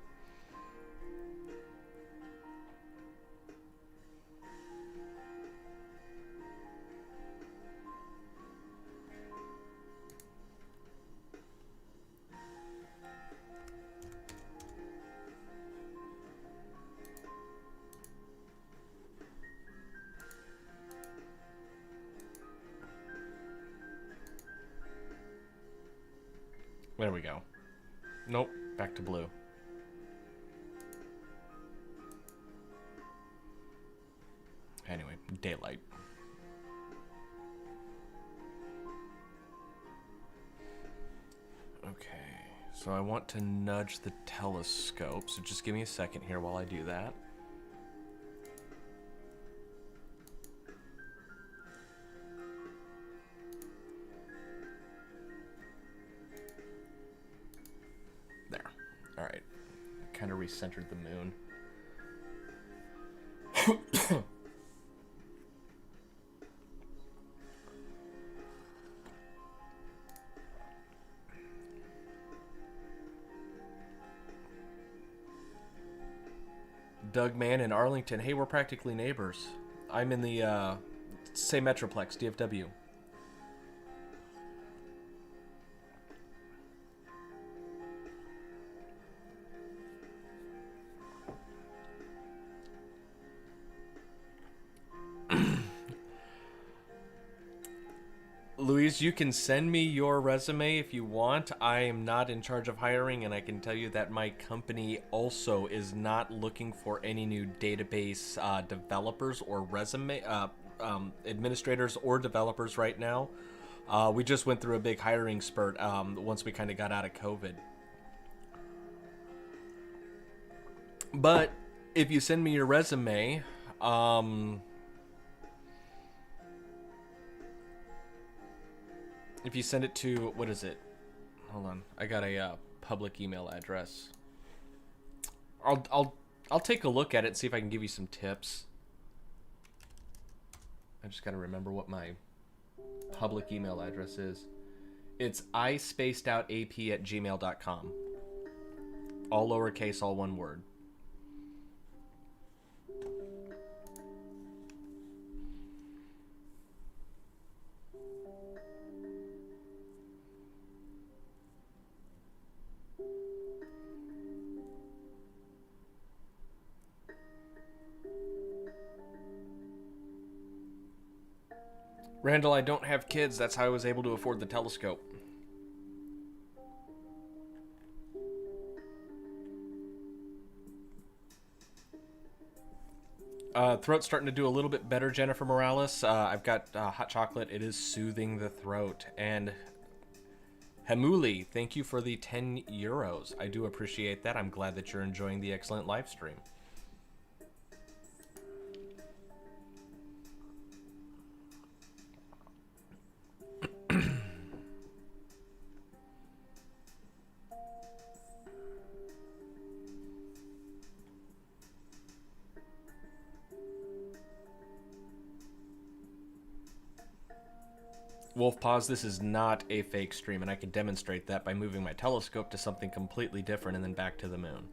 There we go. Nope, back to blue. Anyway, daylight. Okay, so I want to nudge the telescope, so just give me a second here while I do that. Alright, kind of recentered the moon. Doug Mann in Arlington. Hey, we're practically neighbors. I'm in the same Metroplex, DFW. Louise, you can send me your resume if you want. I am not in charge of hiring, and I can tell you that my company also is not looking for any new database developers or resume administrators or developers right now. We just went through a big hiring spurt once we kind of got out of COVID. But if you send me your resume, if you send it to, what is it? Hold on, I got a public email address. I'll take a look at it and see if I can give you some tips. I just got to remember what my public email address is. It's ispacedoutab@gmail.com. All lowercase, all one word. Randall, I don't have kids. That's how I was able to afford the telescope. Throat's starting to do a little bit better, Jennifer Morales. I've got hot chocolate. It is soothing the throat. And Hamuli, thank you for the 10 euros. I do appreciate that. I'm glad that you're enjoying the excellent live stream. Wolf Paws, this is not a fake stream, and I can demonstrate that by moving my telescope to something completely different and then back to the moon.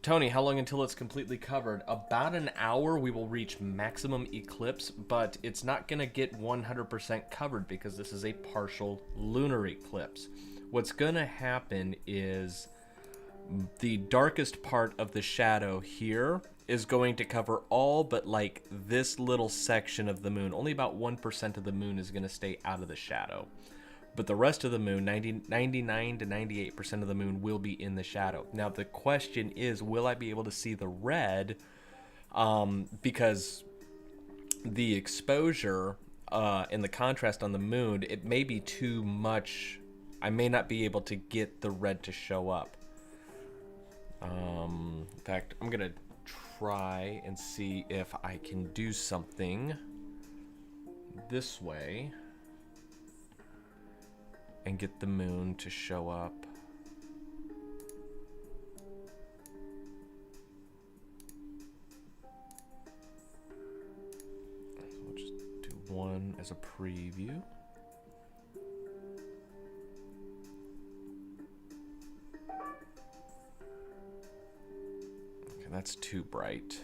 Tony, how long until it's completely covered? About an hour we will reach maximum eclipse, but it's not going to get 100% covered because this is a partial lunar eclipse. What's going to happen is the darkest part of the shadow here is going to cover all but like this little section of the moon. Only about 1% of the moon is going to stay out of the shadow. But the rest of the moon, 99 to 98% of the moon will be in the shadow. Now the question is, will I be able to see the red? Because the exposure and the contrast on the moon, it may be too much. I may not be able to get the red to show up. In fact, I'm gonna try and see if I can do something this way and get the moon to show up. So we'll just do one as a preview. Okay, that's too bright.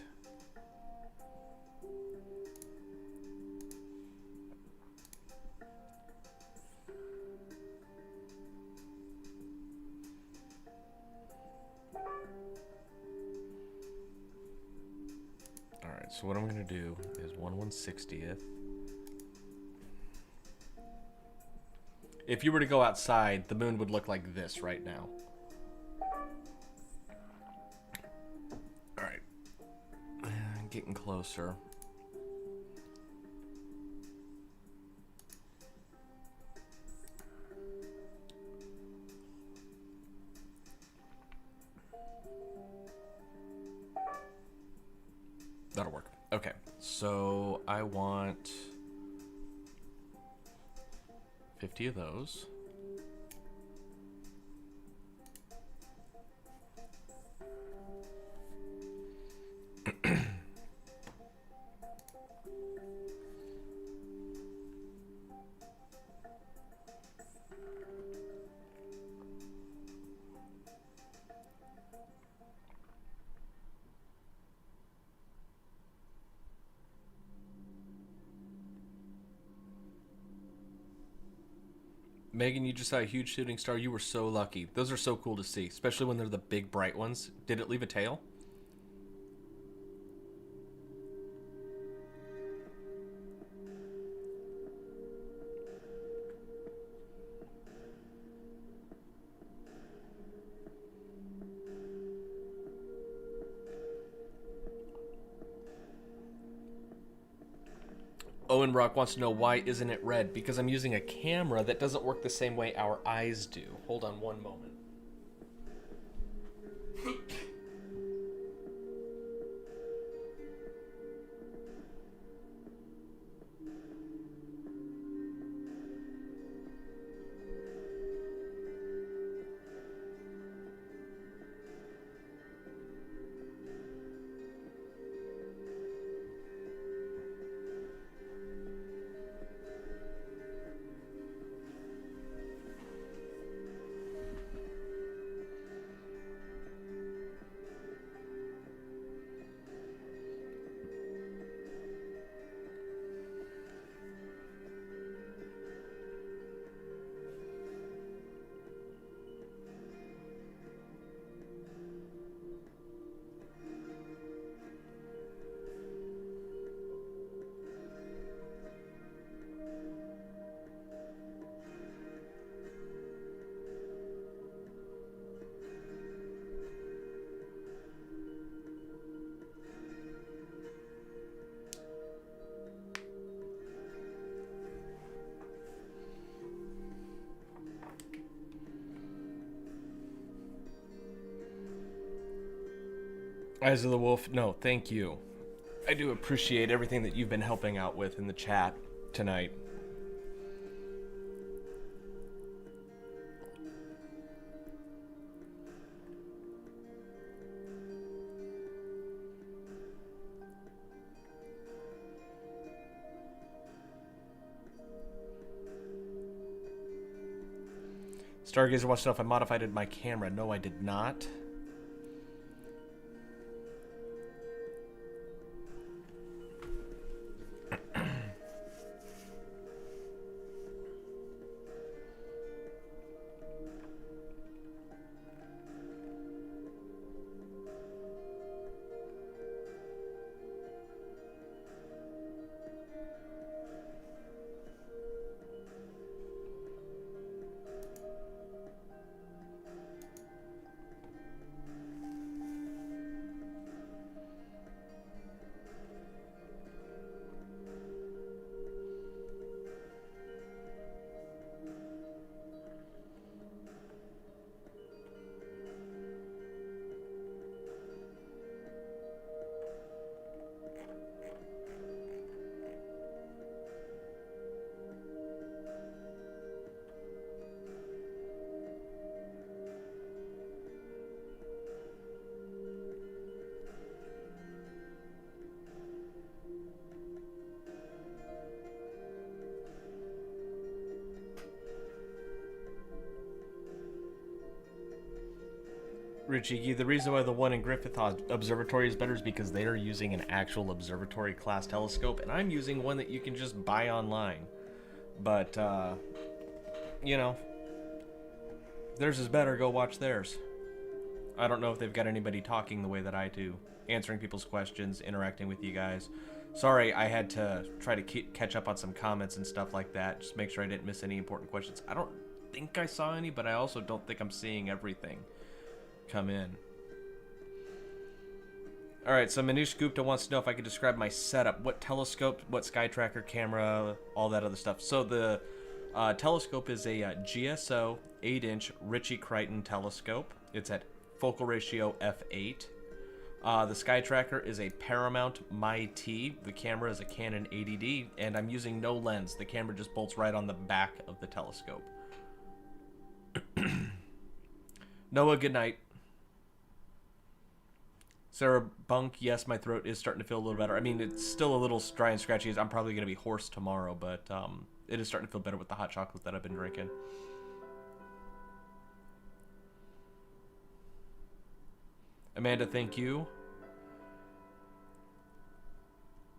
So what I'm going to do is 1/160th. If you were to go outside, the moon would look like this right now. All right. Getting closer. That'll work. Okay, so I want 50 of those. Megan, you just saw a huge shooting star. You were so lucky. Those are so cool to see, especially when they're the big, bright ones. Did it leave a tail? Owen Rock wants to know, why isn't it red? Because I'm using a camera that doesn't work the same way our eyes do. Hold on one moment. Eyes of the Wolf, no, thank you. I do appreciate everything that you've been helping out with in the chat tonight. Stargazer wants to know if I modified my camera. No, I did not. Richie, the reason why the one in Griffith Observatory is better is because they are using an actual observatory class telescope, and I'm using one that you can just buy online. But, you know, theirs is better. Go watch theirs. I don't know if they've got anybody talking the way that I do, answering people's questions, interacting with you guys. Sorry, I had to try to catch up on some comments and stuff like that, just make sure I didn't miss any important questions. I don't think I saw any, but I also don't think I'm seeing everything come in. Alright, so Manish Gupta wants to know if I could describe my setup. What telescope, what sky tracker camera, all that other stuff. So the telescope is a GSO 8-inch Ritchie Crichton telescope. It's at focal ratio f8. The sky tracker is a Paramount My-T. The camera is a Canon 80D, and I'm using no lens. The camera just bolts right on the back of the telescope. Noah, good night. Sarah Bunk, yes, my throat is starting to feel a little better. I mean, it's still a little dry and scratchy. I'm probably going to be hoarse tomorrow, but it is starting to feel better with the hot chocolate that I've been drinking. Amanda, thank you.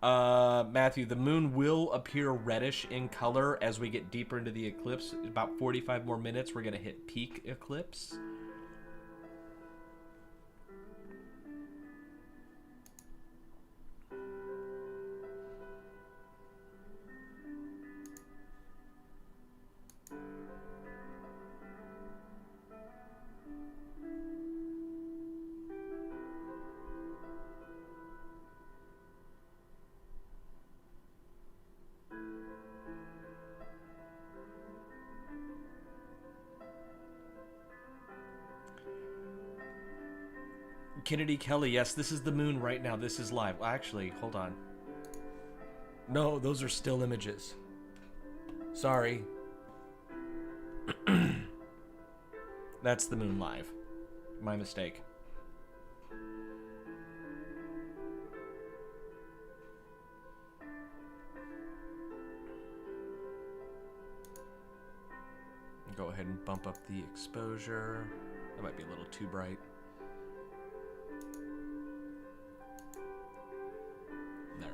Matthew, the moon will appear reddish in color as we get deeper into the eclipse. About 45 more minutes, we're going to hit peak eclipse. Kennedy Kelly, yes, this is the moon right now. This is live. Well, actually, hold on. No, those are still images. Sorry. That's the moon live. My mistake. Go ahead and bump up the exposure. That might be a little too bright. There.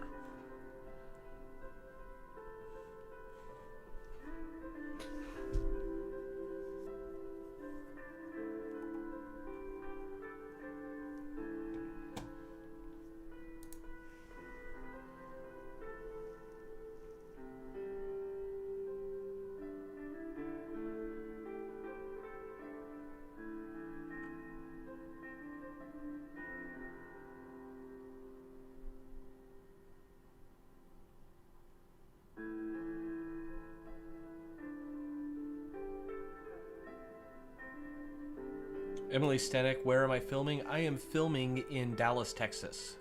Emily Stenek, where am I filming? I am filming in Dallas, Texas.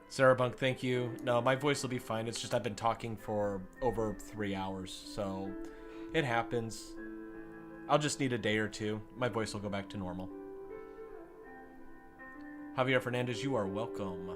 Sarah Bunk, thank you. No, my voice will be fine. It's just I've been talking for over 3 hours, so it happens. I'll just need a day or two. My voice will go back to normal. Javier Fernandez, you are welcome.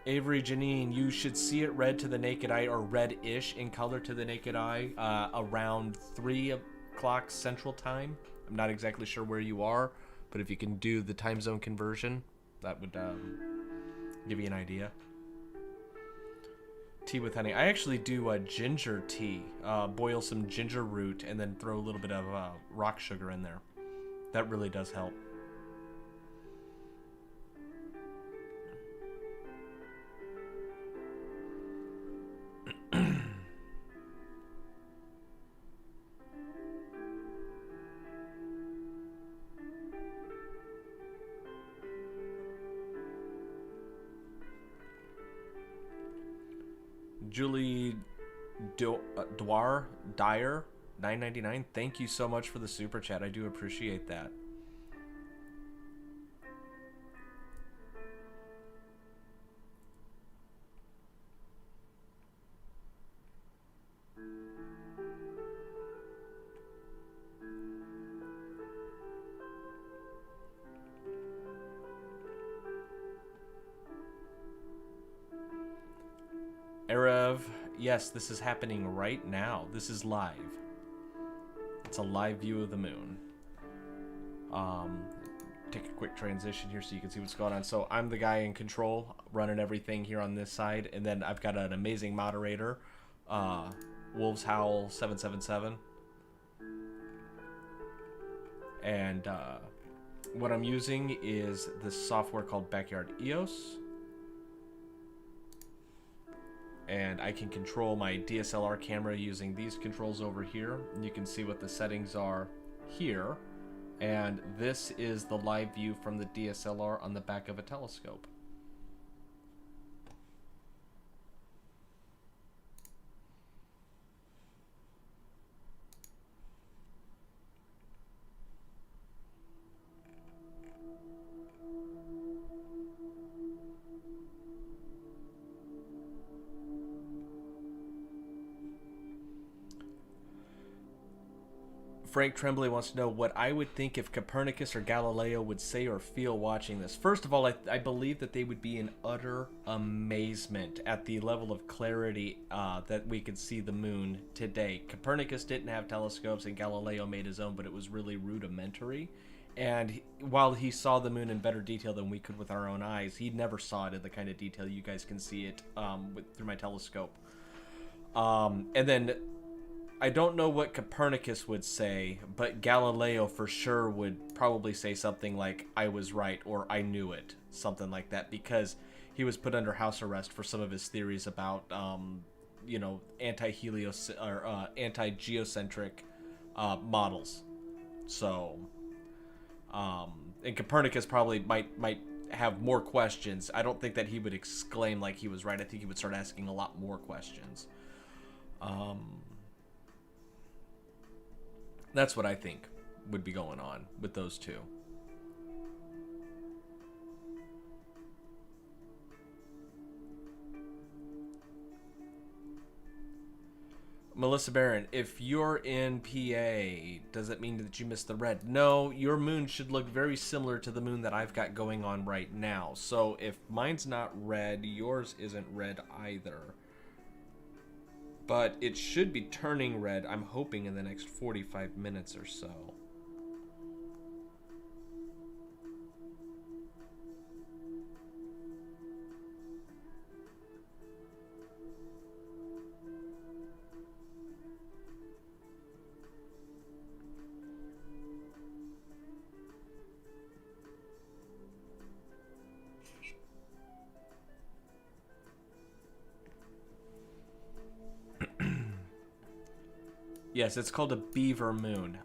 Avery Janine, you should see it red to the naked eye, or red-ish in color to the naked eye, around 3 o'clock Central Time. I'm not exactly sure where you are, but if you can do the time zone conversion, that would give you an idea. Tea with honey. I actually do a ginger tea. Boil some ginger root and then throw a little bit of rock sugar in there. That really does help. Julie Dwyer, 9.99. Thank you so much for the super chat. I do appreciate that. Erev, yes, this is happening right now. This is live. It's a live view of the moon. Take a quick transition here so you can see what's going on. So I'm the guy in control, running everything here on this side, and then I've got an amazing moderator, Wolves Howl 777. And what I'm using is this software called Backyard EOS. And I can control my DSLR camera using these controls over here. You can see what the settings are here. And this is the live view from the DSLR on the back of a telescope. Frank Tremblay wants to know what I would think if Copernicus or Galileo would say or feel watching this. First of all, I believe that they would be in utter amazement at the level of clarity that we could see the moon today. Copernicus didn't have telescopes and Galileo made his own, but it was really rudimentary. And while he saw the moon in better detail than we could with our own eyes, he never saw it in the kind of detail you guys can see it through my telescope. And then I don't know what Copernicus would say, but Galileo for sure would probably say something like, I was right, or I knew it, something like that, because he was put under house arrest for some of his theories about, you know, anti-helios or anti-geocentric models. So, and Copernicus probably might have more questions. I don't think that he would exclaim like he was right. I think he would start asking a lot more questions. That's what I think would be going on with those two. Melissa Barron, if you're in PA, does it mean that you missed the red? No, your moon should look very similar to the moon that I've got going on right now. So if mine's not red, yours isn't red either. But it should be turning red, I'm hoping, in the next 45 minutes or so. Yes, it's called a beaver moon.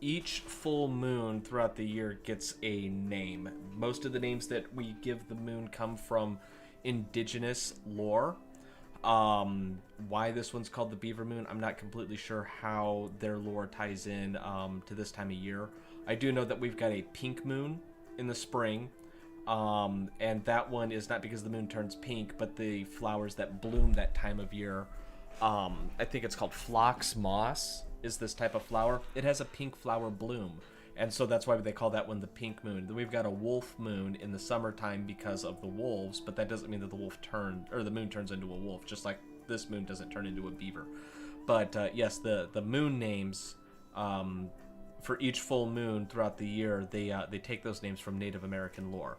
Each full moon throughout the year gets a name. Most of the names that we give the moon come from indigenous lore. Why this one's called the beaver moon, I'm not completely sure how their lore ties in to this time of year. I do know that we've got a pink moon in the spring. And that one is not because the moon turns pink, but the flowers that bloom that time of year. I think it's called phlox moss is this type of flower. It has a pink flower bloom. And so that's why they call that one the pink moon. Then we've got a wolf moon in the summertime because of the wolves, but that doesn't mean that the moon turns into a wolf, just like this moon doesn't turn into a beaver. But yes, the moon names for each full moon throughout the year, they take those names from Native American lore.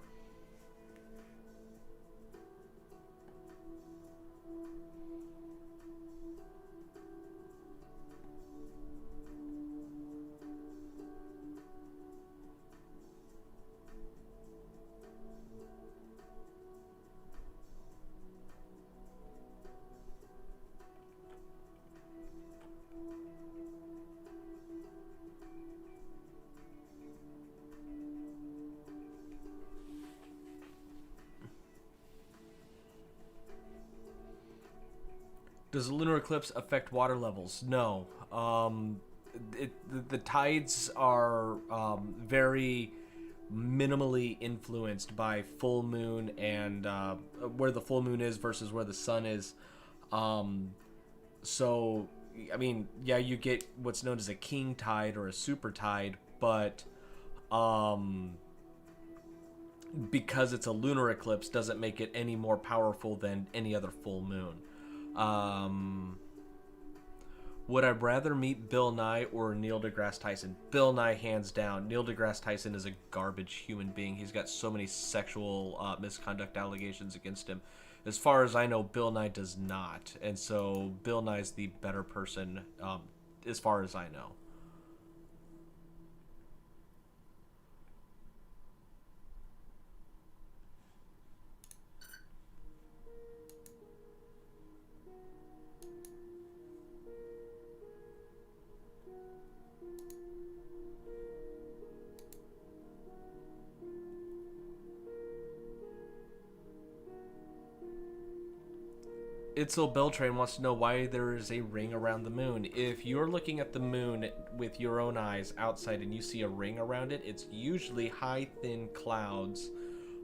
Does a lunar eclipse affect water levels? No. The tides are very minimally influenced by full moon and where the full moon is versus where the sun is. So, I mean, yeah, you get what's known as a king tide or a super tide, but because it's a lunar eclipse doesn't make it any more powerful than any other full moon. Would I rather meet Bill Nye or Neil deGrasse Tyson? Bill Nye, hands down. Neil deGrasse Tyson is a garbage human being. He's got so many sexual misconduct allegations against him. As far as I know, Bill Nye does not. And so Bill Nye's the better person as far as I know. Itzel Beltran wants to know why there is a ring around the moon. If you're looking at the moon with your own eyes outside and you see a ring around it, it's usually high, thin clouds,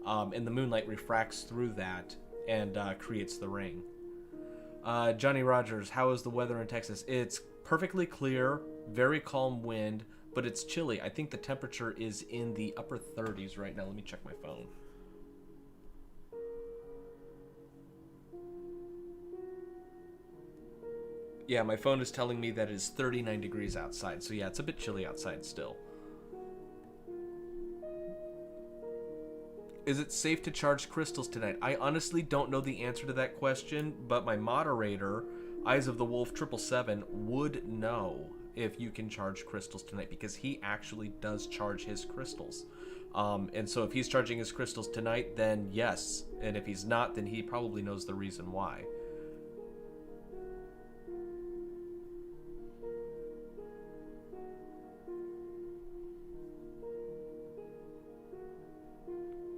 and the moonlight refracts through that and creates the ring. Johnny Rogers, how is the weather in Texas? It's perfectly clear, very calm wind, but it's chilly. I think the temperature is in the upper 30s right now. Let me check my phone. Yeah, my phone is telling me that it is 39 degrees outside. So yeah, it's a bit chilly outside still. Is it safe to charge crystals tonight? I honestly don't know the answer to that question, but my moderator, Eyes of the Wolf 777, would know if you can charge crystals tonight because he actually does charge his crystals. And so if he's charging his crystals tonight, then yes. And if he's not, then he probably knows the reason why.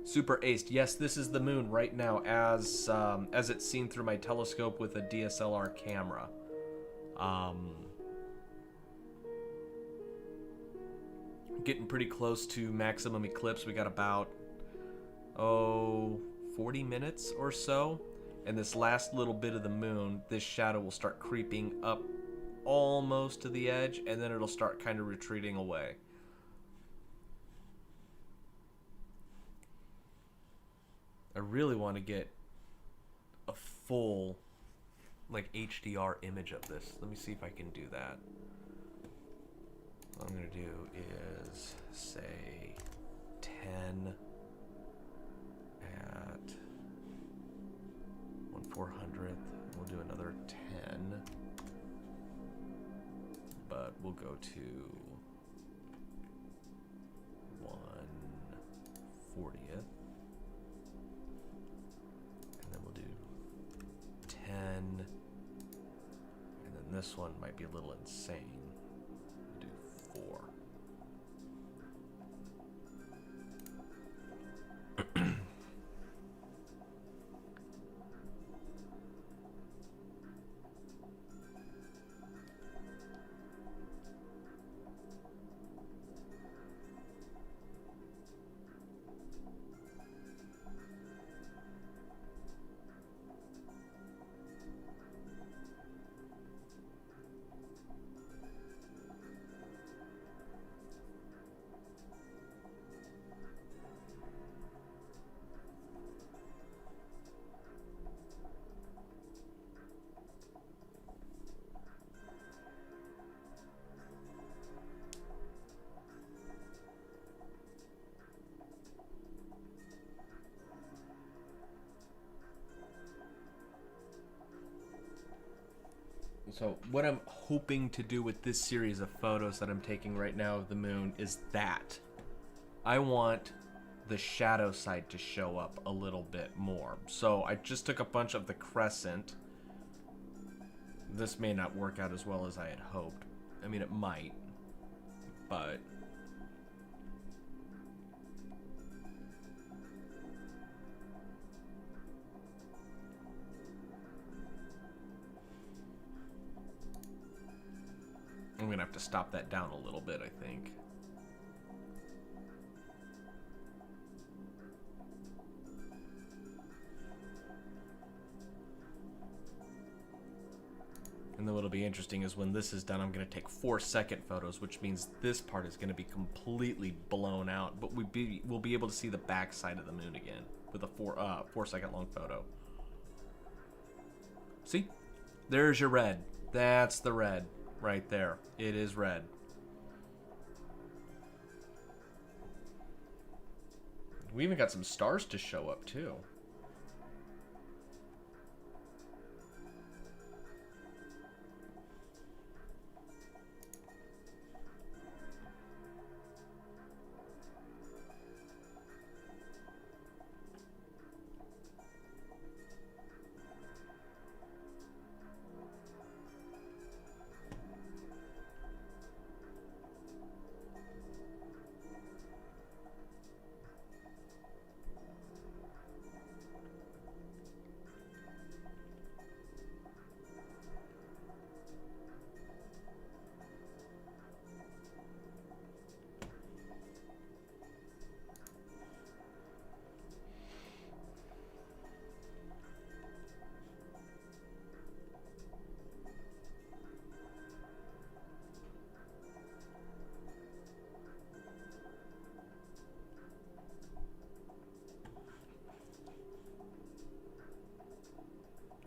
Super aced. Yes, this is the moon right now as it's seen through my telescope with a DSLR camera. Getting pretty close to maximum eclipse. We got about 40 minutes or so. And this last little bit of the moon, this shadow will start creeping up almost to the edge, and then it'll start kind of retreating away. I really want to get a full, like, HDR image of this. Let me see if I can do that. What I'm going to do is, say, 10 at 1/400th. We'll do another 10. But we'll go to 1/40th. And then this one might be a little insane. We'll do 4. So what I'm hoping to do with this series of photos that I'm taking right now of the moon is that I want the shadow side to show up a little bit more. So I just took a bunch of the crescent. This may not work out as well as I had hoped. I mean, it might, but... I'm going to have to stop that down a little bit, I think. And then what'll be interesting is when this is done, I'm going to take 4-second photos, which means this part is going to be completely blown out. But we'll be able to see the back side of the moon again with a 4-second long photo. See? There's your red. That's the red right there. It is red. We even got some stars to show up too.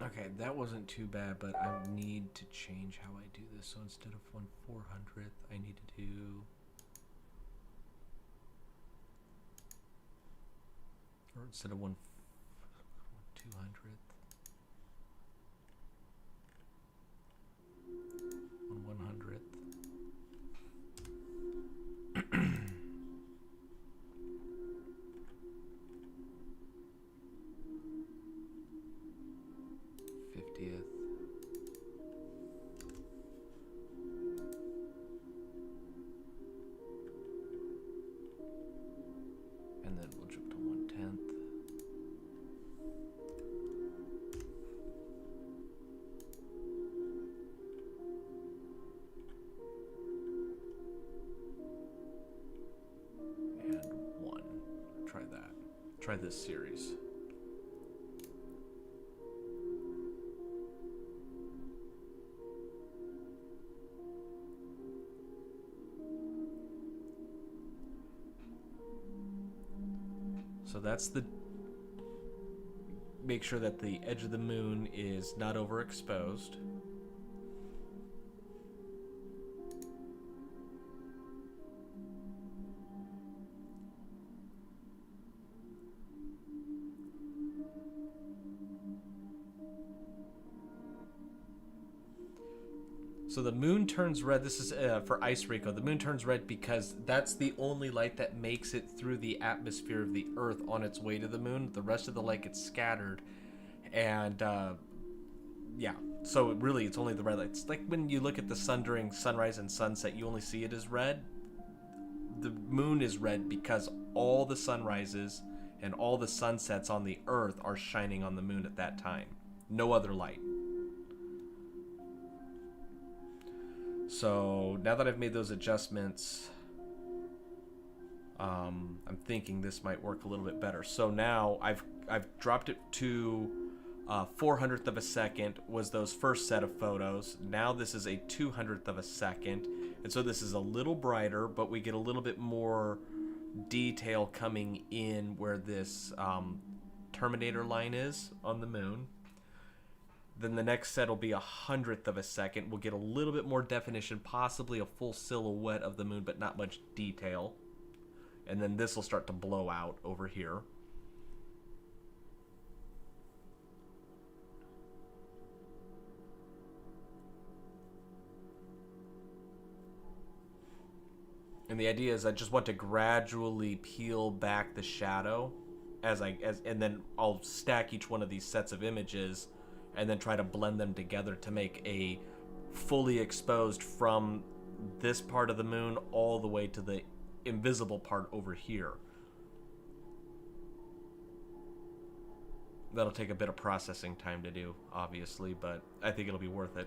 Okay, that wasn't too bad, but I need to change how I do this. So instead of 1/400th, I need to do... Or instead of 1/200th. 1/100th. And then we'll jump to 1/10. And 1. Try that. Try this series. So that's the... Make sure that the edge of the moon is not overexposed. So the moon turns red. This is for Ice Rico. The moon turns red because that's the only light that makes it through the atmosphere of the Earth on its way to the moon. The rest of the light gets scattered. And, yeah. So really, it's only the red light. It's like when you look at the sun during sunrise and sunset, you only see it as red. The moon is red because all the sunrises and all the sunsets on the Earth are shining on the moon at that time. No other light. So now that I've made those adjustments, I'm thinking this might work a little bit better. So now I've dropped it to 400th of a second was those first set of photos. Now this is a 200th of a second, and so this is a little brighter, but we get a little bit more detail coming in where this terminator line is on the moon. Then the next set will be 100th of a second. We'll get a little bit more definition, possibly a full silhouette of the moon, but not much detail. And then this will start to blow out over here. And the idea is I just want to gradually peel back the shadow and then I'll stack each one of these sets of images and then try to blend them together to make a fully exposed from this part of the moon all the way to the invisible part over here. That'll take a bit of processing time to do, obviously, but I think it'll be worth it.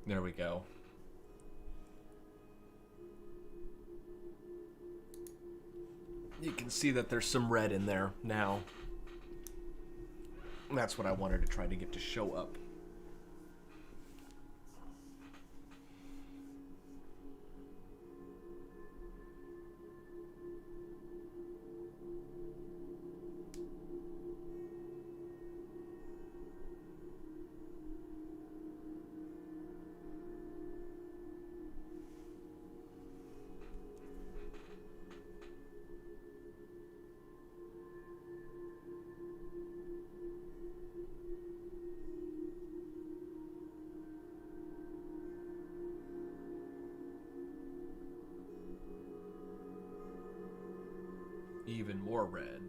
There we go. You can see that there's some red in there now. That's what I wanted to try to get to show up. Even more red.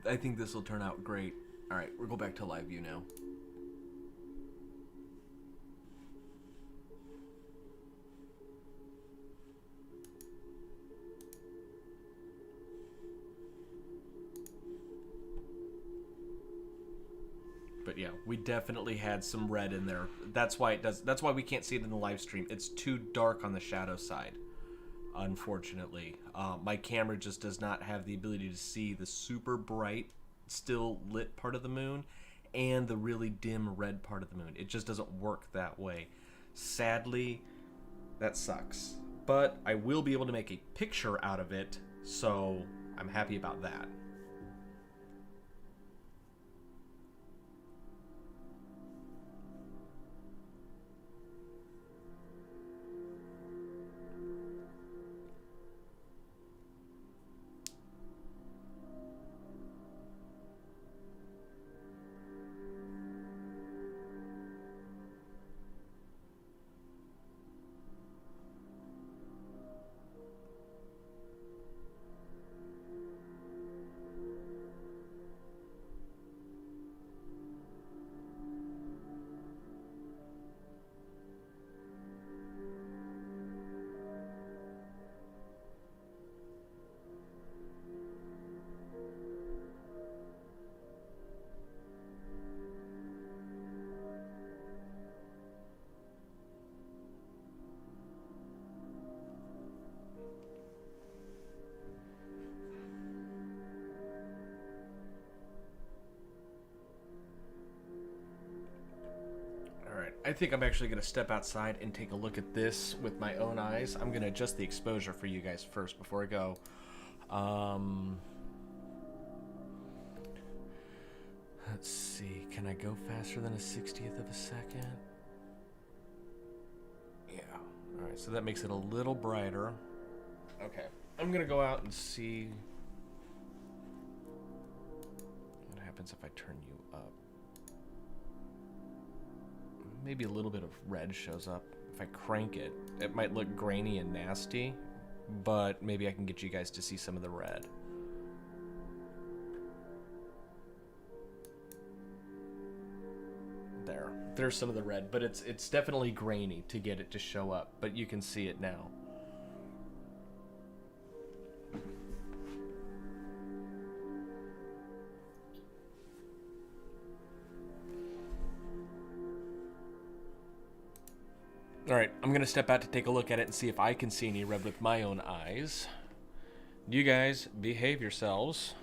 I think this will turn out great. All right, we'll go back to live view now. But yeah, we definitely had some red in there. That's why it does. That's why we can't see it in the live stream. It's too dark on the shadow side, unfortunately. My camera just does not have the ability to see the super bright, still lit part of the moon and the really dim red part of the moon. It just doesn't work that way. Sadly, that sucks. But I will be able to make a picture out of it, so I'm happy about that. I think I'm actually going to step outside and take a look at this with my own eyes. I'm going to adjust the exposure for you guys first before I go. Let's see. Can I go faster than a 60th of a second? Yeah. All right, so that makes it a little brighter. Okay. I'm going to go out and see what happens if I turn you up. Maybe a little bit of red shows up. If I crank it, it might look grainy and nasty, but maybe I can get you guys to see some of the red. There's some of the red, but it's definitely grainy to get it to show up, but you can see it now. Alright, I'm going to step out to take a look at it and see if I can see any red with my own eyes. You guys, behave yourselves.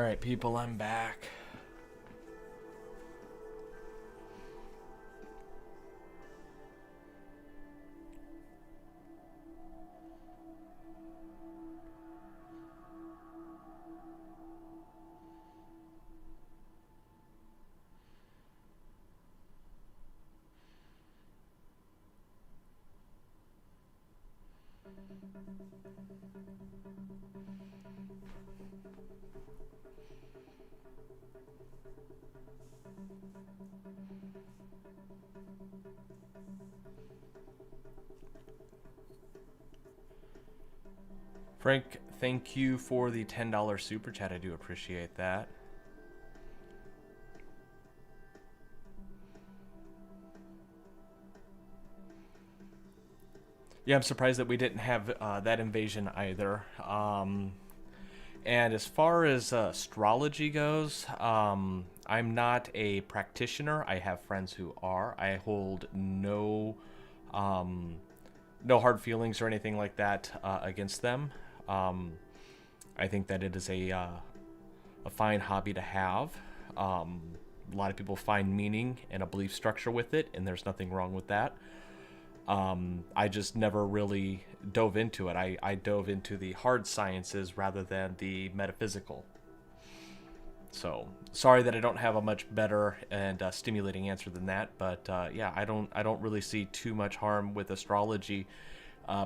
Alright, people, I'm back. Frank, thank you for the $10 super chat. I do appreciate that. Yeah, I'm surprised that we didn't have that invasion either. And as far as astrology goes, I'm not a practitioner. I have friends who are. I hold no hard feelings or anything like that against them. I think that it is a fine hobby to have. A lot of people find meaning and a belief structure with it, and there's nothing wrong with that. I just never really dove into it. I dove into the hard sciences rather than the metaphysical. So sorry that I don't have a much better and stimulating answer than that. But yeah, I don't really see too much harm with astrology,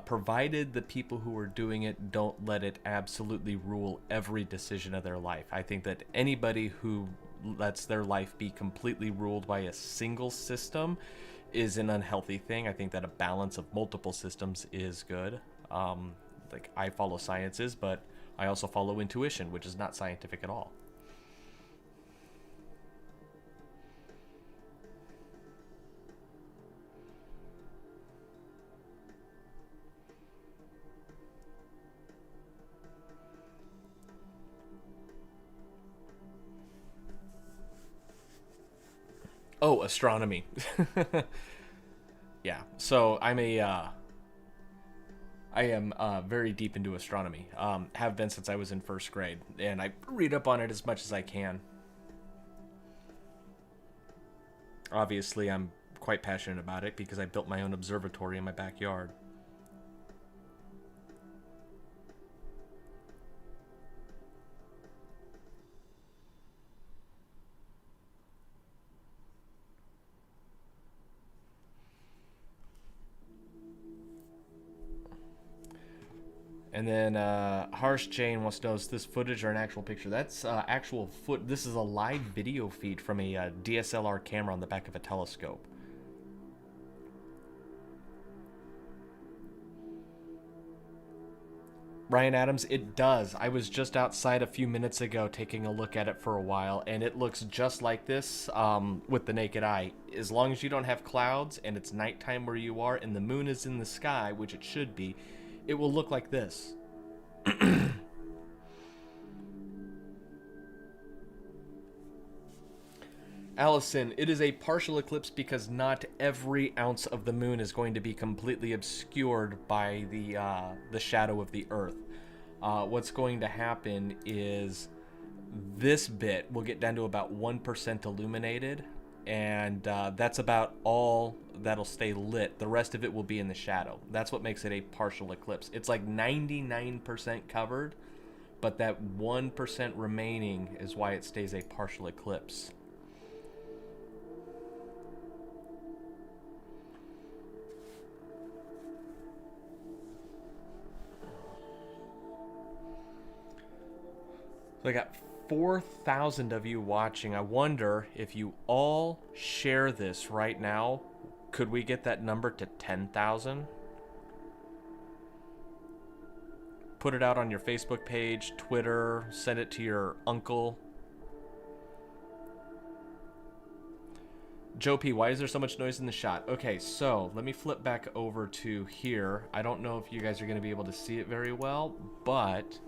provided the people who are doing it don't let it absolutely rule every decision of their life. I think that anybody who lets their life be completely ruled by a single system is an unhealthy thing. I think that a balance of multiple systems is good. Like, I follow sciences, but I also follow intuition, which is not scientific at all. Oh, astronomy. Yeah, so I am very deep into astronomy. Have been since I was in first grade, and I read up on it as much as I can. Obviously, I'm quite passionate about it because I built my own observatory in my backyard. And then Harsh Jane wants to know, is this footage or an actual picture? That's actual foot. This is a live video feed from a DSLR camera on the back of a telescope. Ryan Adams, it does. I was just outside a few minutes ago taking a look at it for a while, and it looks just like this with the naked eye. As long as you don't have clouds and it's nighttime where you are and the moon is in the sky, which it should be, it will look like this. Allison, it is a partial eclipse because not every ounce of the moon is going to be completely obscured by the shadow of the Earth. What's going to happen is this bit will get down to about 1% illuminated, and that's about all that'll stay lit. The rest of it will be in the shadow. That's what makes it a partial eclipse. It's like 99% covered, but that 1% remaining is why it stays a partial eclipse. So I got 4,000 of you watching. I wonder if you all share this right now, could we get that number to 10,000? Put it out on your Facebook page, Twitter, send it to your uncle. Joe P, why is there so much noise in the shot? Okay, so let me flip back over to here. I don't know if you guys are going to be able to see it very well, but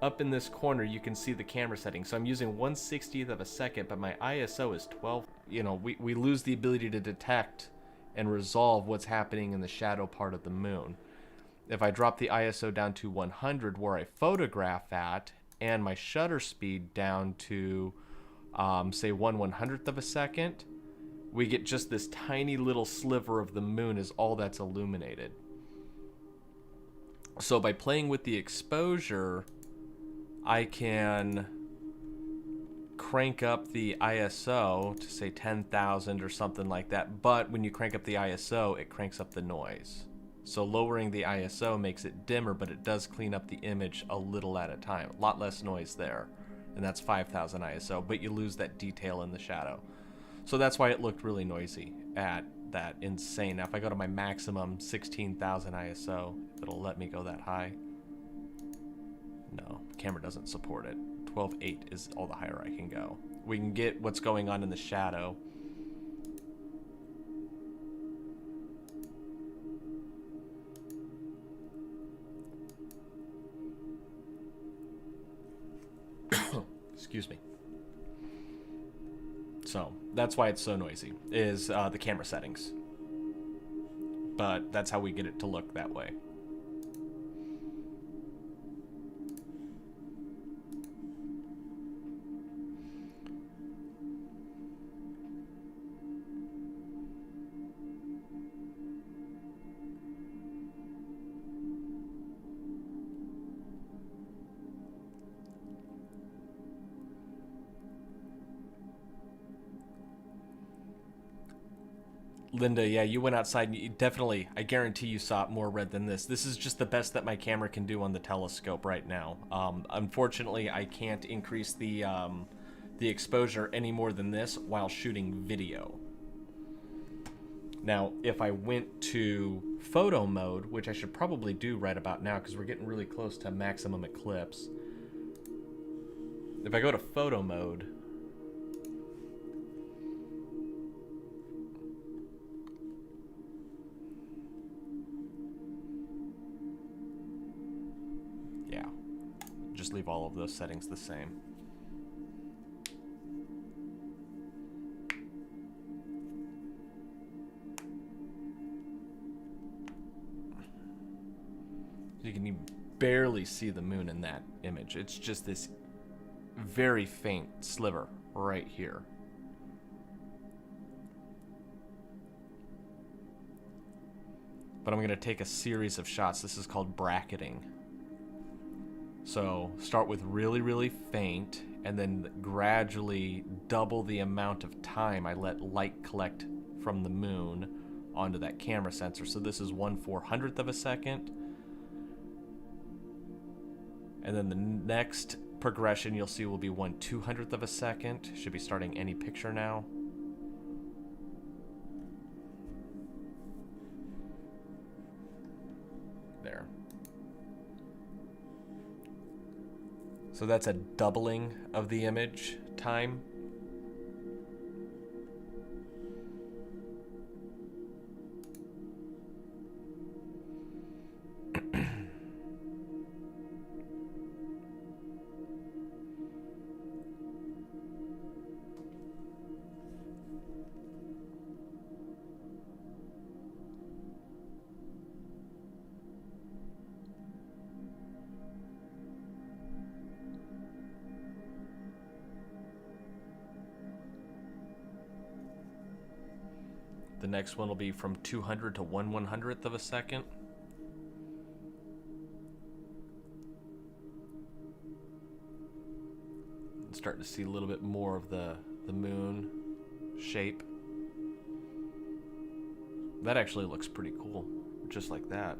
up in this corner you can see the camera setting. So I'm using 1/60th of a second, but my ISO is 12. You know, we lose the ability to detect and resolve what's happening in the shadow part of the moon. If I drop the ISO down to 100 where I photograph at, and my shutter speed down to, say, 1/100th of a second, we get just this tiny little sliver of the moon is all that's illuminated. So by playing with the exposure, I can crank up the ISO to say 10,000 or something like that. But when you crank up the ISO, it cranks up the noise. So lowering the ISO makes it dimmer, but it does clean up the image a little at a time. A lot less noise there. And that's 5,000 ISO, but you lose that detail in the shadow. So that's why it looked really noisy at that insane. Now if I go to my maximum 16,000 ISO, it'll let me go that high. No, the camera doesn't support it. 12.8 is all the higher I can go. We can get what's going on in the shadow. Excuse me. So that's why it's so noisy, is the camera settings. But that's how we get it to look that way. Linda, yeah, you went outside and you definitely, I guarantee you saw more red than this. This is just the best that my camera can do on the telescope right now. Unfortunately, I can't increase the exposure any more than this while shooting video. Now, if I went to photo mode, which I should probably do right about now because we're getting really close to maximum eclipse. If I go to photo mode, just leave all of those settings the same. You can barely see the moon in that image. It's just this very faint sliver right here. But I'm going to take a series of shots. This is called bracketing. So start with really, really faint, and then gradually double the amount of time I let light collect from the moon onto that camera sensor. So this is 1/400th of a second. And then the next progression you'll see will be 1/200th of a second. Should be starting any picture now. There. So that's a doubling of the image time. The next one will be from 200 to 1/100th of a second. Starting to see a little bit more of the moon shape. That actually looks pretty cool, just like that.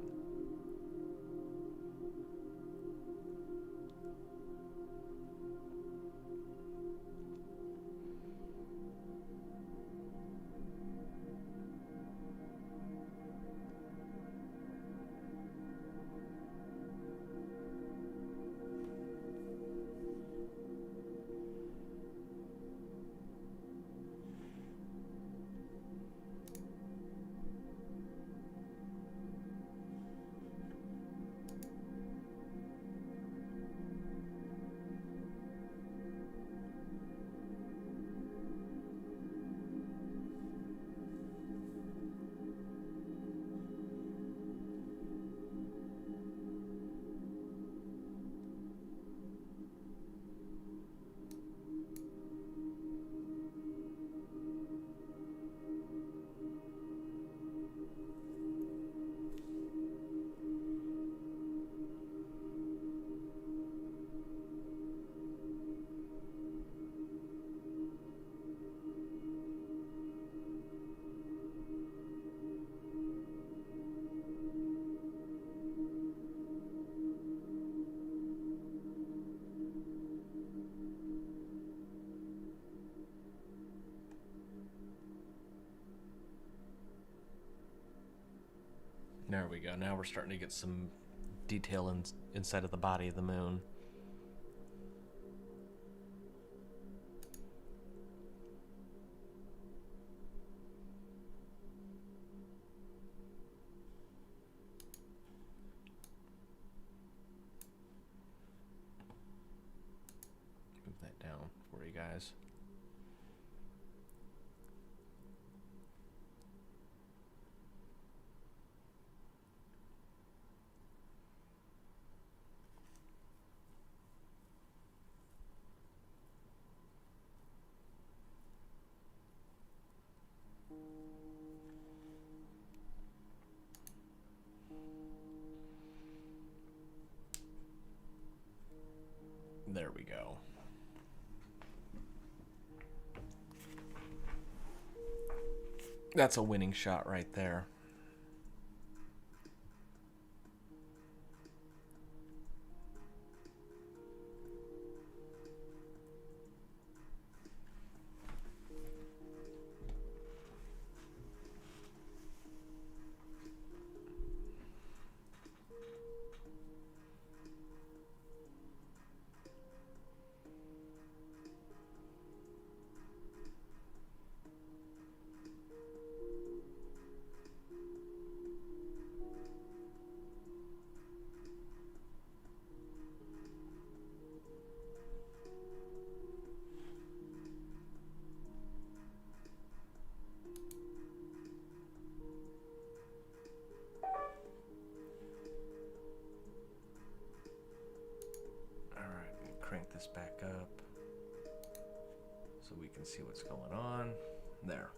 There we go. Now we're starting to get some detail inside of the body of the moon. Move that down for you guys. There we go. That's a winning shot right there. Crank this back up so we can see what's going on. There.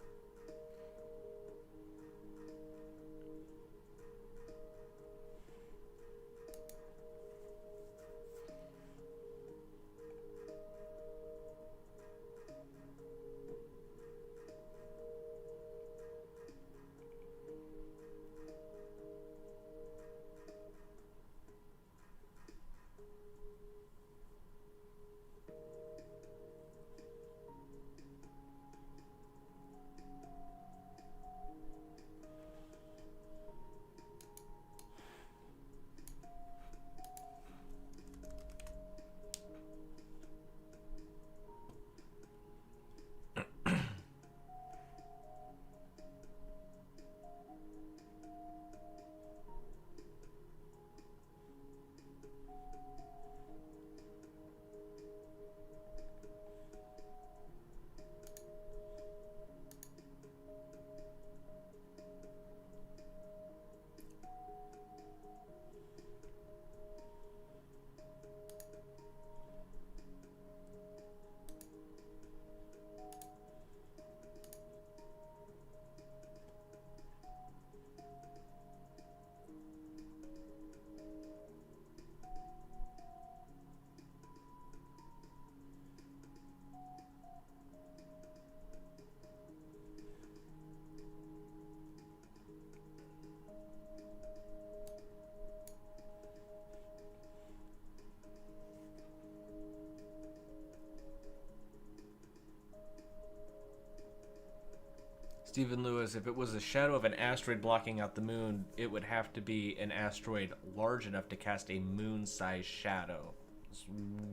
Stephen Lewis, if it was a shadow of an asteroid blocking out the moon, it would have to be an asteroid large enough to cast a moon-sized shadow. So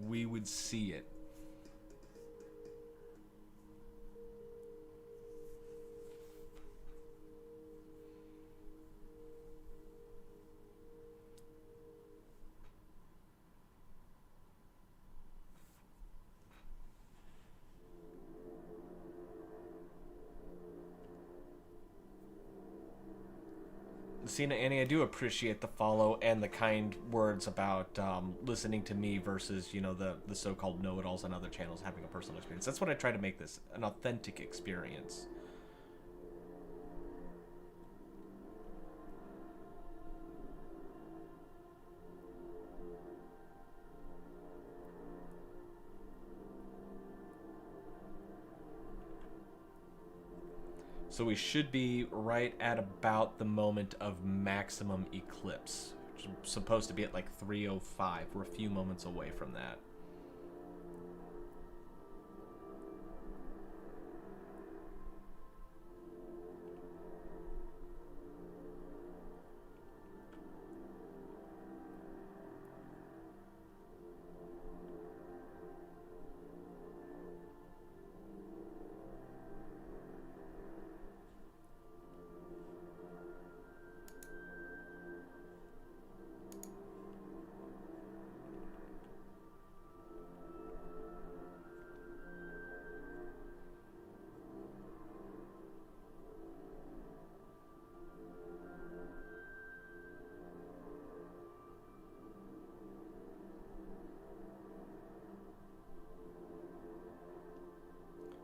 we would see it. Cena, Annie, I do appreciate the follow and the kind words about listening to me versus, you know, the so-called know-it-alls on other channels having a personal experience. That's what I try to make this, an authentic experience. So we should be right at about the moment of maximum eclipse, which is supposed to be at like 3:05. We're a few moments away from that.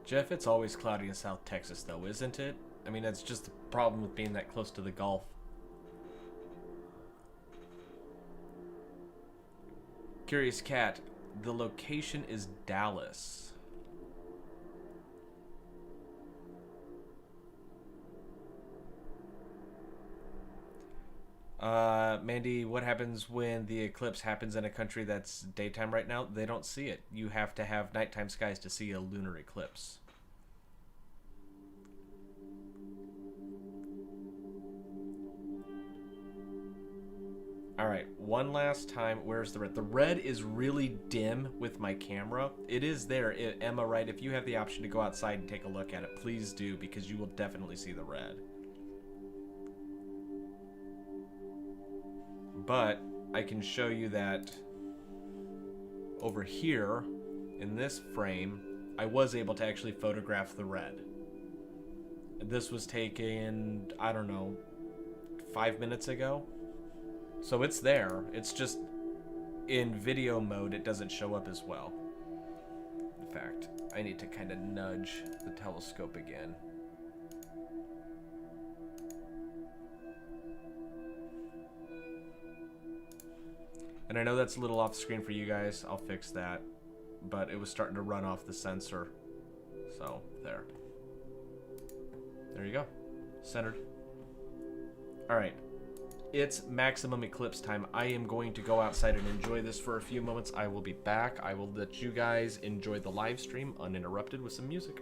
Jeff, it's always cloudy in South Texas, though, isn't it? I mean, that's just the problem with being that close to the Gulf. Curious Cat, the location is Dallas. Mandy, what happens when the eclipse happens in a country that's daytime right now? They don't see it. You have to have nighttime skies to see a lunar eclipse. Alright, one last time. Where's the red? The red is really dim with my camera. It is there. Emma, right? If you have the option to go outside and take a look at it, please do, because you will definitely see the red. But I can show you that over here in this frame, I was able to actually photograph the red. This was taken, I don't know, 5 minutes ago. So it's there. It's just in video mode, it doesn't show up as well. In fact, I need to kind of nudge the telescope again. And I know that's a little off screen for you guys. I'll fix that. But it was starting to run off the sensor. So, there. There you go. Centered. Alright. It's maximum eclipse time. I am going to go outside and enjoy this for a few moments. I will be back. I will let you guys enjoy the live stream uninterrupted with some music.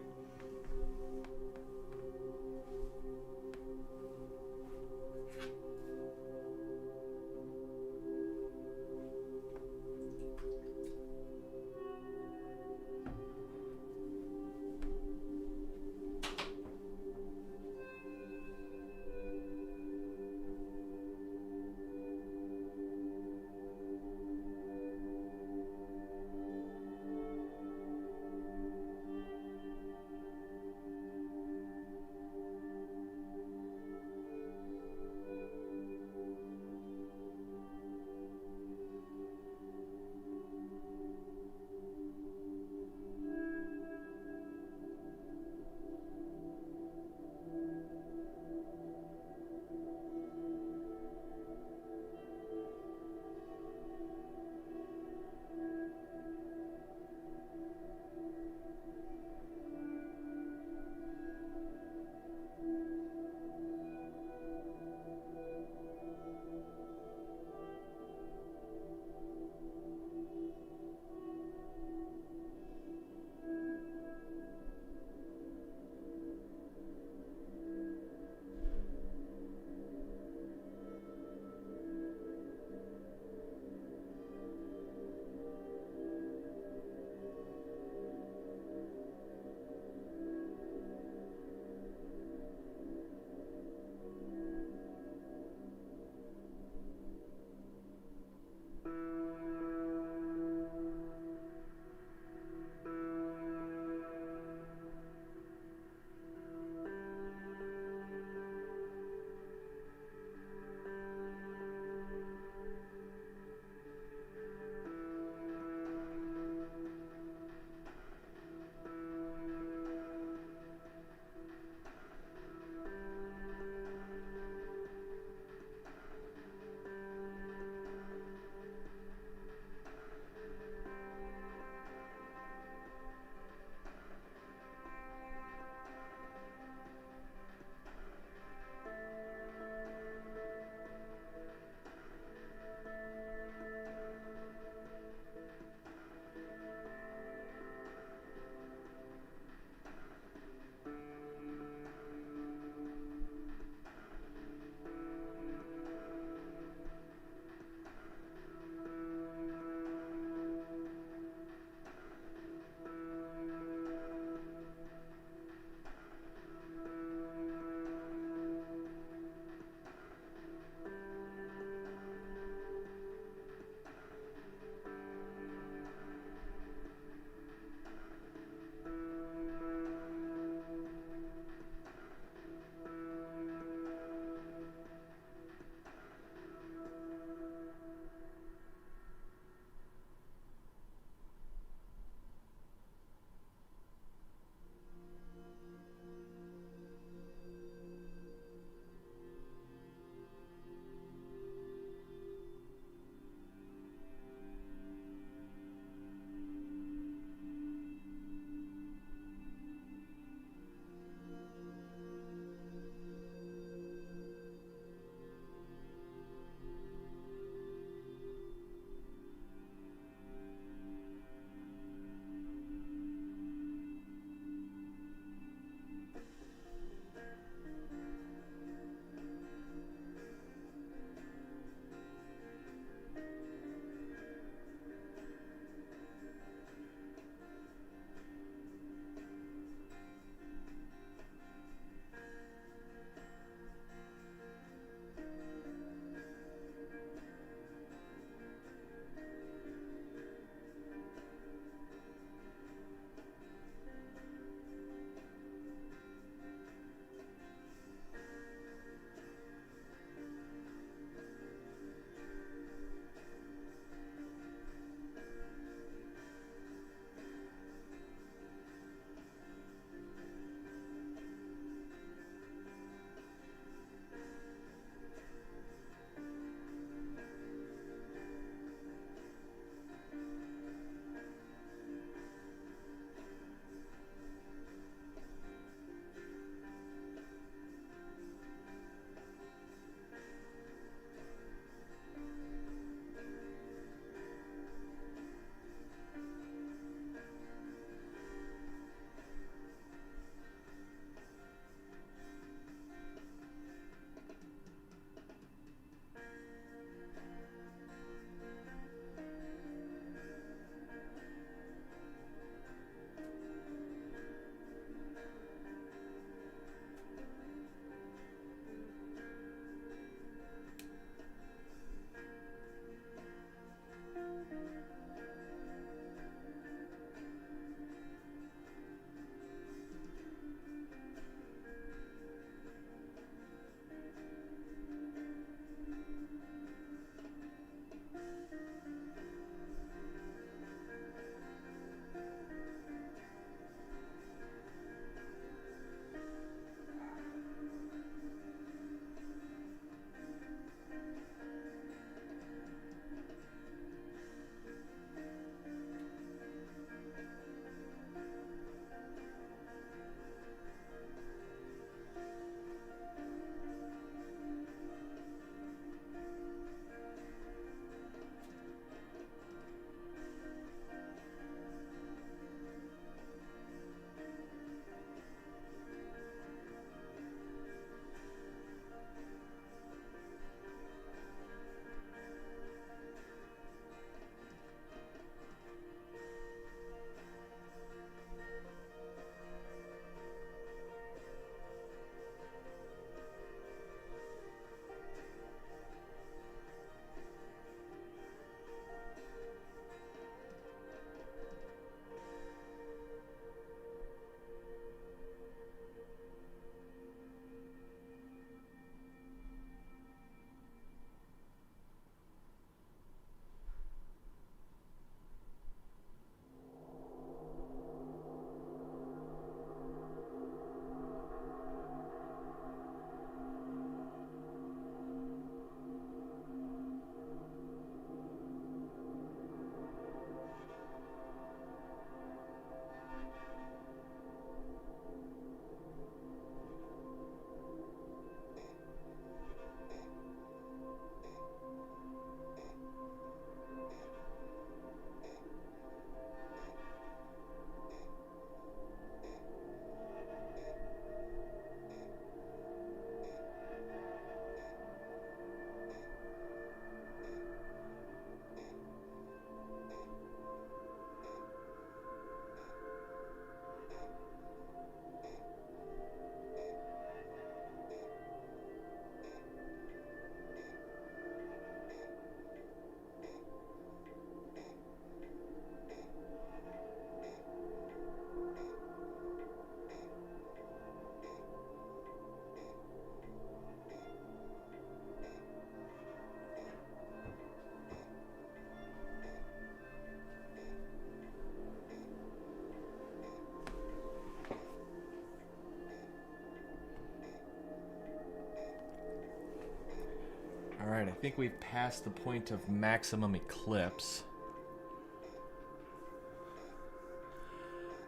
Alright, I think we've passed the point of maximum eclipse.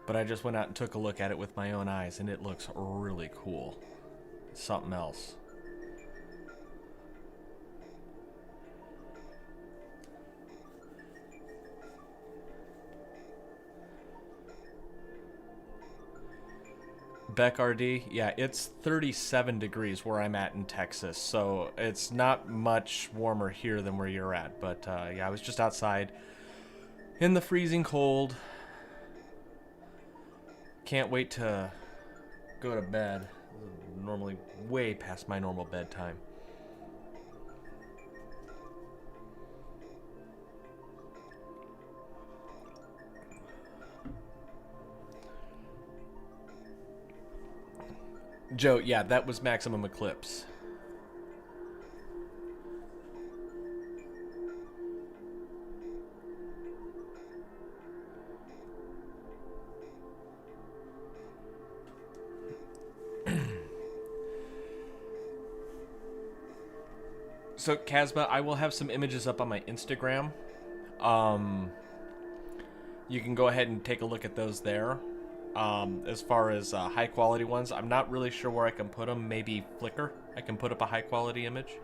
But I just went out and took a look at it with my own eyes, and it looks really cool. It's something else. Beck RD, yeah, it's 37 degrees where I'm at in Texas, so it's not much warmer here than where you're at. But yeah, I was just outside in the freezing cold. Can't wait to go to bed. Normally way past my normal bedtime. Joe, yeah, that was maximum eclipse. So, Casba, I will have some images up on my Instagram. You can go ahead and take a look at those there. As far as high quality ones, I'm not really sure where I can put them. Maybe Flickr. I can put up a high quality image.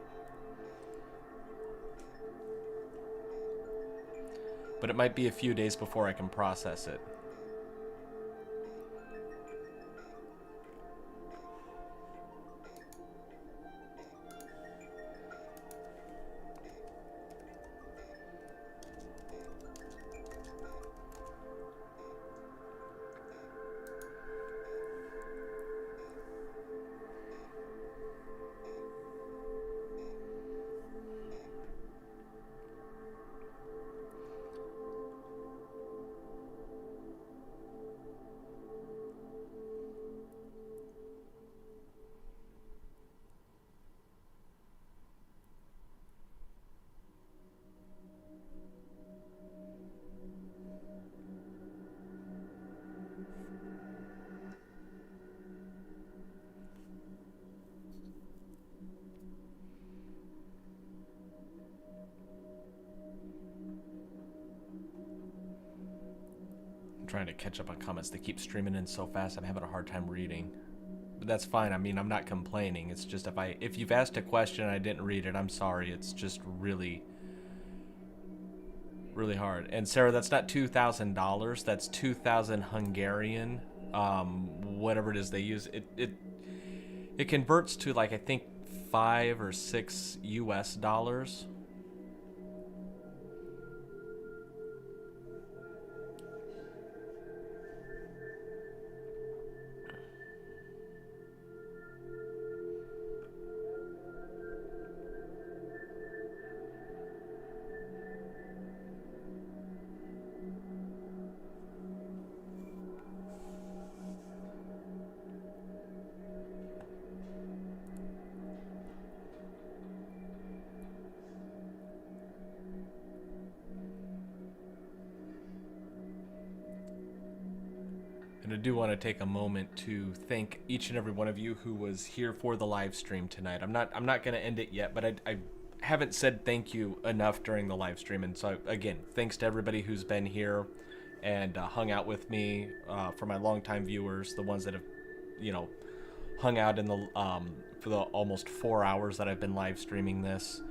But it might be a few days before I can process it. Trying to catch up on comments. They keep streaming in so fast, I'm having a hard time reading. But that's fine. I mean, I'm not complaining. It's just if you've asked a question and I didn't read it, I'm sorry. It's just really hard. And Sarah, that's not $2,000. That's 2,000 Hungarian. Whatever it is they use. It converts to, like, I think 5 or 6 US dollars. And I do want to take a moment to thank each and every one of you who was here for the live stream tonight. I'm not going to end it yet, but I haven't said thank you enough during the live stream. And so, again, thanks to everybody who's been here and hung out with me. For my longtime viewers, the ones that have, hung out in the for the almost 4 hours that I've been live streaming this.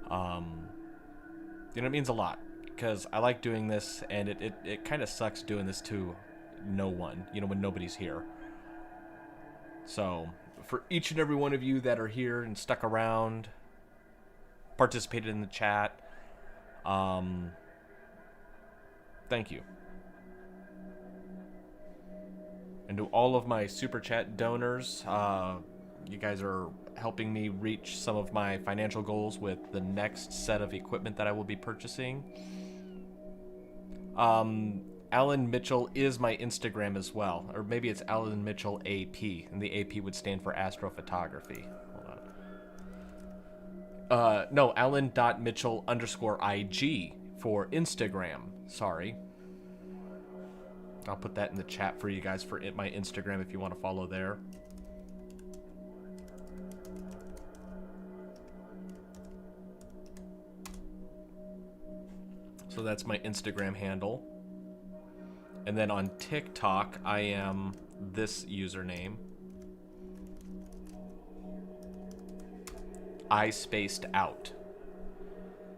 It means a lot because I like doing this, and it kind of sucks doing this to no one, when nobody's here. So for each and every one of you that are here and stuck around, participated in the chat, thank you. And to all of my super chat donors, you guys are helping me reach some of my financial goals with the next set of equipment that I will be purchasing. Alan Mitchell is my Instagram as well, or maybe it's Alan Mitchell AP, and the AP would stand for astrophotography. Hold on. No, Alan.Mitchell_IG for Instagram. Sorry. I'll put that in the chat for you guys for my Instagram if you want to follow there. So that's my Instagram handle. And then on TikTok, I am this username. I spaced out.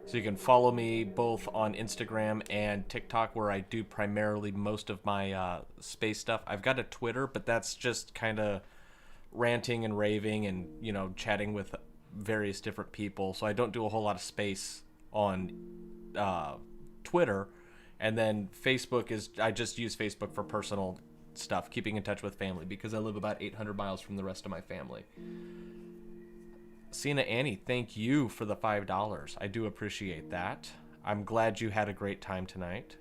So you can follow me both on Instagram and TikTok, where I do primarily most of my space stuff. I've got a Twitter, but that's just kind of ranting and raving and, you know, chatting with various different people. So I don't do a whole lot of space on Twitter. And then Facebook is, I just use Facebook for personal stuff, keeping in touch with family, because I live about 800 miles from the rest of my family. Cena Annie, thank you for the $5. I do appreciate that. I'm glad you had a great time tonight.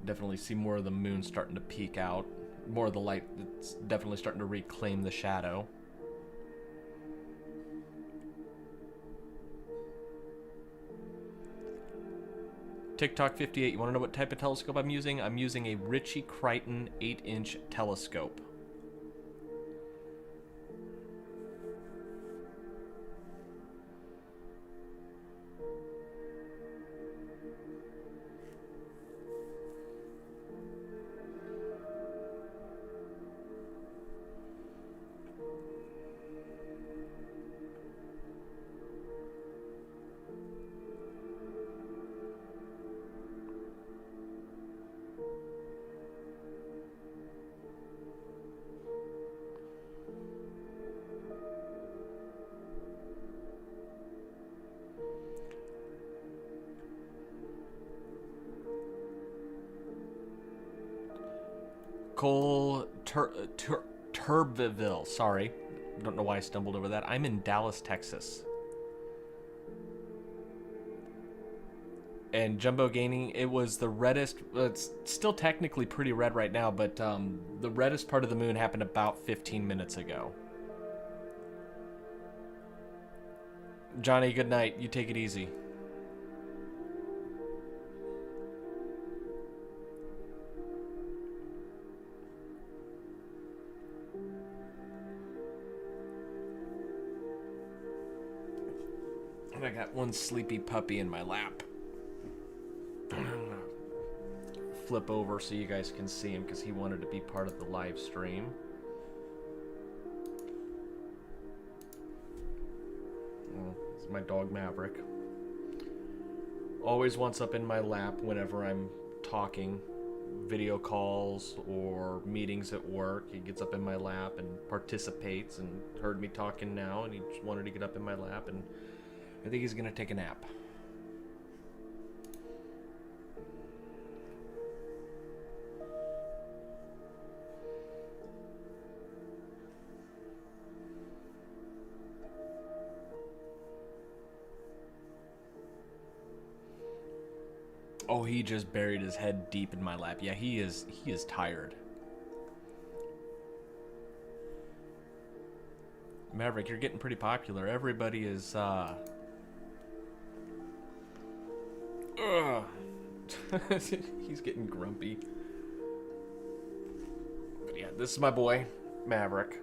Definitely see more of the moon starting to peek out. More of the light that's definitely starting to reclaim the shadow. TikTok 58, you want to know what type of telescope I'm using? I'm using a Ritchie Crichton 8-inch telescope. Cole Turbeville, sorry. Don't know why I stumbled over that. I'm in Dallas, Texas. And Jumbo Gaining, it was the reddest, it's still technically pretty red right now, but the reddest part of the moon happened about 15 minutes ago. Johnny, good night. You take it easy. And I got one sleepy puppy in my lap. I'm gonna flip over so you guys can see him because he wanted to be part of the live stream. This is my dog Maverick. Always wants up in my lap whenever I'm talking, video calls or meetings at work. He gets up in my lap and participates, and heard me talking now, and he just wanted to get up in my lap, and I think he's gonna take a nap. Oh, he just buried his head deep in my lap. Yeah, he is tired. Maverick, you're getting pretty popular. Everybody is he's getting grumpy. But yeah, this is my boy, Maverick.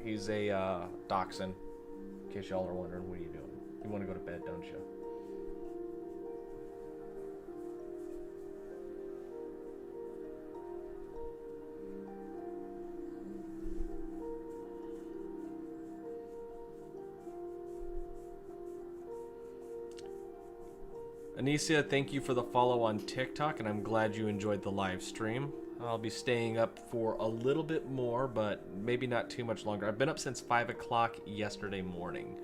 He's a dachshund. In case y'all are wondering, what are you doing? You want to go to bed, don't you? Anicia, thank you for the follow on TikTok, and I'm glad you enjoyed the live stream. I'll be staying up for a little bit more, but maybe not too much longer. I've been up since 5 o'clock yesterday morning.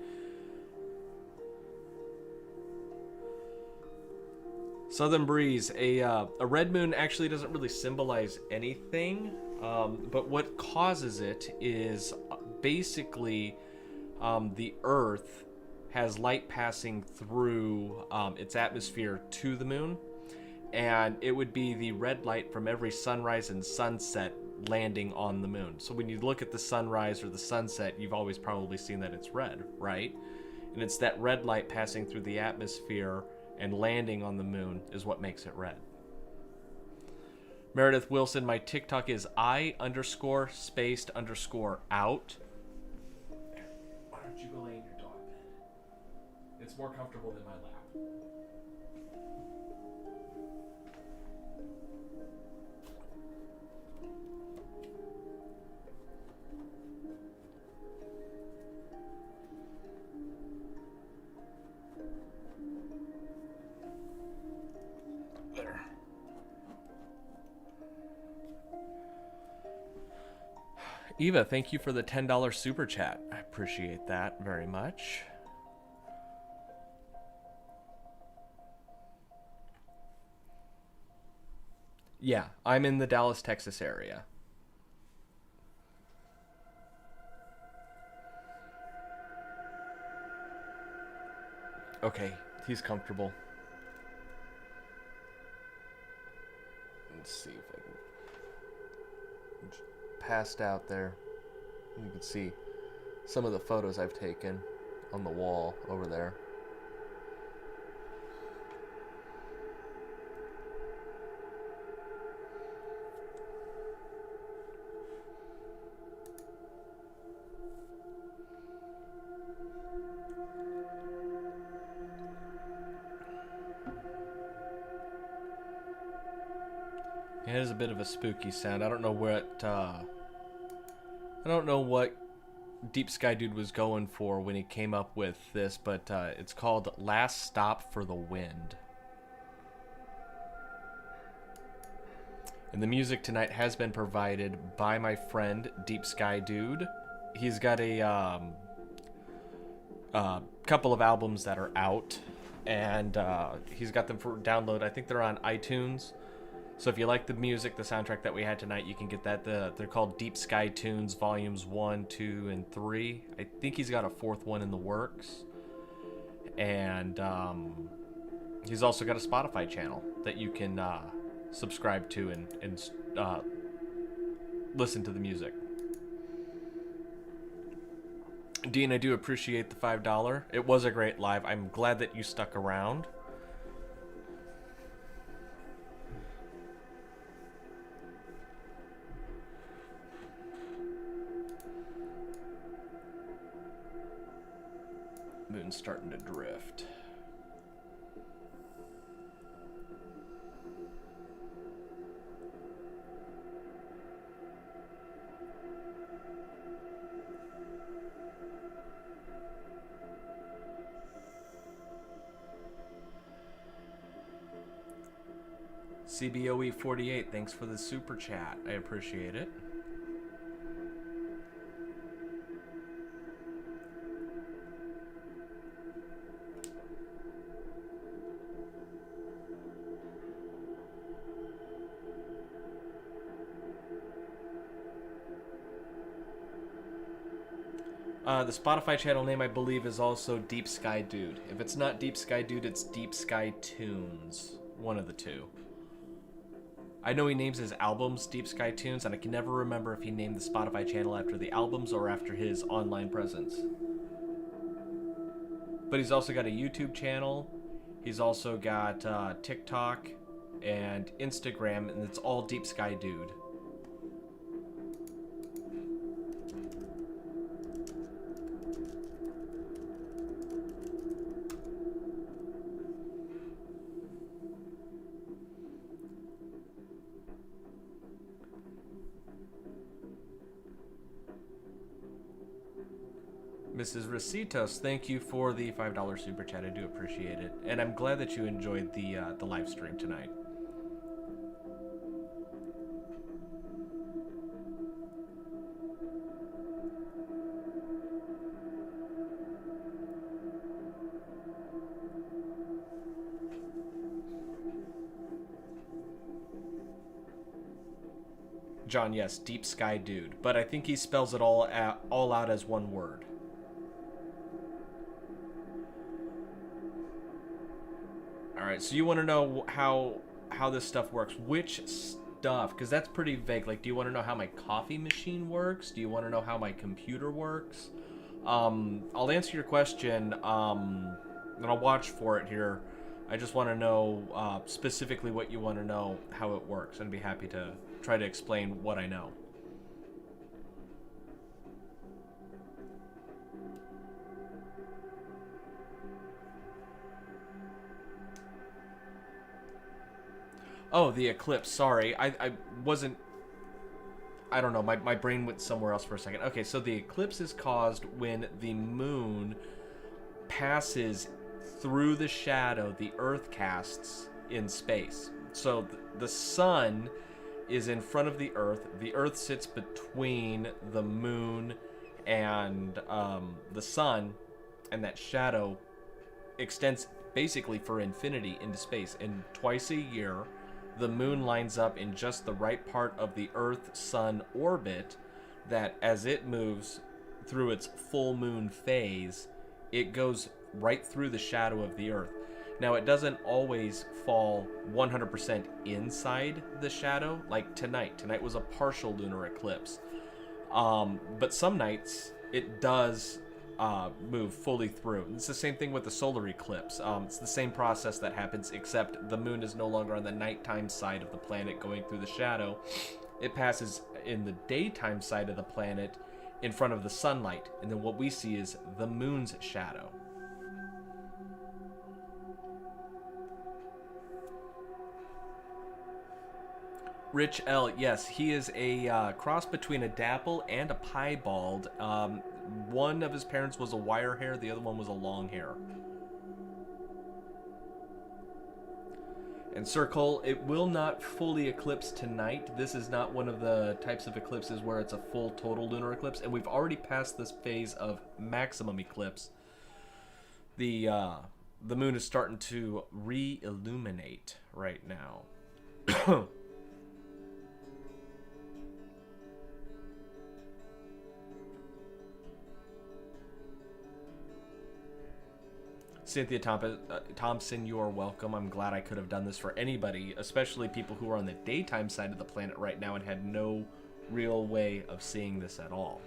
Southern Breeze, a red moon actually doesn't really symbolize anything, but what causes it is basically the Earth has light passing through its atmosphere to the moon, and it would be the red light from every sunrise and sunset landing on the moon. So when you look at the sunrise or the sunset, you've always probably seen that it's red, right? And it's that red light passing through the atmosphere and landing on the moon is what makes it red. Meredith Wilson, my TikTok is I_spaced_out. Why don't you go lay in your dog bed? It's more comfortable than my lap. There. Eva, thank you for the $10 super chat. I appreciate that very much. Yeah, I'm in the Dallas, Texas area. Okay, he's comfortable. Let's see if I can... Passed out there. You can see some of the photos I've taken on the wall over there. It is a bit of a spooky sound. I don't know what Deep Sky Dude was going for when he came up with this, but it's called Last Stop for the Wind. And the music tonight has been provided by my friend Deep Sky Dude. He's got a couple of albums that are out, and he's got them for download. I think they're on iTunes. So if you like the music, the soundtrack that we had tonight, you can get that. They're called Deep Sky Tunes Volumes 1, 2, and 3. I think he's got a fourth one in the works. And he's also got a Spotify channel that you can subscribe to and listen to the music. Dean, I do appreciate the $5. It was a great live. I'm glad that you stuck around. Moon's starting to drift. CBOE 48, thanks for the super chat. I appreciate it. The Spotify channel name, I believe, is also Deep Sky Dude. If it's not Deep Sky Dude, it's Deep Sky Tunes. One of the two. I know he names his albums Deep Sky Tunes, and I can never remember if he named the Spotify channel after the albums or after his online presence. But he's also got a YouTube channel. He's also got TikTok and Instagram, and it's all Deep Sky Dude. Mrs. Recitos, thank you for the $5 super chat. I do appreciate it, and I'm glad that you enjoyed the live stream tonight. John, yes, Deep Sky Dude, but I think he spells it all out as one word. Alright, so you want to know how this stuff works. Which stuff? Because that's pretty vague. Like, do you want to know how my coffee machine works? Do you want to know how my computer works? I'll answer your question, and I'll watch for it here. I just want to know specifically what you want to know, how it works, and be happy to try to explain what I know. Oh, the eclipse. Sorry. I wasn't... I don't know. My brain went somewhere else for a second. Okay, so the eclipse is caused when the moon passes through the shadow the Earth casts in space. So the sun is in front of the Earth. The Earth sits between the moon and the sun, and that shadow extends basically for infinity into space. And twice a year, the moon lines up in just the right part of the Earth-Sun orbit that as it moves through its full moon phase, it goes right through the shadow of the Earth. Now, it doesn't always fall 100% inside the shadow, like tonight. Tonight was a partial lunar eclipse. But some nights, it does move fully through. It's the same thing with the solar eclipse. It's the same process that happens, except the moon is no longer on the nighttime side of the planet going through the shadow. It passes in the daytime side of the planet in front of the sunlight, and then what we see is the moon's shadow. Rich L, yes, he is a cross between a dapple and a piebald. One of his parents was a wire hair, the other one was a long hair. And Circle, it will not fully eclipse tonight. This is not one of the types of eclipses where it's a full total lunar eclipse, and we've already passed this phase of maximum eclipse. The moon is starting to re-illuminate right now. Cynthia Thompson, you are welcome. I'm glad I could have done this for anybody, especially people who are on the daytime side of the planet right now and had no real way of seeing this at all.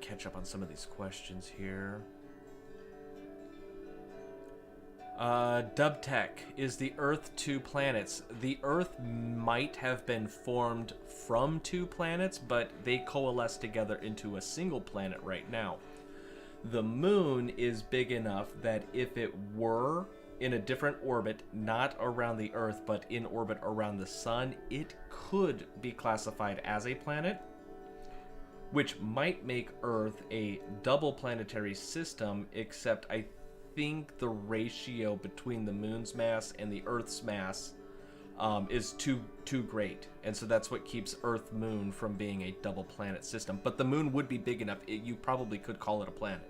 Catch up on some of these questions here. Dubtech, is the Earth two planets? The Earth might have been formed from two planets, but they coalesce together into a single planet right now. The moon is big enough that if it were in a different orbit, not around the Earth, but in orbit around the sun, it could be classified as a planet, which might make Earth a double planetary system, except I think the ratio between the moon's mass and the Earth's mass is too great. And so that's what keeps Earth-Moon from being a double planet system. But the moon would be big enough, you probably could call it a planet.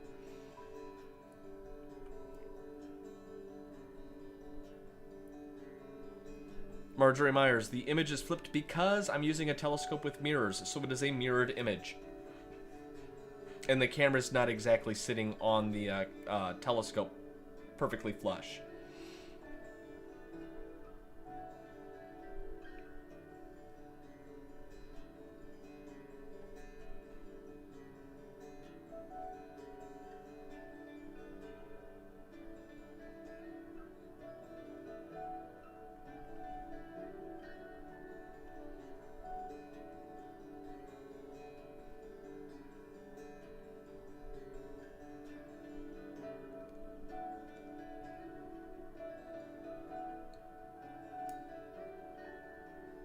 Marjorie Myers, the image is flipped because I'm using a telescope with mirrors, so it is a mirrored image. And the camera's not exactly sitting on the telescope perfectly flush.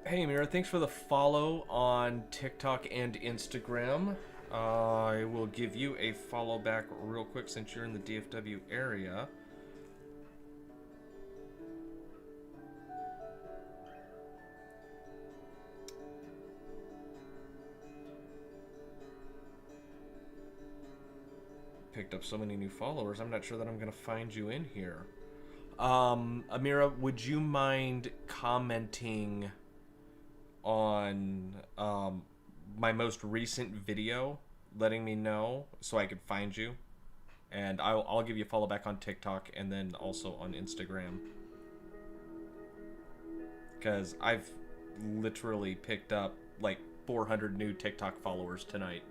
Hey Mira, thanks for the follow on TikTok and Instagram. I will give you a follow back real quick since you're in the DFW area. picked up so many new followers. I'm not sure that I'm gonna find you in here. Amira, would you mind commenting on my most recent video, letting me know so I could find you? And I'll give you a follow back on TikTok and then also on Instagram. Because I've literally picked up like 400 new TikTok followers tonight.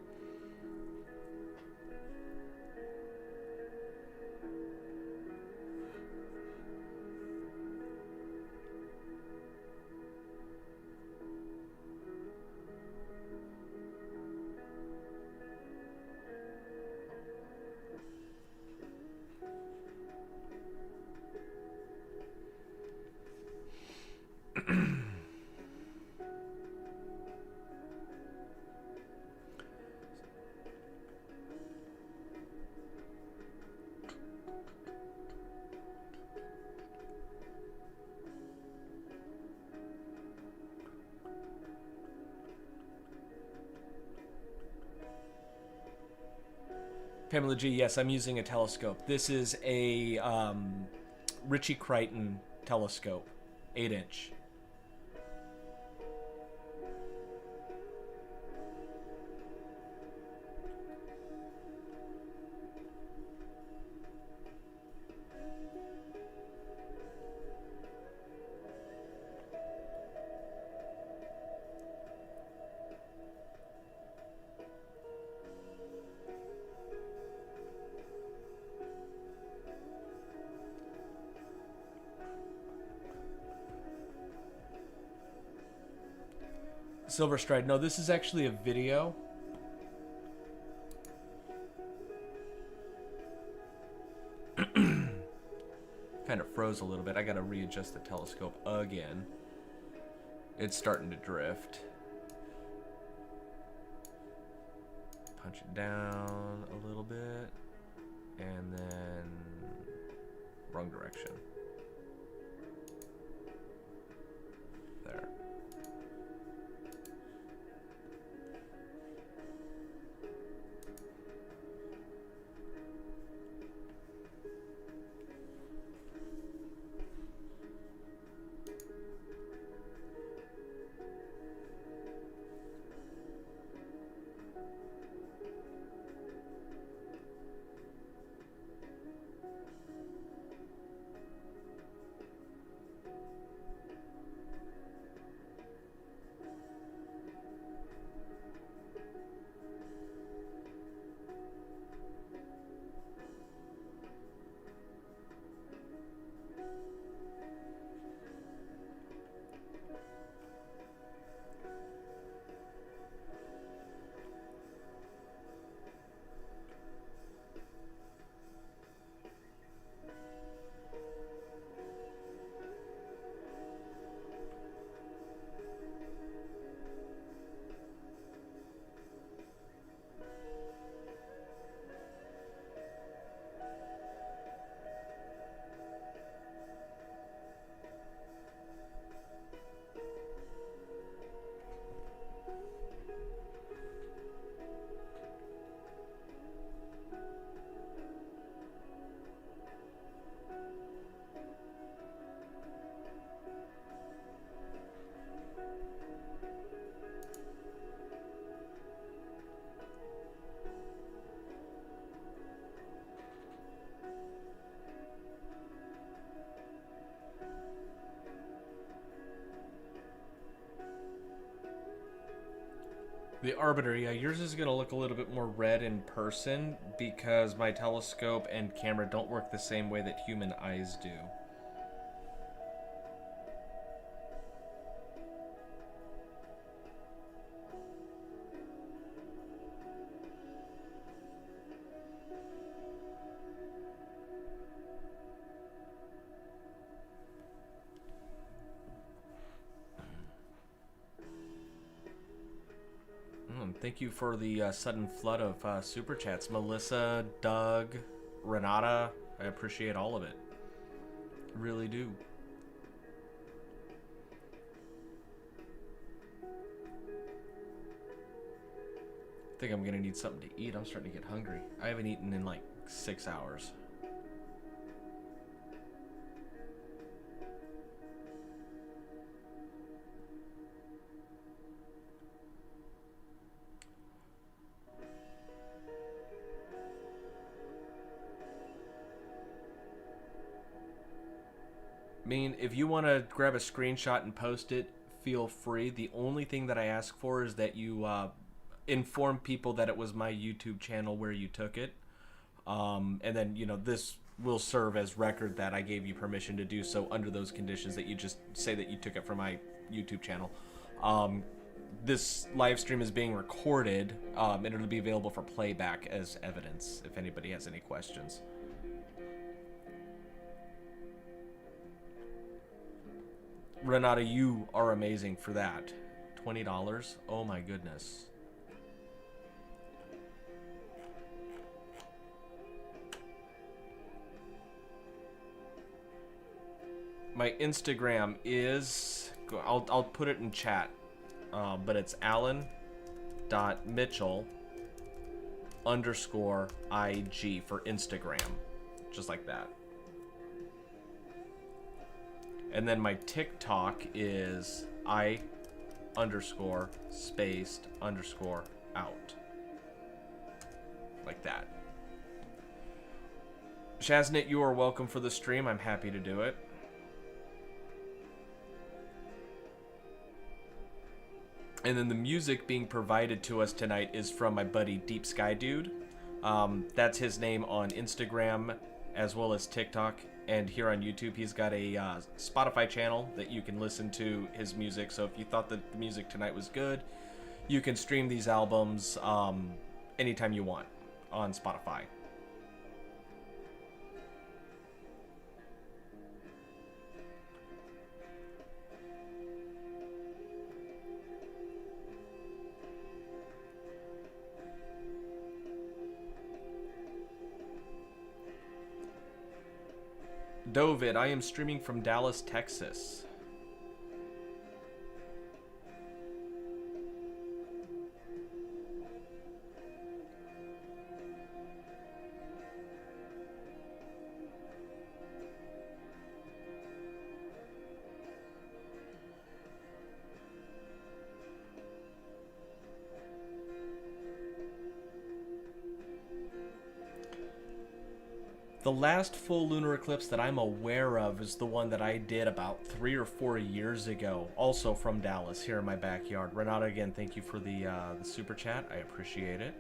Pamela G, yes, I'm using a telescope. This is a Ritchie Crichton telescope, 8-inch. Silver Stride. No, this is actually a video. Kind of froze a little bit. I gotta readjust the telescope again. It's starting to drift. Punch it down a little bit. And then wrong direction. There. The Arbiter, yeah, yours is going to look a little bit more red in person because my telescope and camera don't work the same way that human eyes do. Thank you for the sudden flood of super chats. Melissa, Doug, Renata, I appreciate all of it. Really do. I think I'm gonna need something to eat. I'm starting to get hungry. I haven't eaten in like 6 hours. I mean, if you want to grab a screenshot and post it, feel free. The only thing that I ask for is that you inform people that it was my YouTube channel where you took it. And then, this will serve as record that I gave you permission to do so under those conditions, that you just say that you took it from my YouTube channel. This live stream is being recorded, and it'll be available for playback as evidence if anybody has any questions. Renata, you are amazing for that. $20? Oh my goodness. My Instagram is... I'll put it in chat. But it's Alan.Mitchell_IG for Instagram. Just like that. And then my TikTok is I_spaced_out. Like that. Shaznit, you are welcome for the stream. I'm happy to do it. And then the music being provided to us tonight is from my buddy Deep Sky Dude. That's his name on Instagram as well as TikTok. And here on YouTube, he's got a Spotify channel that you can listen to his music. So if you thought that the music tonight was good, you can stream these albums anytime you want on Spotify. Dovid, I am streaming from Dallas, Texas. The last full lunar eclipse that I'm aware of is the one that I did about 3 or 4 years ago, also from Dallas, here in my backyard. Renata, again, thank you for the super chat. I appreciate it.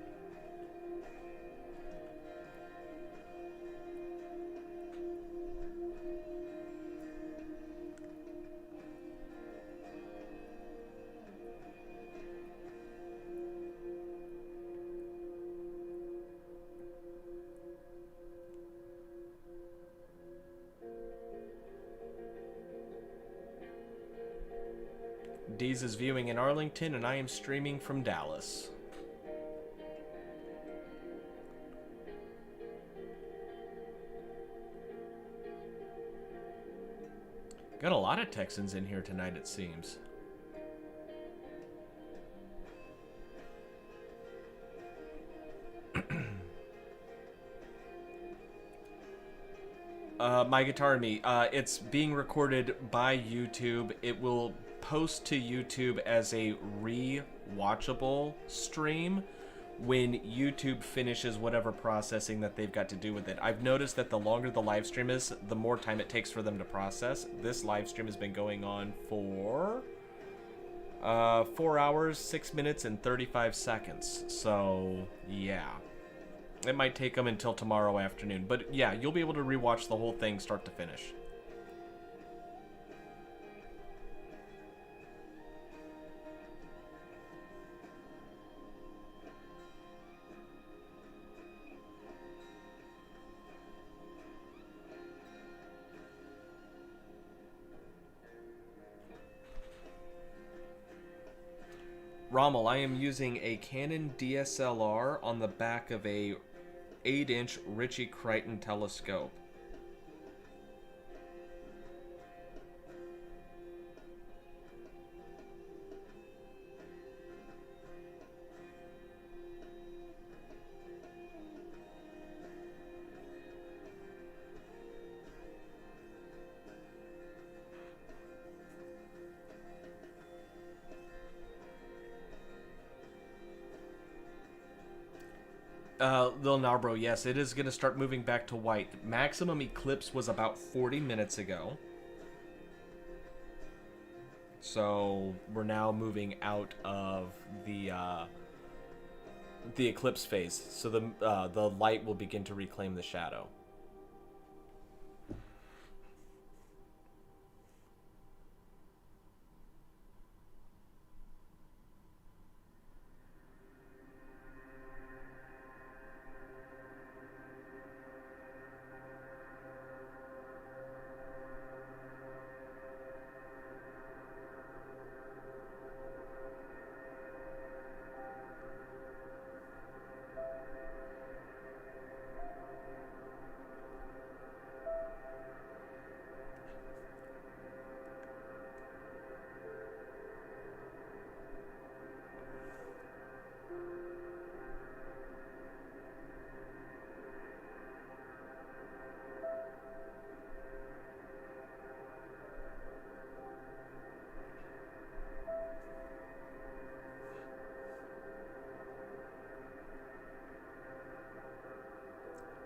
Deez is viewing in Arlington, and I am streaming from Dallas. Got a lot of Texans in here tonight, it seems. My Guitar and Me, it's being recorded by YouTube. It will post to YouTube as a re-watchable stream when YouTube finishes whatever processing that they've got to do with it. I've noticed that the longer the live stream is, the more time it takes for them to process. This live stream has been going on for 4 hours, 6 minutes, and 35 seconds. So, yeah. It might take them until tomorrow afternoon. But, yeah, you'll be able to rewatch the whole thing start to finish. Rommel, I am using a Canon DSLR on the back of a 8-inch Ritchie Crichton telescope. Lil Narbro, yes, it is going to start moving back to white. Maximum eclipse was about 40 minutes ago. So we're now moving out of the eclipse phase. So the light will begin to reclaim the shadow.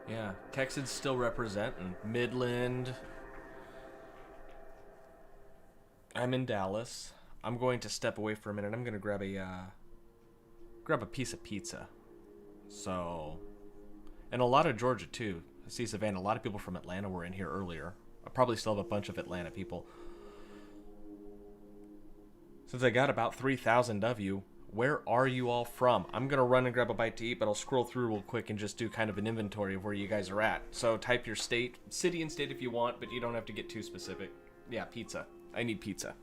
Yeah, Texans still representing Midland. I'm in Dallas. I'm going to step away for a minute. I'm going to grab a piece of pizza. So, and a lot of Georgia too. I see Savannah. A lot of people from Atlanta were in here earlier. I probably still have a bunch of Atlanta people. Since I got about 3,000 of you, where are you all from? I'm going to run and grab a bite to eat, but I'll scroll through real quick and just do kind of an inventory of where you guys are at. So type your state, city and state if you want, but you don't have to get too specific. Yeah, pizza. I need pizza.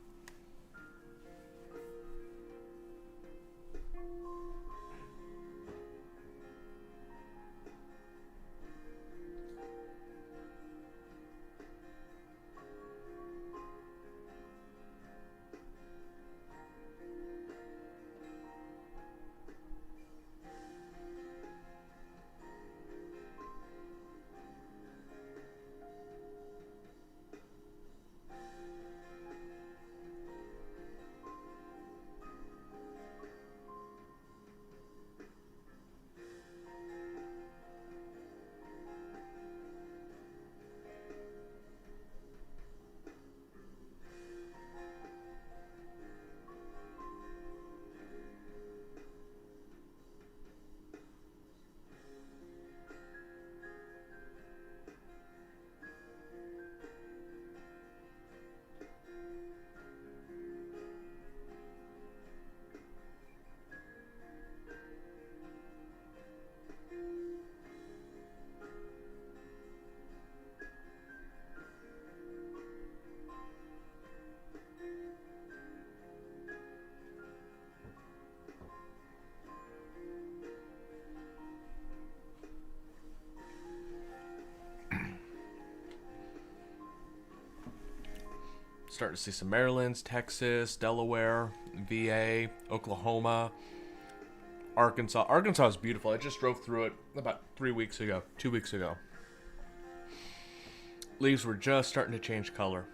Starting to see some Maryland's, Texas, Delaware, VA, Oklahoma, Arkansas. Arkansas is beautiful. I just drove through it about 2 weeks ago. Leaves were just starting to change color.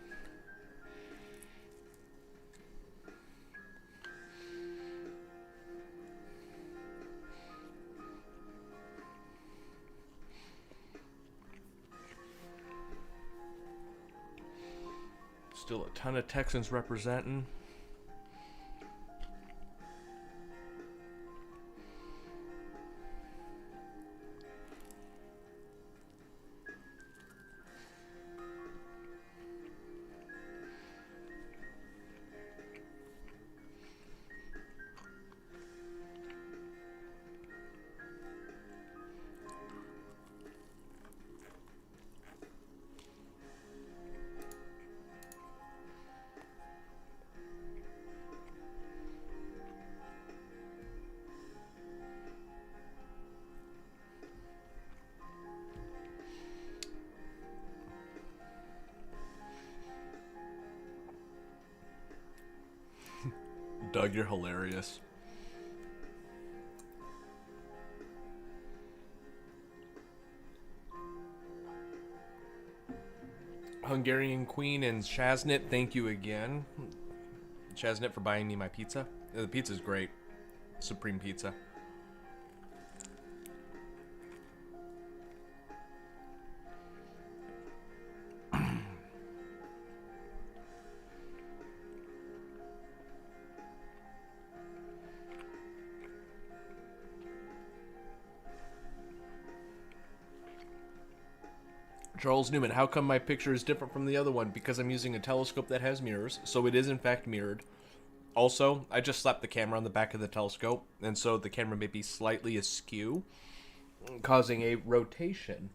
Still a ton of Texans representing. Doug, you're hilarious. Hungarian Queen and Shaznit, thank you again. Shaznit for buying me my pizza. The pizza's great. Supreme pizza. Charles Newman, how come my picture is different from the other one? Because I'm using a telescope that has mirrors, so it is in fact mirrored. Also, I just slapped the camera on the back of the telescope, and so the camera may be slightly askew, causing a rotation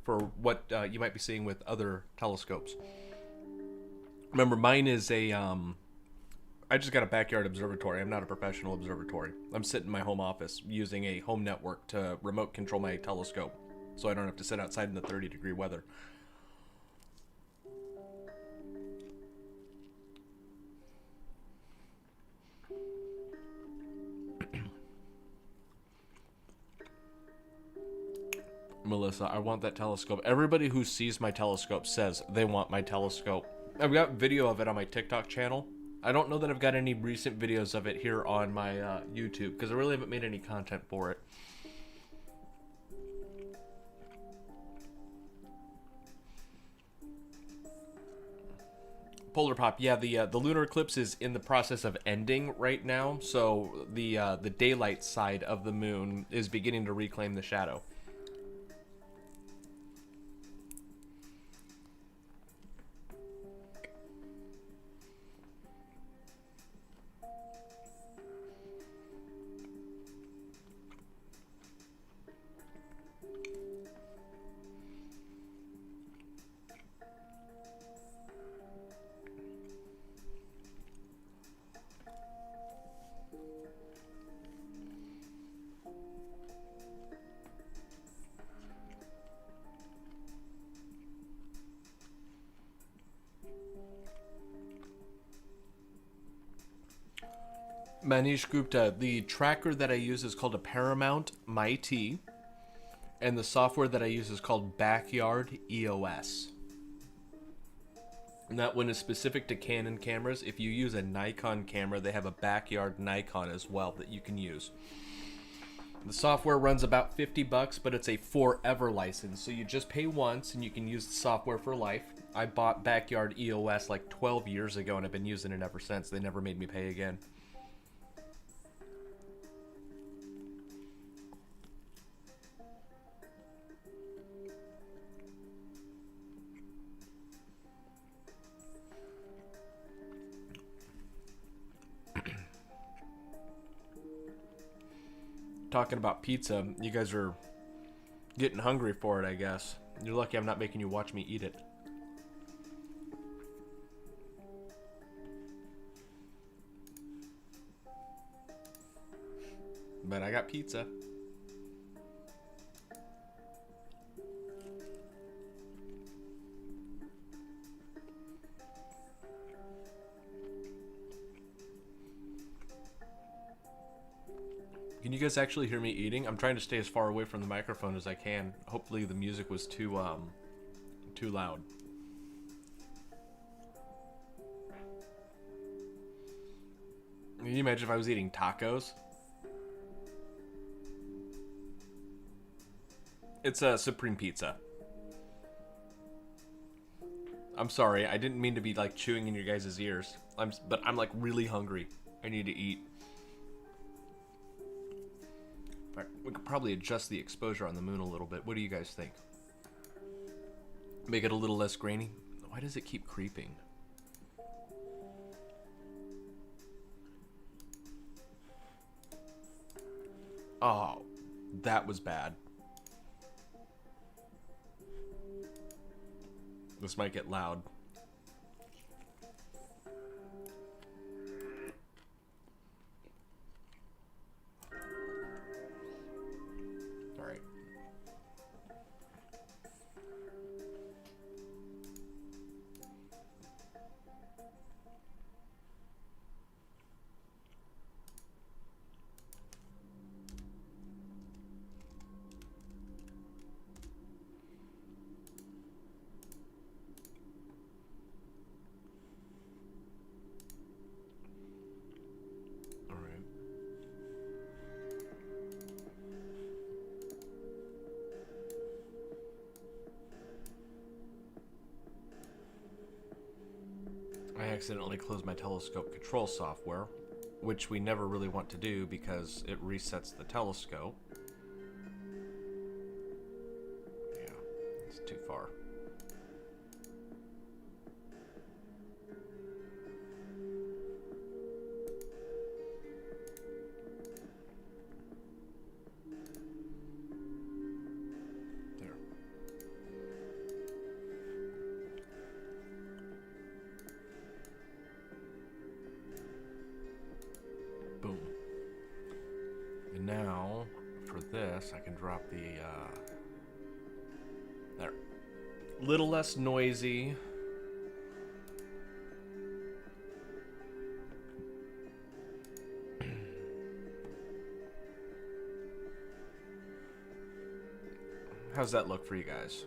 for what you might be seeing with other telescopes. Remember, mine is a, I just got a backyard observatory. I'm not a professional observatory. I'm sitting in my home office using a home network to remote control my telescope, so I don't have to sit outside in the 30-degree weather. Melissa, I want that telescope. Everybody who sees my telescope says they want my telescope. I've got video of it on my TikTok channel. I don't know that I've got any recent videos of it here on my YouTube, because I really haven't made any content for it. Polar Pop, yeah, the lunar eclipse is in the process of ending right now, so the daylight side of the moon is beginning to reclaim the shadow. Manish Gupta, the tracker that I use is called a Paramount MyT, and the software that I use is called Backyard EOS. And that one is specific to Canon cameras. If you use a Nikon camera, they have a Backyard Nikon as well that you can use. The software runs about $50, but it's a forever license, so you just pay once and you can use the software for life. I bought Backyard EOS like 12 years ago, and I've been using it ever since. They never made me pay again. Talking about pizza, you guys are getting hungry for it, I guess. You're lucky I'm not making you watch me eat it. But I got pizza. Can you guys actually hear me eating? I'm trying to stay as far away from the microphone as I can. Hopefully the music was too loud. Can you imagine if I was eating tacos? It's a Supreme Pizza. I'm sorry, I didn't mean to be like chewing in your guys' ears. But I'm like really hungry. I need to eat. We could probably adjust the exposure on the moon a little bit. What do you guys think? Make it a little less grainy? Why does it keep creeping? Oh, that was bad. This might get loud. I accidentally closed my telescope control software, which we never really want to do because it resets the telescope. Yeah, it's too far. this. I can drop the, there. Little less noisy. How's that look for you guys?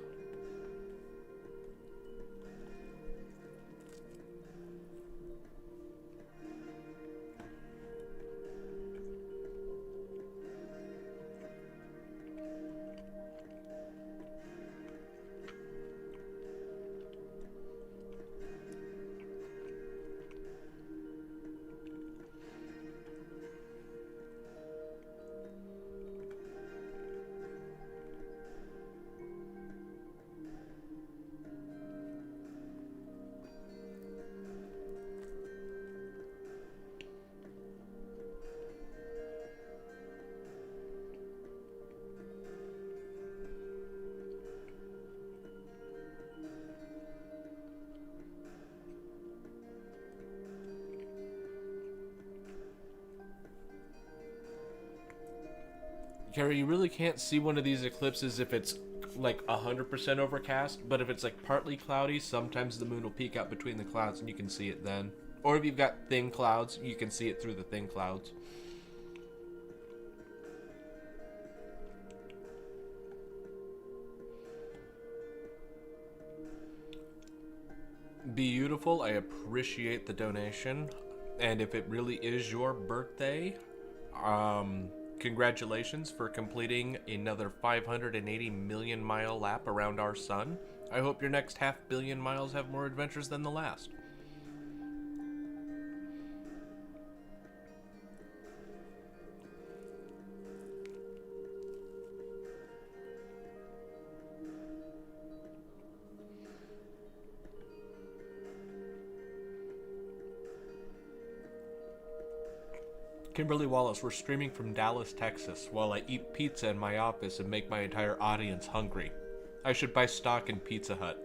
Carrie, you really can't see one of these eclipses if it's like 100% overcast, but if it's like partly cloudy, sometimes the moon will peek out between the clouds and you can see it then. Or if you've got thin clouds, you can see it through the thin clouds. Beautiful, I appreciate the donation. And if it really is your birthday, congratulations for completing another 580 million mile lap around our sun. I hope your next 500 million miles have more adventures than the last. Kimberly Wallace, we're streaming from Dallas, Texas, while I eat pizza in my office and make my entire audience hungry. I should buy stock in Pizza Hut.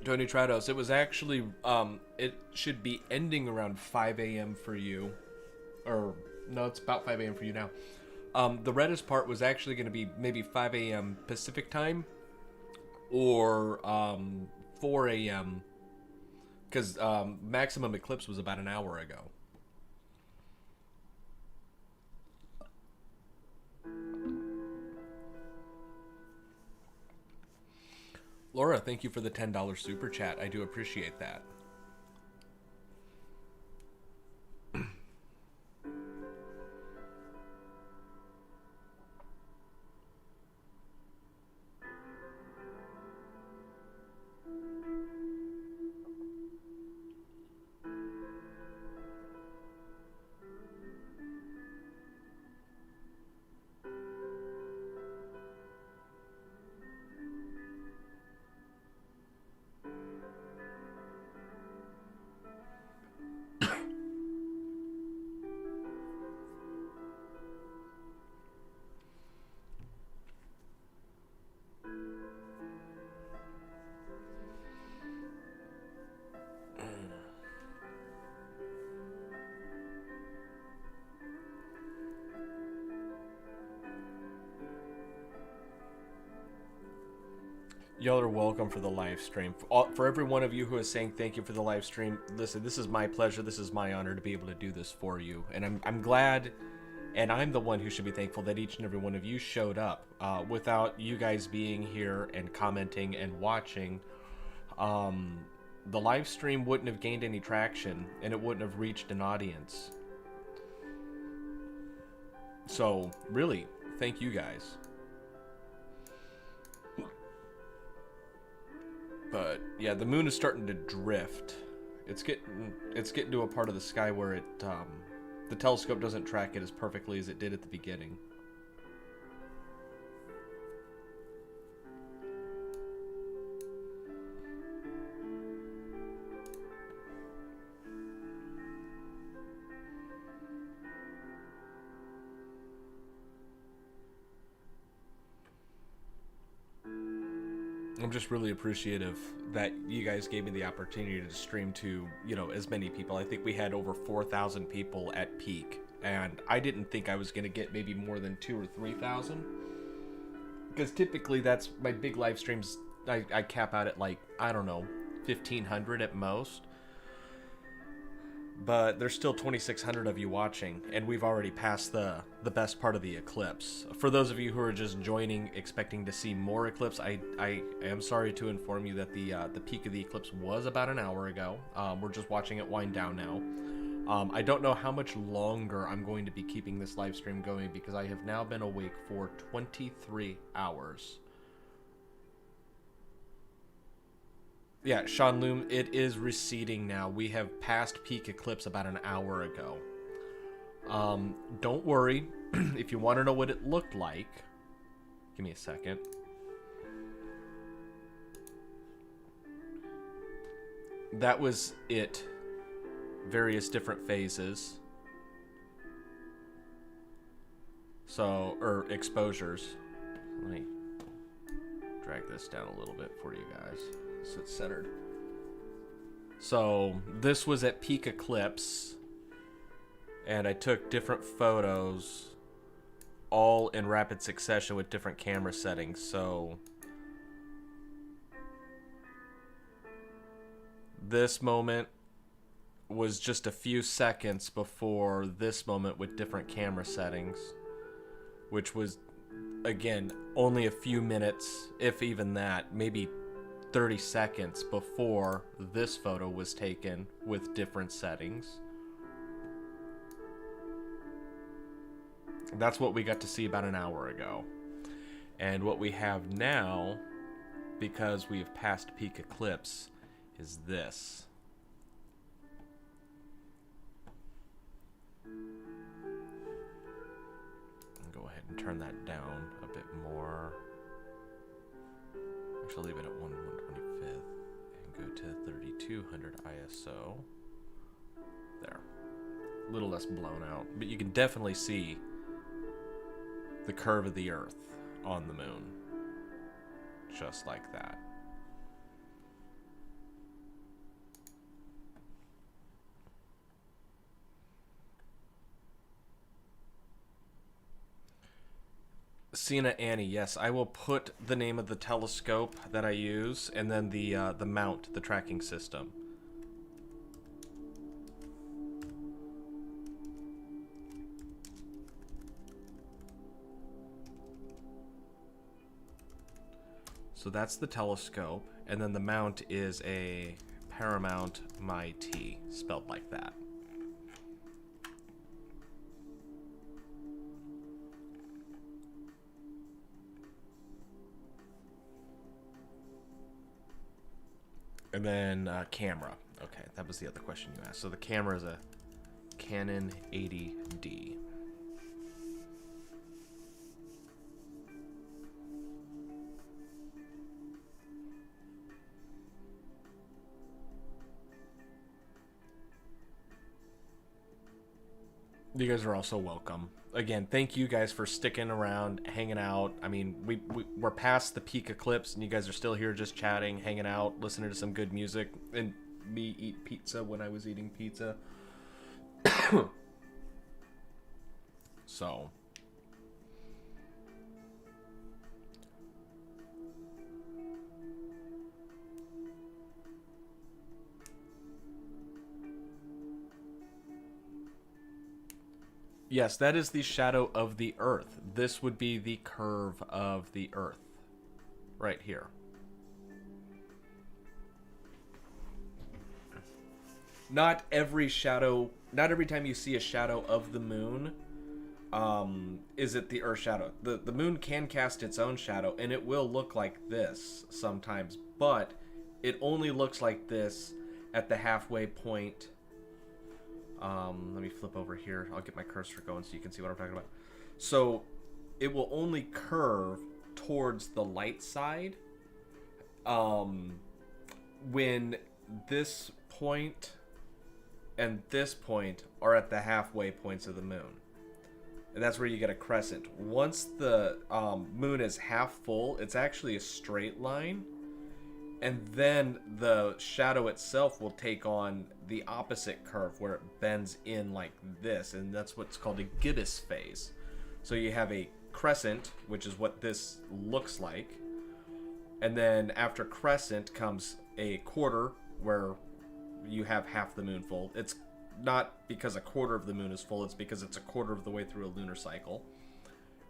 Tony Trados, it was actually, it should be ending around 5 a.m. for you. Or, no, it's about 5 a.m. for you now. The reddest part was actually going to be maybe 5 a.m. Pacific time. Or, 4 a.m. Because maximum eclipse was about an hour ago. Laura, thank you for the $10 super chat. I do appreciate that. Y'all are welcome for the live stream. For every one of you who is saying thank you for the live stream, listen, this is my pleasure. This is my honor to be able to do this for you. And I'm glad And I'm the one who should be thankful that each and every one of you showed up. Without you guys being here and commenting and watching, the live stream wouldn't have gained any traction and it wouldn't have reached an audience. So, really, thank you guys. But yeah, the moon is starting to drift. It's getting to a part of the sky where it the telescope doesn't track it as perfectly as it did at the beginning. I'm just really appreciative that you guys gave me the opportunity to stream to, you know, as many people. I think we had over 4,000 people at peak, and I didn't think I was going to get maybe more than 2,000 or 3,000. Because typically that's my big live streams, I cap out at like, I don't know, 1,500 at most. But there's still 2,600 of you watching, and we've already passed the best part of the eclipse. For those of you who are just joining, expecting to see more eclipse, I am sorry to inform you that the peak of the eclipse was about an hour ago. We're just watching it wind down now. I don't know how much longer I'm going to be keeping this live stream going because I have now been awake for 23 hours. Yeah, Sean Loom, it is receding now. We have passed peak eclipse about an hour ago. Don't worry. If you want to know what it looked like, give me a second. That was it. Various different phases. So, or exposures. Let me drag this down a little bit for you guys so it's centered. So this was at peak eclipse, and I took different photos all in rapid succession with different camera settings. So this moment was just a few seconds before this moment with different camera settings, which was, again, only a few minutes, if even that, maybe 30 seconds before this photo was taken with different settings. That's what we got to see about an hour ago. And what we have now, because we have passed peak eclipse, is this. I'll go ahead and turn that down a bit more. Actually, leave it at 1/125th and go to 3200 ISO. There. A little less blown out, but you can definitely see the curve of the Earth on the moon. Just like that. Cena Annie, yes, I will put the name of the telescope that I use and then the mount, the tracking system. So that's the telescope, and then the mount is a Paramount My T, spelled like that. And then camera. Okay, that was the other question you asked. So the camera is a Canon 80D. You guys are also welcome. Again, thank you guys for sticking around, hanging out. I mean, we're past the peak eclipse, and you guys are still here just chatting, hanging out, listening to some good music, and me eat pizza when I was eating pizza. So. Yes, that is the shadow of the Earth. This would be the curve of the Earth. Right here. Not every time you see a shadow of the moon, is it the Earth shadow. The moon can cast its own shadow, and it will look like this sometimes, but it only looks like this at the halfway point. Let me flip over here. I'll get my cursor going so you can see what I'm talking about. So it will only curve towards the light side when this point and this point are at the halfway points of the moon. And that's where you get a crescent. Once the moon is half full, it's actually a straight line. And then the shadow itself will take on the opposite curve where it bends in like this. And that's what's called a gibbous phase. So you have a crescent, which is what this looks like. And then after crescent comes a quarter where you have half the moon full. It's not because a quarter of the moon is full, it's because it's a quarter of the way through a lunar cycle.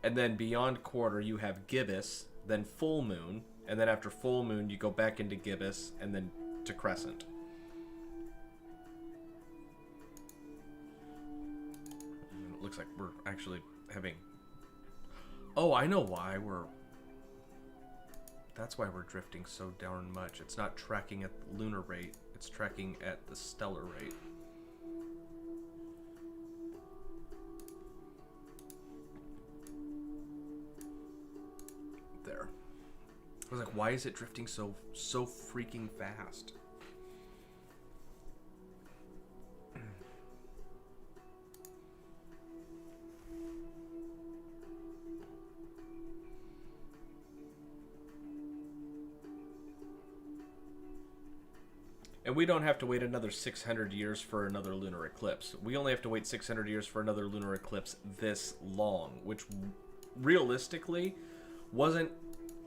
And then beyond quarter you have gibbous, then full moon, and then after full moon you go back into gibbous and then to crescent. And it looks like we're actually having... Oh, I know why that's why we're drifting so darn much. It's not tracking at the lunar rate, it's tracking at the stellar rate. There. I was like, why is it drifting so freaking fast? And we don't have to wait another 600 years for another lunar eclipse. We only have to wait 600 years for another lunar eclipse this long, which realistically wasn't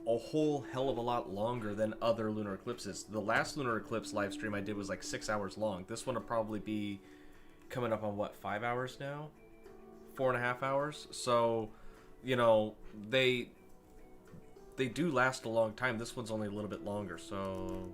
a whole hell of a lot longer than other lunar eclipses. The last lunar eclipse live stream I did was like 6 hours long. This one will probably be coming up on what, 5 hours now? 4.5 hours? So, you know, they do last a long time. This one's only a little bit longer, so...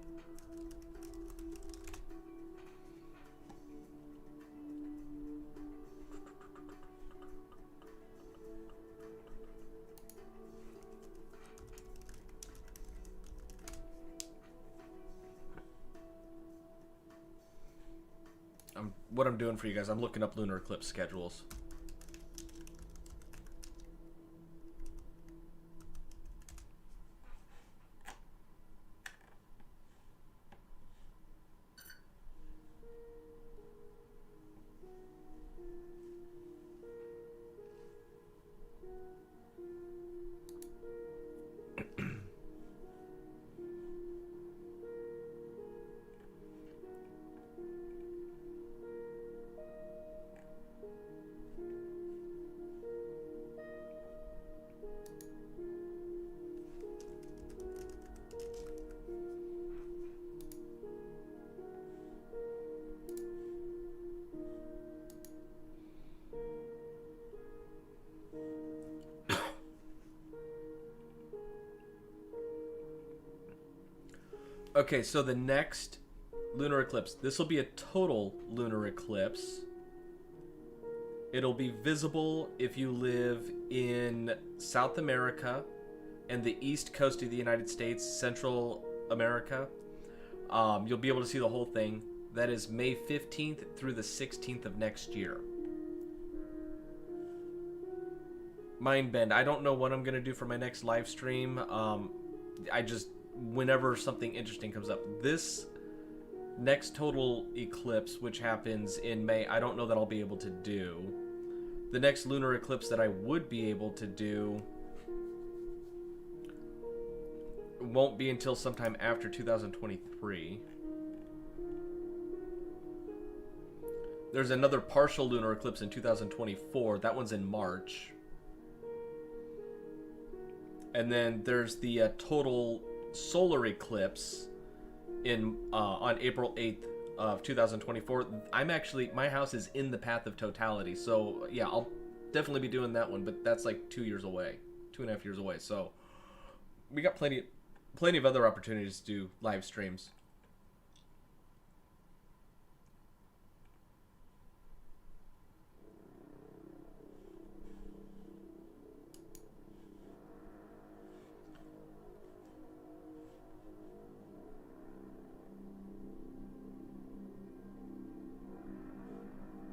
what I'm doing for you guys, I'm looking up lunar eclipse schedules. Okay, so the next lunar eclipse, this will be a total lunar eclipse. It'll be visible if you live in South America and the east coast of the United States, Central America. You'll be able to see the whole thing. That is May 15th through the 16th of next year. Mind bend. I don't know what I'm going to do for my next live stream. Whenever something interesting comes up. This next total eclipse, which happens in May, I don't know that I'll be able to do. The next lunar eclipse that I would be able to do won't be until sometime after 2023. There's another partial lunar eclipse in 2024. That one's in March. And then there's the total solar eclipse on April 8th of 2024. My house is in the path of totality, so yeah, definitely be doing that one, but that's like 2 years away, 2.5 years away. So we got plenty of other opportunities to do live streams.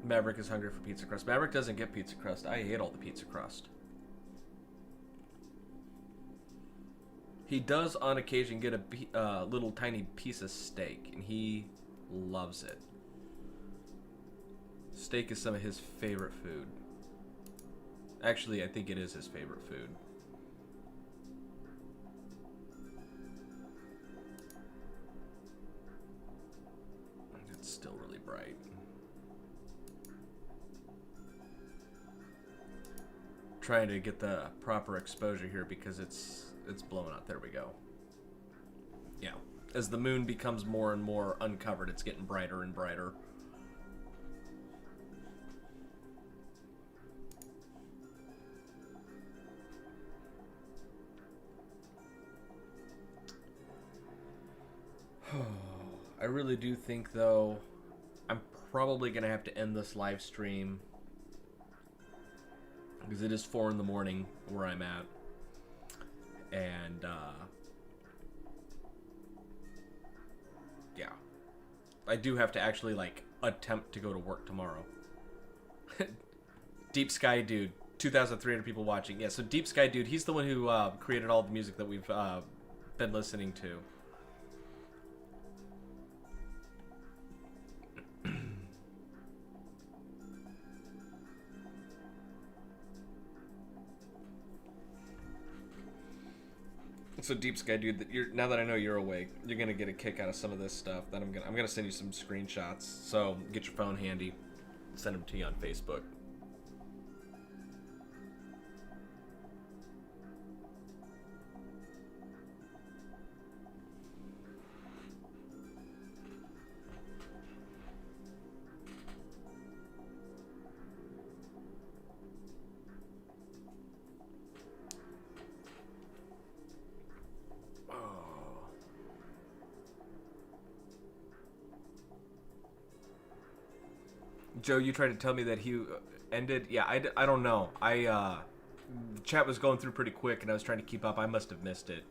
Maverick is hungry for pizza crust. Maverick doesn't get pizza crust. I hate all the pizza crust. He does on occasion get a little tiny piece of steak, and he loves it. Steak is some of his favorite food. Actually, I think it is his favorite food. It's still really bright. Trying to get the proper exposure here because it's blowing out. There we go. Yeah. As the moon becomes more and more uncovered, it's getting brighter and brighter. I really do think, though, I'm probably going to have to end this live stream because it is 4 in the morning where I'm at. And, yeah. I do have to actually, like, attempt to go to work tomorrow. Deep Sky Dude, 2,300 people watching. Yeah, so Deep Sky Dude, he's the one who created all the music that we've been listening to. So Deep Sky Dude, now that I know you're awake, you're gonna get a kick out of some of this stuff. That I'm gonna send you some screenshots. So get your phone handy, send them to you on Facebook. Joe, you tried to tell me that he ended. Yeah, I don't know. The chat was going through pretty quick, and I was trying to keep up. I must have missed it.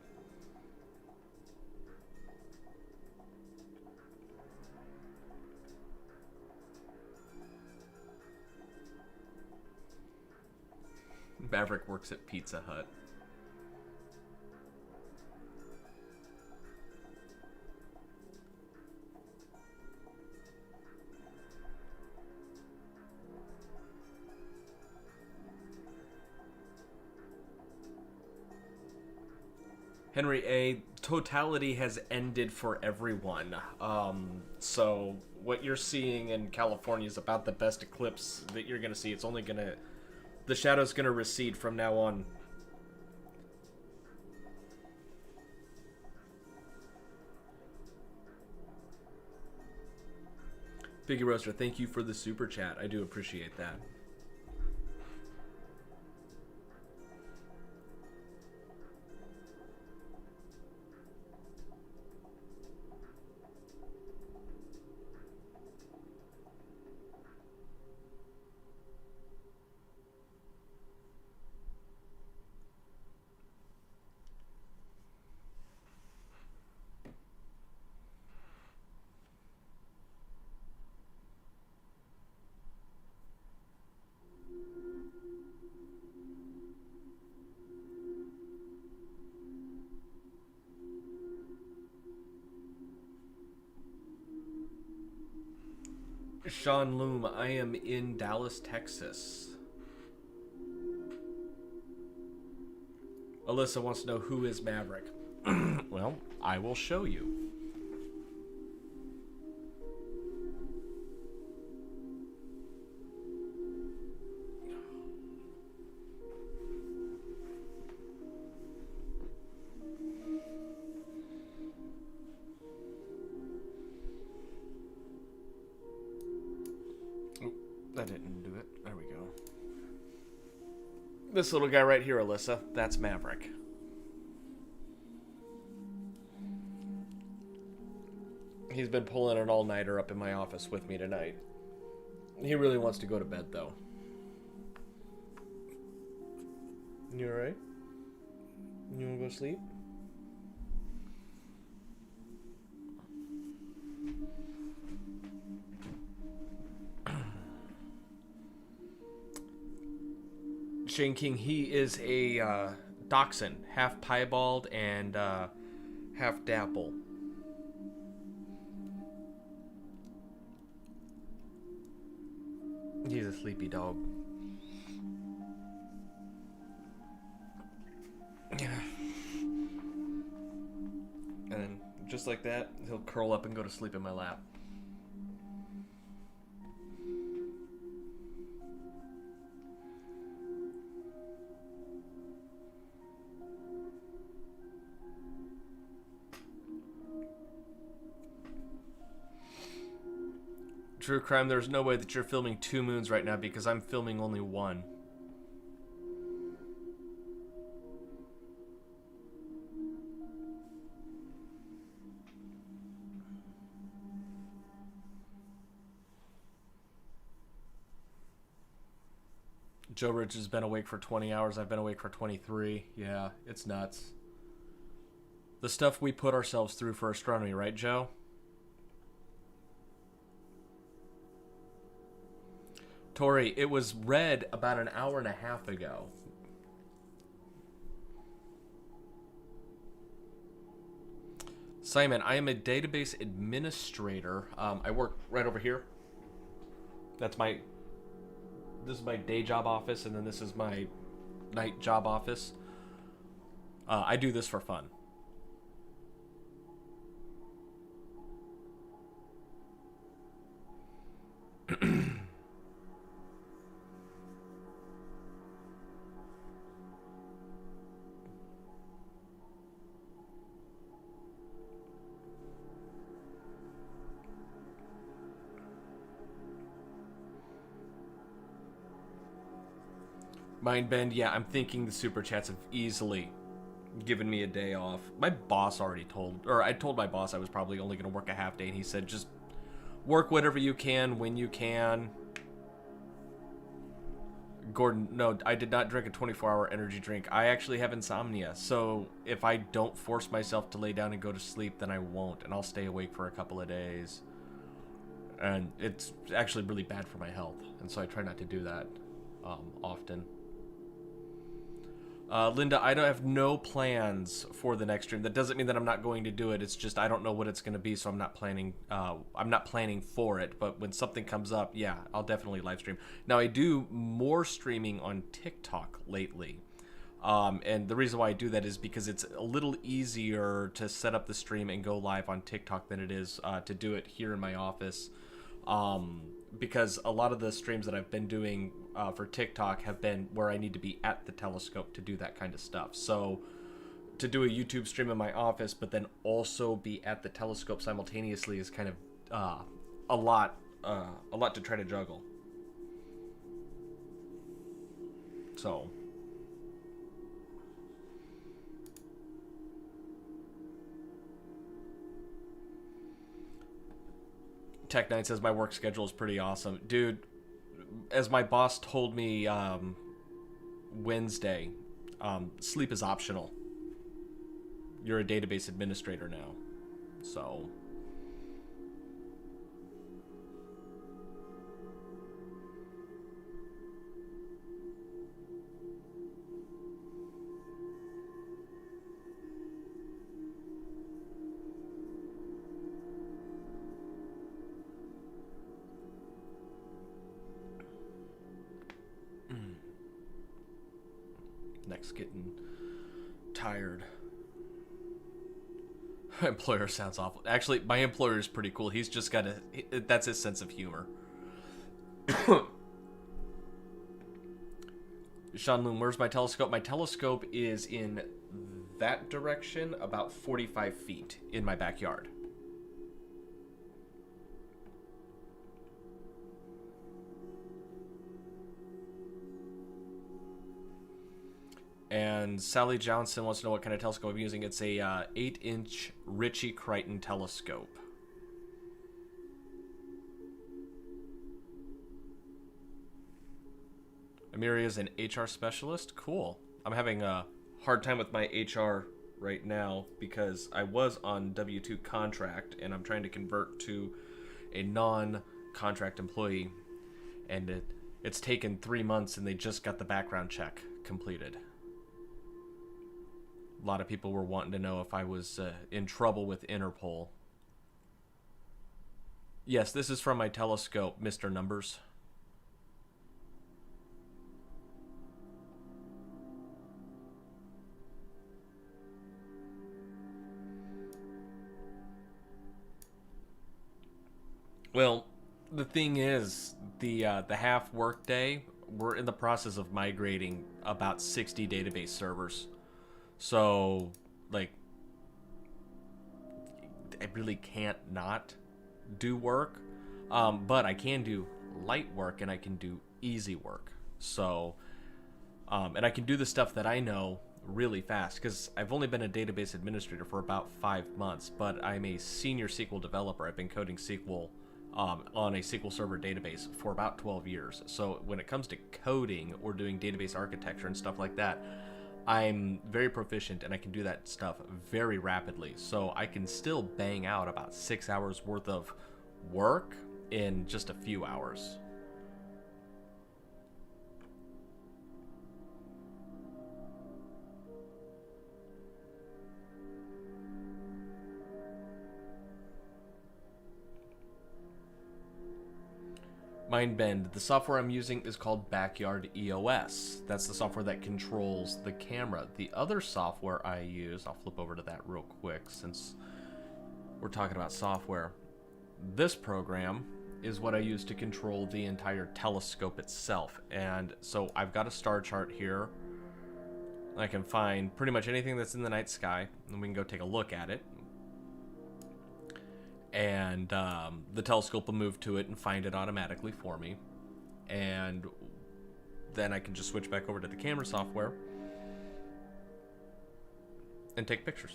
Maverick works at Pizza Hut. Henry A., totality has ended for everyone. So what you're seeing in California is about the best eclipse that you're going to see. It's only going to... The shadow's going to recede from now on. Figgy Roaster, thank you for the super chat. I do appreciate that. Sean Loom, I am in Dallas, Texas. Alyssa wants to know who is Maverick. Well, I will show you. That didn't do it. There we go. This little guy right here, Alyssa, that's Maverick. He's been pulling an all-nighter up in my office with me tonight. He really wants to go to bed, though. You alright? You wanna go to sleep? Shane King, he is a dachshund, half piebald and half dapple. He's a sleepy dog. Yeah. And then, just like that, he'll curl up and go to sleep in my lap. True Crime, there's no way that you're filming 2 moons right now because I'm filming only 1. Joe Rich has been awake for 20 hours. I've been awake for 23. Yeah, it's nuts. The stuff we put ourselves through for astronomy, right, Joe? Tori, it was read about an hour and a half ago. Simon, I am a database administrator. I work right over here. This is my day job office, and then this is my night job office. I do this for fun. Mindbend, yeah, I'm thinking the super chats have easily given me a day off. My boss already I told my boss I was probably only going to work a half day, and he said just work whatever you can when you can. Gordon, no, I did not drink a 24-hour energy drink. I actually have insomnia, so if I don't force myself to lay down and go to sleep, then I won't, and I'll stay awake for a couple of days. And it's actually really bad for my health, and so I try not to do that often. Linda, I don't have no plans for the next stream. That doesn't mean that I'm not going to do it. It's just I don't know what it's going to be, so I'm not planning. I'm not planning for it. But when something comes up, yeah, I'll definitely live stream. Now I do more streaming on TikTok lately, and the reason why I do that is because it's a little easier to set up the stream and go live on TikTok than it is to do it here in my office. Because a lot of the streams that I've been doing for TikTok have been where I need to be at the telescope to do that kind of stuff. So to do a YouTube stream in my office, but then also be at the telescope simultaneously is kind of a lot to try to juggle. So Tech9 says my work schedule is pretty awesome. Dude, as my boss told me Wednesday, sleep is optional. You're a database administrator now. So neck's getting tired. My employer sounds awful. Actually, my employer is pretty cool. He's just got that's his sense of humor. Sean Loom, where's my telescope? My telescope is in that direction, about 45 feet in my backyard. And Sally Johnson wants to know what kind of telescope I'm using. It's a 8-inch Ritchie Crichton telescope. Amiri is an HR specialist. Cool. I'm having a hard time with my HR right now because I was on W-2 contract and I'm trying to convert to a non-contract employee, and it's taken 3 months and they just got the background check completed. A lot of people were wanting to know if I was in trouble with Interpol. Yes, this is from my telescope, Mr. Numbers. Well, the thing is, the half workday, we're in the process of migrating about 60 database servers. So, like, I really can't not do work, but I can do light work and I can do easy work. So, and I can do the stuff that I know really fast because I've only been a database administrator for about 5 months, but I'm a senior SQL developer. I've been coding SQL on a SQL Server database for about 12 years. So when it comes to coding or doing database architecture and stuff like that, I'm very proficient and I can do that stuff very rapidly. So I can still bang out about 6 hours worth of work in just a few hours. Mindbend, the software I'm using is called Backyard EOS. That's the software that controls the camera. The other software I use, I'll flip over to that real quick since we're talking about software. This program is what I use to control the entire telescope itself. And so I've got a star chart here. I can find pretty much anything that's in the night sky, and we can go take a look at it. And the telescope will move to it and find it automatically for me. And then I can just switch back over to the camera software and take pictures.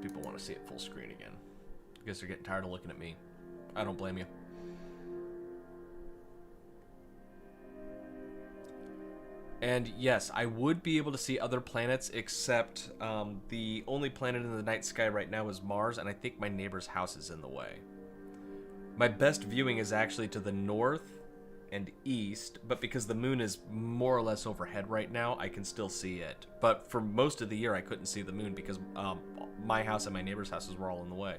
People want to see it full screen again. I guess they're getting tired of looking at me. I don't blame you. And yes, I would be able to see other planets, except the only planet in the night sky right now is Mars, and I think my neighbor's house is in the way. My best viewing is actually to the north and east, but because the moon is more or less overhead right now, I can still see it. But for most of the year, I couldn't see the moon because my house and my neighbor's houses were all in the way.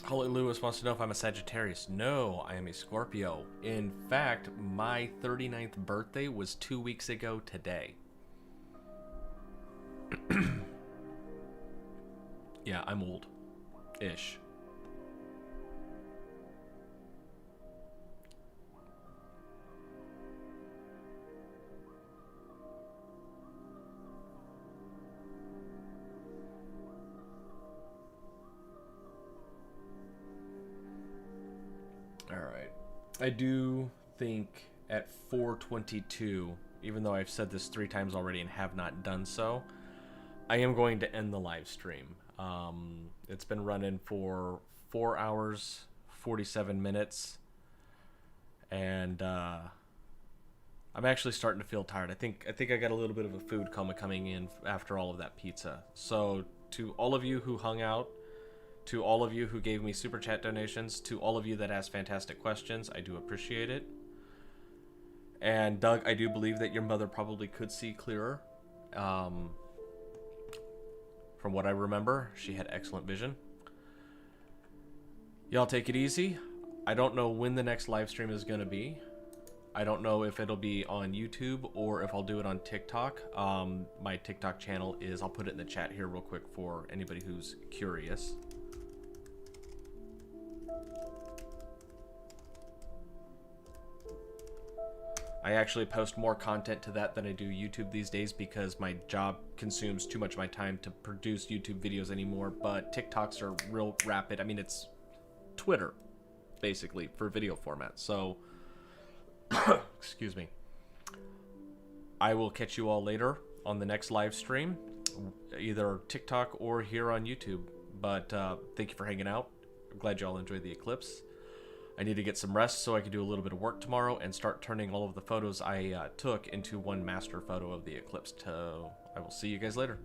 Holly Lewis wants to know if I'm a Sagittarius. No, I am a Scorpio. In fact, my 39th birthday was 2 weeks ago today. Yeah, I'm old-ish. Alright. I do think at 4:22, even though I've said this 3 times already and have not done so, I am going to end the live stream. It's been running for 4 hours, 47 minutes, and I'm actually starting to feel tired. I think I got a little bit of a food coma coming in after all of that pizza. So to all of you who hung out, to all of you who gave me super chat donations, to all of you that asked fantastic questions, I do appreciate it. And Doug, I do believe that your mother probably could see clearer. From what I remember, she had excellent vision. Y'all take it easy. I don't know when the next live stream is going to be. I don't know if it'll be on YouTube or if I'll do it on TikTok. My TikTok channel is, I'll put it in the chat here real quick for anybody who's curious. I actually post more content to that than I do YouTube these days because my job consumes too much of my time to produce YouTube videos anymore, but TikToks are real rapid. I mean, it's Twitter, basically, for video format. So, excuse me. I will catch you all later on the next live stream, either TikTok or here on YouTube. But thank you for hanging out. I'm glad you all enjoyed the eclipse. I need to get some rest so I can do a little bit of work tomorrow and start turning all of the photos I took into one master photo of the eclipse. I will see you guys later.